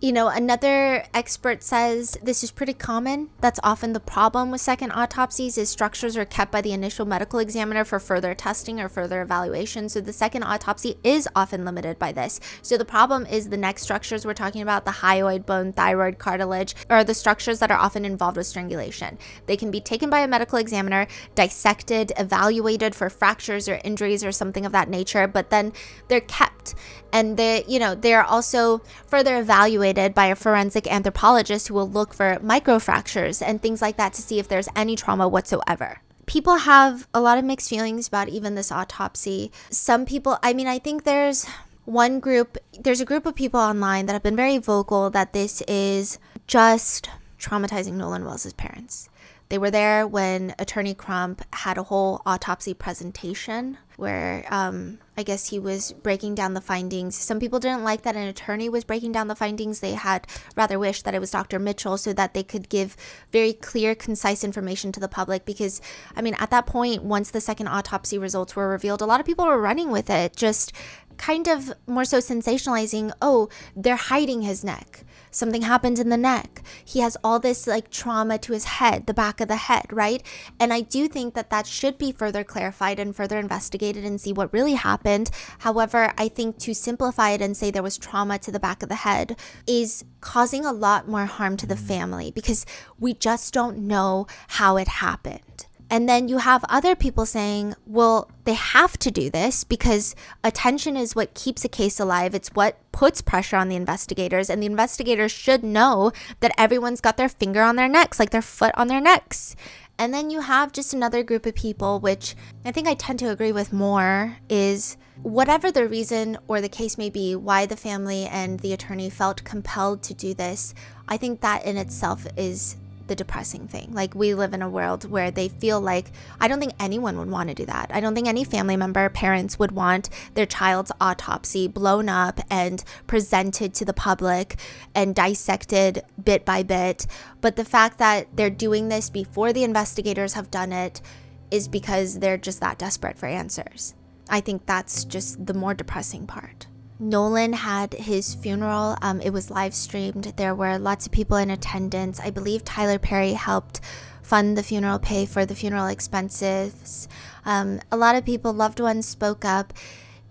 [SPEAKER 2] Another expert says this is pretty common. That's often the problem with second autopsies is structures are kept by the initial medical examiner for further testing or further evaluation. So the second autopsy is often limited by this. So the problem is the neck structures we're talking about, the hyoid bone, thyroid cartilage, are the structures that are often involved with strangulation. They can be taken by a medical examiner, dissected, evaluated for fractures or injuries or something of that nature, but then they're kept. And they're also further evaluated by a forensic anthropologist who will look for microfractures and things like that to see if there's any trauma whatsoever. People have a lot of mixed feelings about even this autopsy. Some people, I think there's a group of people online that have been very vocal that this is just traumatizing Nolan Wells' parents. They were there when Attorney Crump had a whole autopsy presentation where I guess he was breaking down the findings. Some people didn't like that an attorney was breaking down the findings. They had rather wished that it was Dr. Mitchell so that they could give very clear, concise information to the public because, at that point, once the second autopsy results were revealed, a lot of people were running with it, just kind of more so sensationalizing, oh, they're hiding his neck. Something happened in the neck. He has all this trauma to his head, the back of the head, right? And I do think that should be further clarified and further investigated and see what really happened. However, I think to simplify it and say there was trauma to the back of the head is causing a lot more harm to the family because we just don't know how it happened. And then you have other people saying, well, they have to do this because attention is what keeps a case alive. It's what puts pressure on the investigators. And the investigators should know that everyone's got their finger on their necks, like their foot on their necks. And then you have just another group of people, which I think I tend to agree with more, is whatever the reason or the case may be, why the family and the attorney felt compelled to do this, I think that in itself is the depressing thing. We live in a world where they feel like, I don't think anyone would want to do that. I don't think any family member, parents would want their child's autopsy blown up and presented to the public and dissected bit by bit. But the fact that they're doing this before the investigators have done it is because they're just that desperate for answers. I think that's just the more depressing part. Nolan had his funeral. It was live streamed. There were lots of people in attendance. I believe Tyler Perry helped fund the funeral, pay for the funeral expenses. A lot of people, loved ones, spoke up.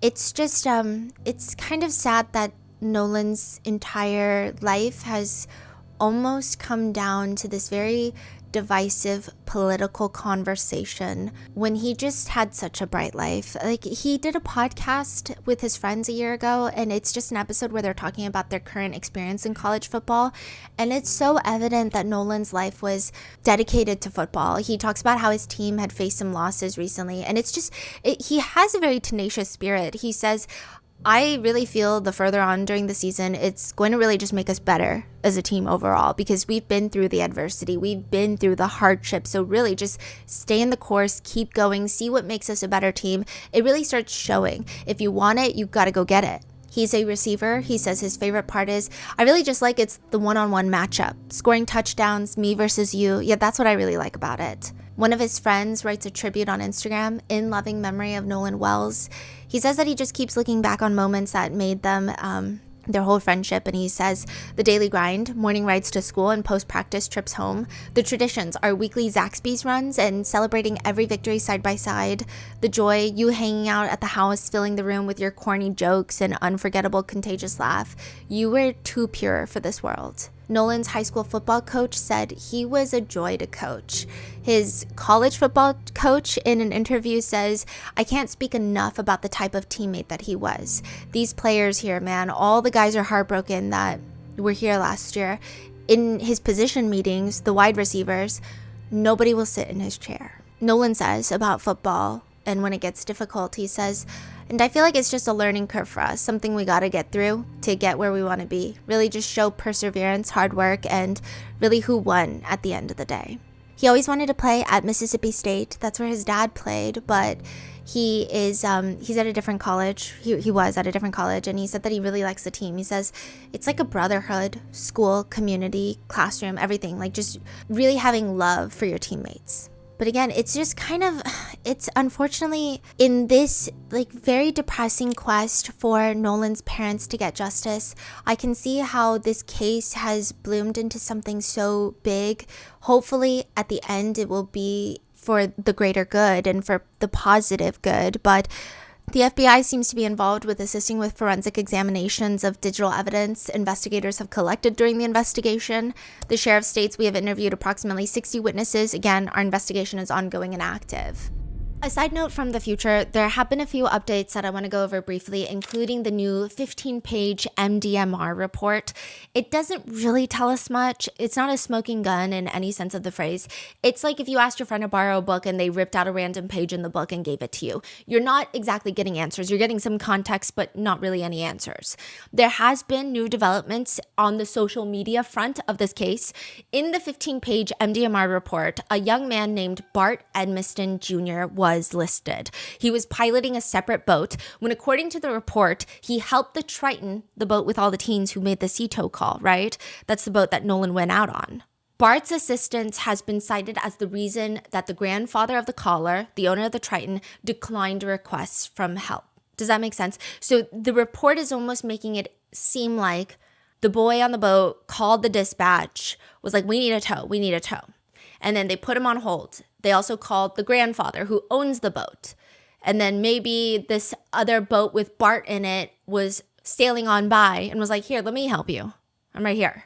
[SPEAKER 2] It's just, it's kind of sad that Nolan's entire life has almost come down to this very divisive political conversation when he just had such a bright life. Like, he did a podcast with his friends a year ago, and it's just an episode where they're talking about their current experience in college football, and it's so evident that Nolan's life was dedicated to football. He talks about how his team had faced some losses recently, and it's just, he has a very tenacious spirit. He says, I really feel the further on during the season, it's going to really just make us better as a team overall, because we've been through the adversity, we've been through the hardship. So really just stay in the course, keep going, see what makes us a better team. It really starts showing. If you want it, you've got to go get it. He's a receiver. He says his favorite part is, I really just like it's the one-on-one matchup, scoring touchdowns, me versus you. Yeah, that's what I really like about it. One of his friends writes a tribute on Instagram in loving memory of Nolan Wells. He says that he just keeps looking back on moments that made them their whole friendship, and he says the daily grind, morning rides to school and post-practice trips home, the traditions, our weekly Zaxby's runs and celebrating every victory side by side, the joy, you hanging out at the house, filling the room with your corny jokes and unforgettable contagious laugh. You were too pure for this world. Nolan's high school football coach said he was a joy to coach. His college football coach in an interview says, I can't speak enough about the type of teammate that he was. These players here, man, all the guys are heartbroken that were here last year. In his position meetings, the wide receivers, nobody will sit in his chair. Nolan says about football, and when it gets difficult, he says, and I feel like it's just a learning curve for us, something we got to get through to get where we want to be. Really just show perseverance, hard work, and really who won at the end of the day. He always wanted to play at Mississippi State. That's where his dad played, but he is he's at a different college. He was at a different college, and he said that he really likes the team. He says it's like a brotherhood, school, community, classroom, everything. Like just really having love for your teammates. But again, it's just kind of, it's unfortunately in this like very depressing quest for Nolan's parents to get justice, I can see how this case has bloomed into something so big. Hopefully at the end it will be for the greater good and for the positive good. But the FBI seems to be involved with assisting with forensic examinations of digital evidence investigators have collected during the investigation. The sheriff states we have interviewed approximately 60 witnesses. Again, our investigation is ongoing and active. A side note from the future, there have been a few updates that I want to go over briefly, including the new 15-page MDMR report. It doesn't really tell us much. It's not a smoking gun in any sense of the phrase. It's like if you asked your friend to borrow a book and they ripped out a random page in the book and gave it to you. You're not exactly getting answers. You're getting some context, but not really any answers. There has been new developments on the social media front of this case. In the 15-page MDMR report, a young man named Bart Edmiston Jr. was listed. He was piloting a separate boat when, according to the report, he helped the Triton, the boat with all the teens who made the sea tow call, right? That's the boat that Nolan went out on. Bart's assistance has been cited as the reason that the grandfather of the caller, the owner of the Triton, declined requests from help. Does that make sense? So the report is almost making it seem like the boy on the boat called the dispatch, was like, we need a tow. And then they put him on hold. They also called the grandfather who owns the boat. And then maybe this other boat with Bart in it was sailing on by and was like, here, let me help you. I'm right here.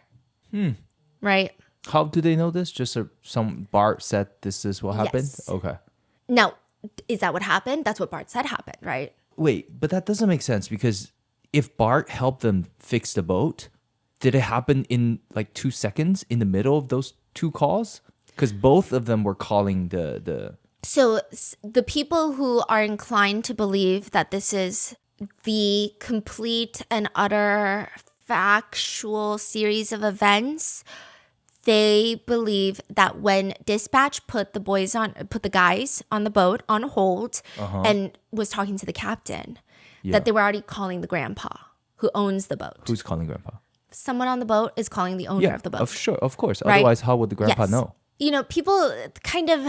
[SPEAKER 2] Right?
[SPEAKER 1] How do they know this? Just some Bart said this is what happened?
[SPEAKER 2] Yes.
[SPEAKER 1] Okay.
[SPEAKER 2] Now, is that what happened? That's what Bart said happened, right?
[SPEAKER 1] Wait, but that doesn't make sense because if Bart helped them fix the boat, did it happen in like 2 seconds in the middle of those two calls? Because both of them were calling the...
[SPEAKER 2] So the people who are inclined to believe that this is the complete and utter factual series of events, they believe that when dispatch put the guys on the boat on hold and was talking to the captain, that they were already calling the grandpa who owns the boat.
[SPEAKER 1] Who's calling grandpa?
[SPEAKER 2] Someone on the boat is calling the owner of the boat.
[SPEAKER 1] Of course.
[SPEAKER 2] Right?
[SPEAKER 1] Otherwise, how would the grandpa know?
[SPEAKER 2] You know, people kind of,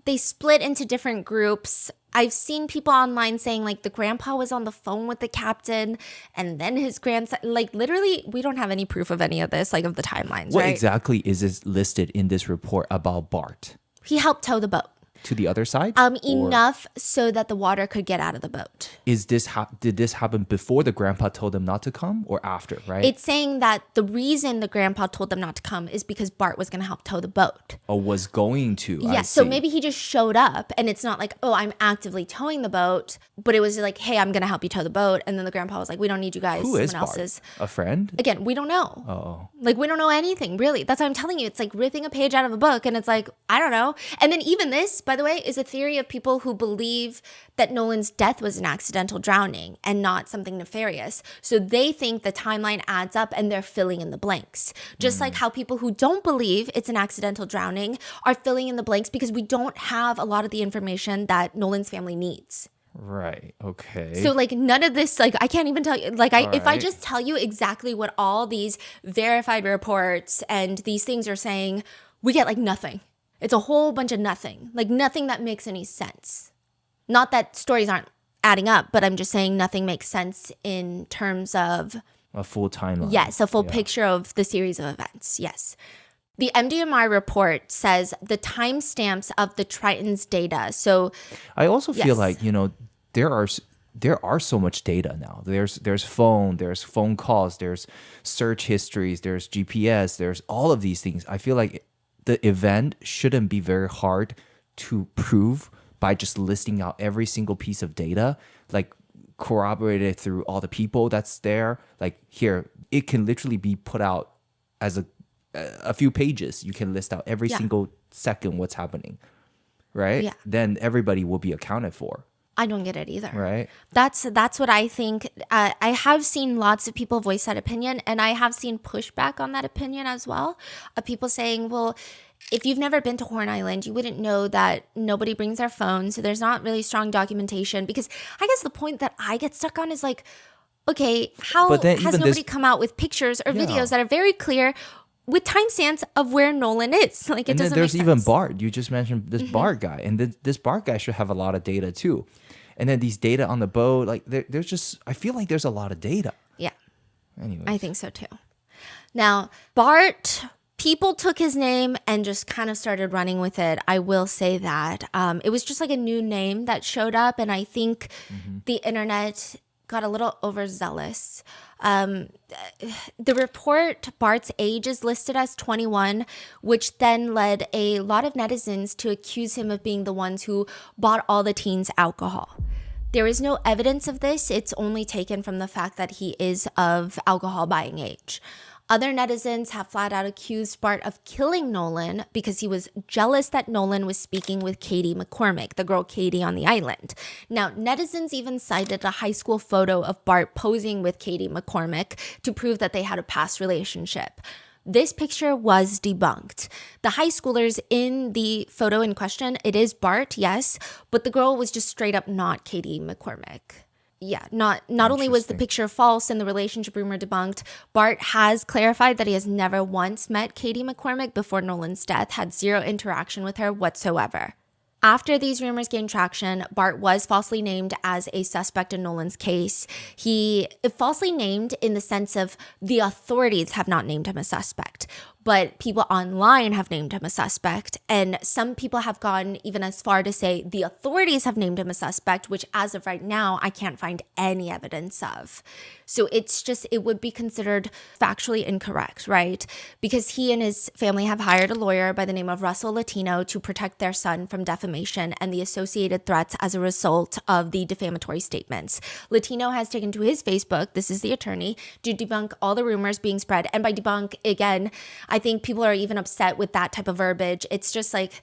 [SPEAKER 2] they split into different groups I've seen people online saying like the grandpa was on the phone with the captain and then his grandson, like literally we don't have any proof of any of this, like of the timelines,
[SPEAKER 1] What
[SPEAKER 2] right?
[SPEAKER 1] exactly is this listed in this report about Bart?
[SPEAKER 2] He helped tow the boat.
[SPEAKER 1] To the other side?
[SPEAKER 2] Enough so that the water could get out of the boat.
[SPEAKER 1] Did this happen before the grandpa told them not to come or after, right?
[SPEAKER 2] It's saying that the reason the grandpa told them not to come is because Bart was going to help tow the boat.
[SPEAKER 1] Or was going to.
[SPEAKER 2] Yeah, so maybe he just showed up and it's not like, oh, I'm actively towing the boat, but it was like, hey, I'm going to help you tow the boat. And then the grandpa was like, we don't need you guys.
[SPEAKER 1] Who is Bart? A friend?
[SPEAKER 2] Again, we don't know.
[SPEAKER 1] Oh.
[SPEAKER 2] Like, we don't know anything, really. That's what I'm telling you. It's like ripping a page out of a book and it's like, I don't know. And then even this, by the way, is a theory of people who believe that Nolan's death was an accidental drowning and not something nefarious. So they think the timeline adds up and they're filling in the blanks. Just like how people who don't believe it's an accidental drowning are filling in the blanks because we don't have a lot of the information that Nolan's family needs.
[SPEAKER 1] Right. Okay.
[SPEAKER 2] So like none of this, like I can't even tell you, like if I
[SPEAKER 1] right.
[SPEAKER 2] just tell you exactly what all these verified reports and these things are saying, we get like nothing. It's a whole bunch of nothing, like nothing that makes any sense. Not that stories aren't adding up, but I'm just saying nothing makes sense in terms of
[SPEAKER 1] a full timeline.
[SPEAKER 2] Yes, a full picture of the series of events. Yes. The MDMI report says the timestamps of the Triton's data. So
[SPEAKER 1] I also feel like, there are so much data now. There's phone calls, there's search histories, there's GPS, there's all of these things. I feel like the event shouldn't be very hard to prove by just listing out every single piece of data, like corroborated through all the people that's there. Like here, it can literally be put out as a few pages. You can list out every single second what's happening, right?
[SPEAKER 2] Yeah.
[SPEAKER 1] Then everybody will be accounted for.
[SPEAKER 2] I don't get it either.
[SPEAKER 1] Right.
[SPEAKER 2] That's what I think. I have seen lots of people voice that opinion, and I have seen pushback on that opinion as well. Of people saying, well, if you've never been to Horn Island, you wouldn't know that nobody brings their phone, so there's not really strong documentation. Because I guess the point that I get stuck on is like, okay, how has nobody come out with pictures or videos that are very clear with timestamps of where Nolan is? Like, it doesn't make sense.
[SPEAKER 1] There's even Bart. You just mentioned this Bart guy, and this Bart guy should have a lot of data too. And then these data on the boat, like there's just, I feel like there's a lot of data.
[SPEAKER 2] Yeah.
[SPEAKER 1] Anyways.
[SPEAKER 2] I think so too. Now, Bart, people took his name and just kind of started running with it. I will say that. It was just like a new name that showed up, and I think the internet got a little overzealous. The report, Bart's age is listed as 21, which then led a lot of netizens to accuse him of being the ones who bought all the teens alcohol. There is no evidence of this. It's only taken from the fact that he is of alcohol buying age. Other netizens have flat out accused Bart of killing Nolan because he was jealous that Nolan was speaking with Katie McCormick, the girl Katie on the island. Now, netizens even cited a high school photo of Bart posing with Katie McCormick to prove that they had a past relationship. This picture was debunked. The high schoolers in the photo in question, it is Bart, yes, but the girl was just straight up not Katie McCormick. Yeah, not only was the picture false and the relationship rumor debunked, Bart has clarified that he has never once met Katie McCormick before Nolan's death, had zero interaction with her whatsoever. After these rumors gained traction, Bart was falsely named as a suspect in Nolan's case. He falsely named in the sense of the authorities have not named him a suspect, but people online have named him a suspect. And some people have gone even as far to say the authorities have named him a suspect, which as of right now, I can't find any evidence of. So it's just, it would be considered factually incorrect, right? Because he and his family have hired a lawyer by the name of Russell Latino to protect their son from defamation and the associated threats as a result of the defamatory statements. Latino has taken to his Facebook, this is the attorney, to debunk all the rumors being spread. And by debunk, again, I think people are even upset with that type of verbiage. It's just like...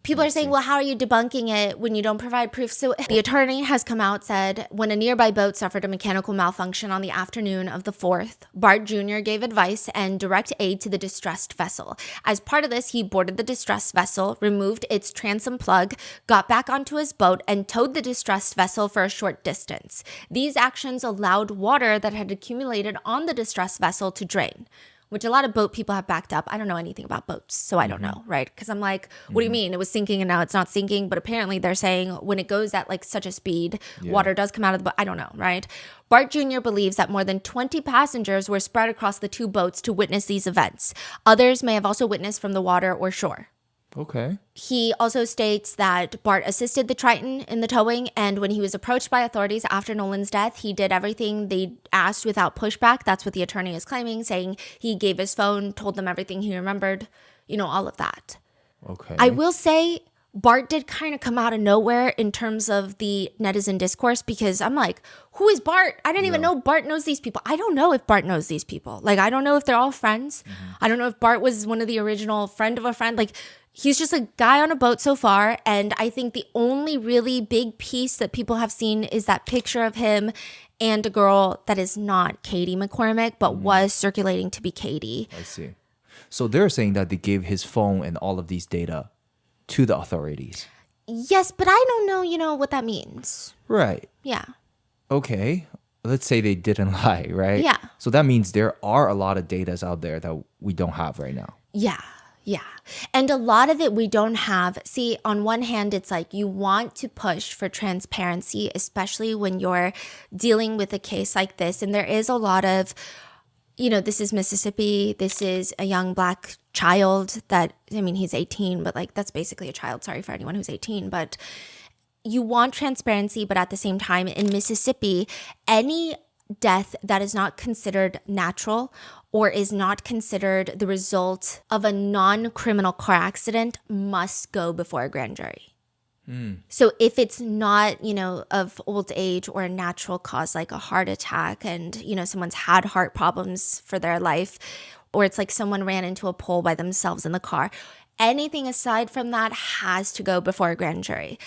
[SPEAKER 2] People are saying, well, how are you debunking it when you don't provide proof? So the attorney has come out, said, when a nearby boat suffered a mechanical malfunction on the afternoon of the 4th, Bart Jr. gave advice and direct aid to the distressed vessel. As part of this, he boarded the distressed vessel, removed its transom plug, got back onto his boat, and towed the distressed vessel for a short distance. These actions allowed water that had accumulated on the distressed vessel to drain. which a lot of boat people have backed up. I don't know anything about boats, so I don't know, right? Because I'm like, what do you mean? It was sinking and now it's not sinking. But apparently they're saying when it goes at like such a speed, water does come out of the boat. I don't know, right? Bart Jr. believes that more than 20 passengers were spread across the two boats to witness these events. Others may have also witnessed from the water or shore.
[SPEAKER 1] Okay.
[SPEAKER 2] He also states that Bart assisted the Triton in the towing, and when he was approached by authorities after Nolan's death, he did everything they asked without pushback. That's what the attorney is claiming, saying he gave his phone, told them everything he remembered, all of that.
[SPEAKER 1] Okay.
[SPEAKER 2] I will say Bart did kind of come out of nowhere in terms of the netizen discourse, because I'm like, who is Bart? I didn't even know Bart knows these people. I don't know if Bart knows these people. Like, I don't know if they're all friends. I don't know if Bart was one of the original friend of a friend. Like, he's just a guy on a boat so far. And I think the only really big piece that people have seen is that picture of him and a girl that is not Katie McCormick, but was circulating to be Katie.
[SPEAKER 1] I see. So they're saying that they gave his phone and all of these data to the authorities.
[SPEAKER 2] Yes, but I don't know, what that means.
[SPEAKER 1] Right.
[SPEAKER 2] Yeah.
[SPEAKER 1] Okay. Let's say they didn't lie, right?
[SPEAKER 2] Yeah.
[SPEAKER 1] So that means there are a lot of data out there that we don't have right now.
[SPEAKER 2] Yeah. And a lot of it we don't have. See, on one hand, it's like you want to push for transparency, especially when you're dealing with a case like this. And there is a lot of, this is Mississippi. This is a young Black child he's 18, but like that's basically a child. Sorry for anyone who's 18, but you want transparency. But at the same time, in Mississippi, any death that is not considered natural or is not considered the result of a non-criminal car accident must go before a grand jury. So if it's not, of old age or a natural cause like a heart attack and, someone's had heart problems for their life, or it's like someone ran into a pole by themselves in the car, anything aside from that has to go before a grand jury.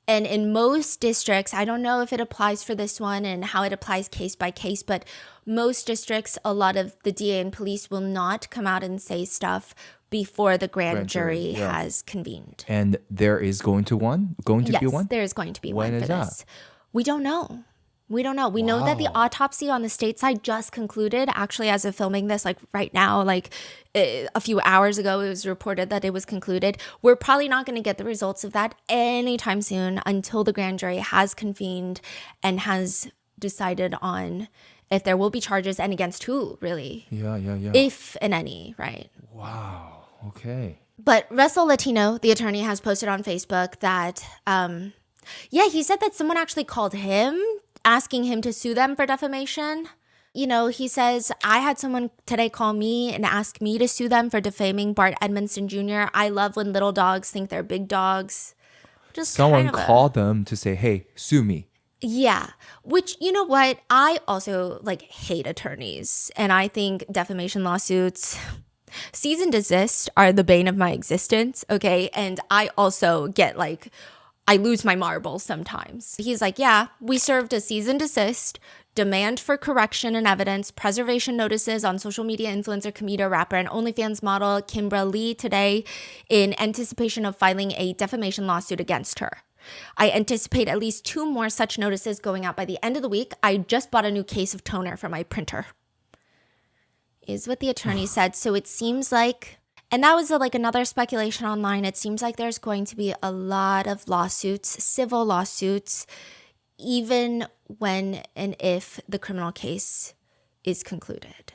[SPEAKER 2] And in most districts, I don't know if it applies for this one and how it applies case by case, but most districts, a lot of the DA and police will not come out and say stuff before the grand jury has convened.
[SPEAKER 1] And there is going to be one?
[SPEAKER 2] Yes, there is going to be one for this. We don't know. We know that the autopsy on the state side just concluded, actually, as of filming this, like right now, like a few hours ago, it was reported that it was concluded. We're probably not going to get the results of that anytime soon until the grand jury has convened and has decided on if there will be charges and against who, really.
[SPEAKER 1] Yeah.
[SPEAKER 2] If and any, right?
[SPEAKER 1] Wow. Okay.
[SPEAKER 2] But Russell Latino, the attorney, has posted on Facebook that, he said that someone actually called him asking him to sue them for defamation. He says, I had someone today call me and ask me to sue them for defaming Bart Edmondson Jr. I love when little dogs think they're big dogs. Just
[SPEAKER 1] someone called them to say, hey, sue me.
[SPEAKER 2] Yeah, which, you know what? I also hate attorneys, and I think defamation lawsuits, cease and desist, are the bane of my existence, okay? And I also get I lose my marbles sometimes. He's like, yeah, we served a cease and desist, demand for correction and evidence, preservation notices on social media influencer, comedian, rapper, and OnlyFans model Kimbra Lee today in anticipation of filing a defamation lawsuit against her. I anticipate at least 2 more such notices going out by the end of the week. I just bought a new case of toner for my printer, is what the attorney said. So it seems like, and that was another speculation online, it seems like there's going to be a lot of lawsuits, civil lawsuits, even when and if the criminal case is concluded,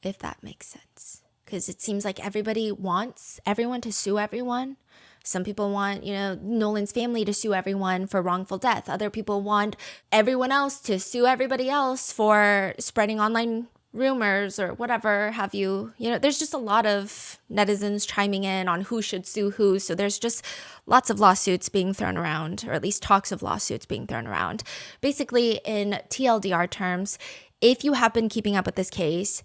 [SPEAKER 2] if that makes sense. Because it seems like everybody wants everyone to sue everyone. Some people want, Nolan's family to sue everyone for wrongful death. Other people want everyone else to sue everybody else for spreading online rumors or whatever have you. There's just a lot of netizens chiming in on who should sue who. So there's just lots of lawsuits being thrown around, or at least talks of lawsuits being thrown around. Basically, in TLDR terms, if you have been keeping up with this case,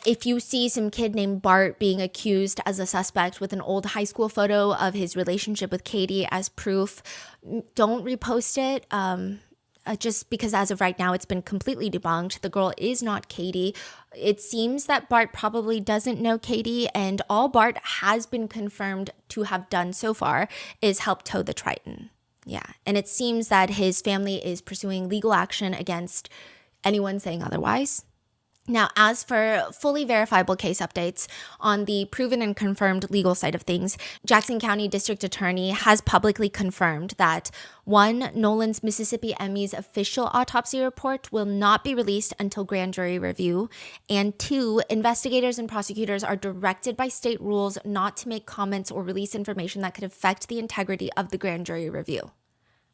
[SPEAKER 2] if you see some kid named Bart being accused as a suspect with an old high school photo of his relationship with Katie as proof, don't repost it. Just because as of right now, it's been completely debunked. The girl is not Katie. It seems that Bart probably doesn't know Katie, and all Bart has been confirmed to have done so far is help tow the Triton. Yeah, and it seems that his family is pursuing legal action against anyone saying otherwise. Now, as for fully verifiable case updates on the proven and confirmed legal side of things, Jackson County District Attorney has publicly confirmed that 1, Nolan's Mississippi Emmy's official autopsy report will not be released until grand jury review, and 2, investigators and prosecutors are directed by state rules not to make comments or release information that could affect the integrity of the grand jury review.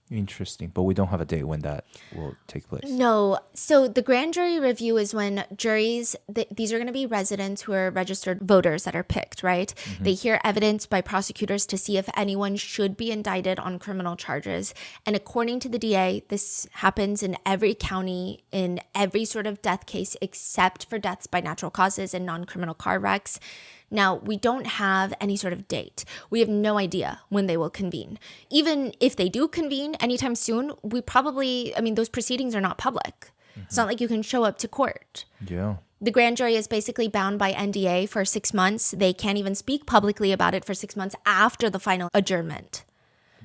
[SPEAKER 1] Interesting. But we don't have a date when that will take place.
[SPEAKER 2] No. So the grand jury review is when juries, these are going to be residents who are registered voters that are picked, right? Mm-hmm. They hear evidence by prosecutors to see if anyone should be indicted on criminal charges. And according to the DA, this happens in every county, in every sort of death case, except for deaths by natural causes and non-criminal car wrecks. Now, we don't have any sort of date. We have no idea when they will convene. Even if they do convene anytime soon, those proceedings are not public. Mm-hmm. It's not like you can show up to court.
[SPEAKER 1] Yeah.
[SPEAKER 2] The grand jury is basically bound by NDA for 6 months. They can't even speak publicly about it for 6 months after the final adjournment.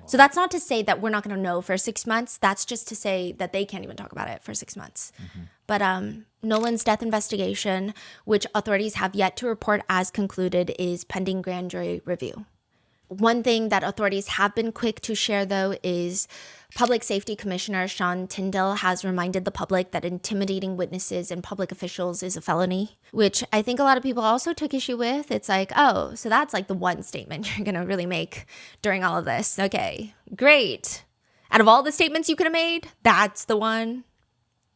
[SPEAKER 2] So that's not to say that we're not going to know for 6 months. That's just to say that they can't even talk about it for 6 months. Mm-hmm. But Nolan's death investigation, which authorities have yet to report as concluded, is pending grand jury review. One thing that authorities have been quick to share, though, is Public Safety Commissioner Sean Tyndall has reminded the public that intimidating witnesses and public officials is a felony, which I think a lot of people also took issue with. It's like, oh, so that's like the one statement you're going to really make during all of this. Okay, great. Out of all the statements you could have made, that's the one.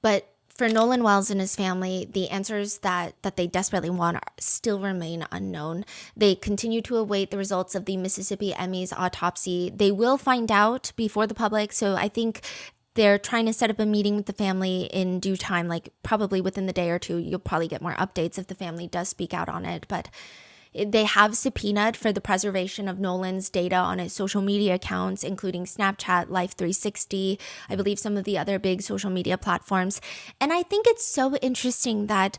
[SPEAKER 2] But for Nolan Wells and his family, the answers that they desperately want still remain unknown. They continue to await the results of the Mississippi Emmy's autopsy. They will find out before the public, so I think they're trying to set up a meeting with the family in due time, like probably within the day or two. You'll probably get more updates if the family does speak out on it, but they have subpoenaed for the preservation of Nolan's data on his social media accounts, including Snapchat, Life360, I believe some of the other big social media platforms. And I think it's so interesting that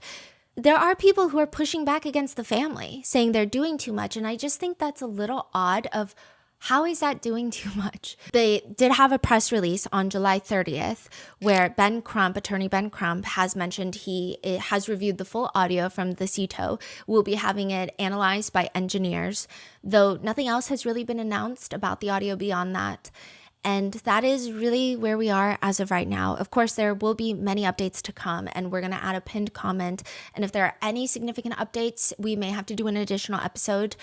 [SPEAKER 2] there are people who are pushing back against the family, saying they're doing too much. And I just think that's a little odd of how is that doing too much? They did have a press release on July 30th where Attorney Ben Crump, has mentioned he has reviewed the full audio from the CETO. We'll be having it analyzed by engineers, though nothing else has really been announced about the audio beyond that. And that is really where we are as of right now. Of course, there will be many updates to come, and we're going to add a pinned comment. And if there are any significant updates, we may have to do an additional episode,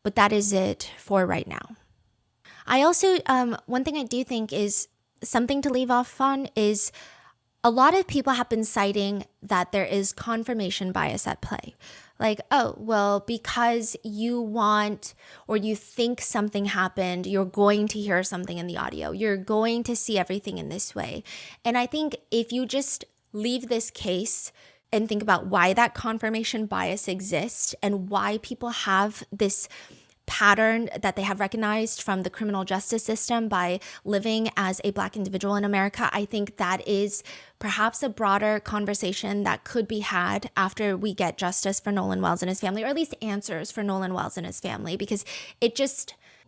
[SPEAKER 2] but that is it for right now. I also, one thing I do think is something to leave off on is a lot of people have been citing that there is confirmation bias at play. Like, oh, well, because you want or you think something happened, you're going to hear something in the audio. You're going to see everything in this way. And I think if you just leave this case and think about why that confirmation bias exists and why people have this pattern that they have recognized from the criminal justice system by living as a Black individual in America, I think that is perhaps a broader conversation that could be had after we get justice for Nolan Wells and his family, or at least answers for Nolan Wells and his family, because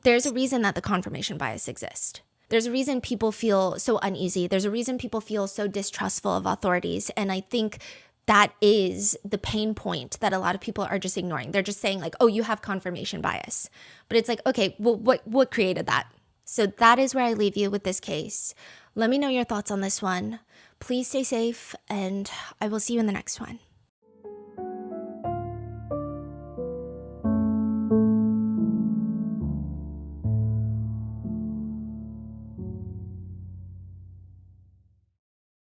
[SPEAKER 2] there's a reason that the confirmation bias exists. There's a reason people feel so uneasy. There's a reason people feel so distrustful of authorities. And I think that is the pain point that a lot of people are just ignoring. They're just saying like, oh, you have confirmation bias. But it's like, okay, well, what created that? So that is where I leave you with this case. Let me know your thoughts on this one. Please stay safe, and I will see you in the next one.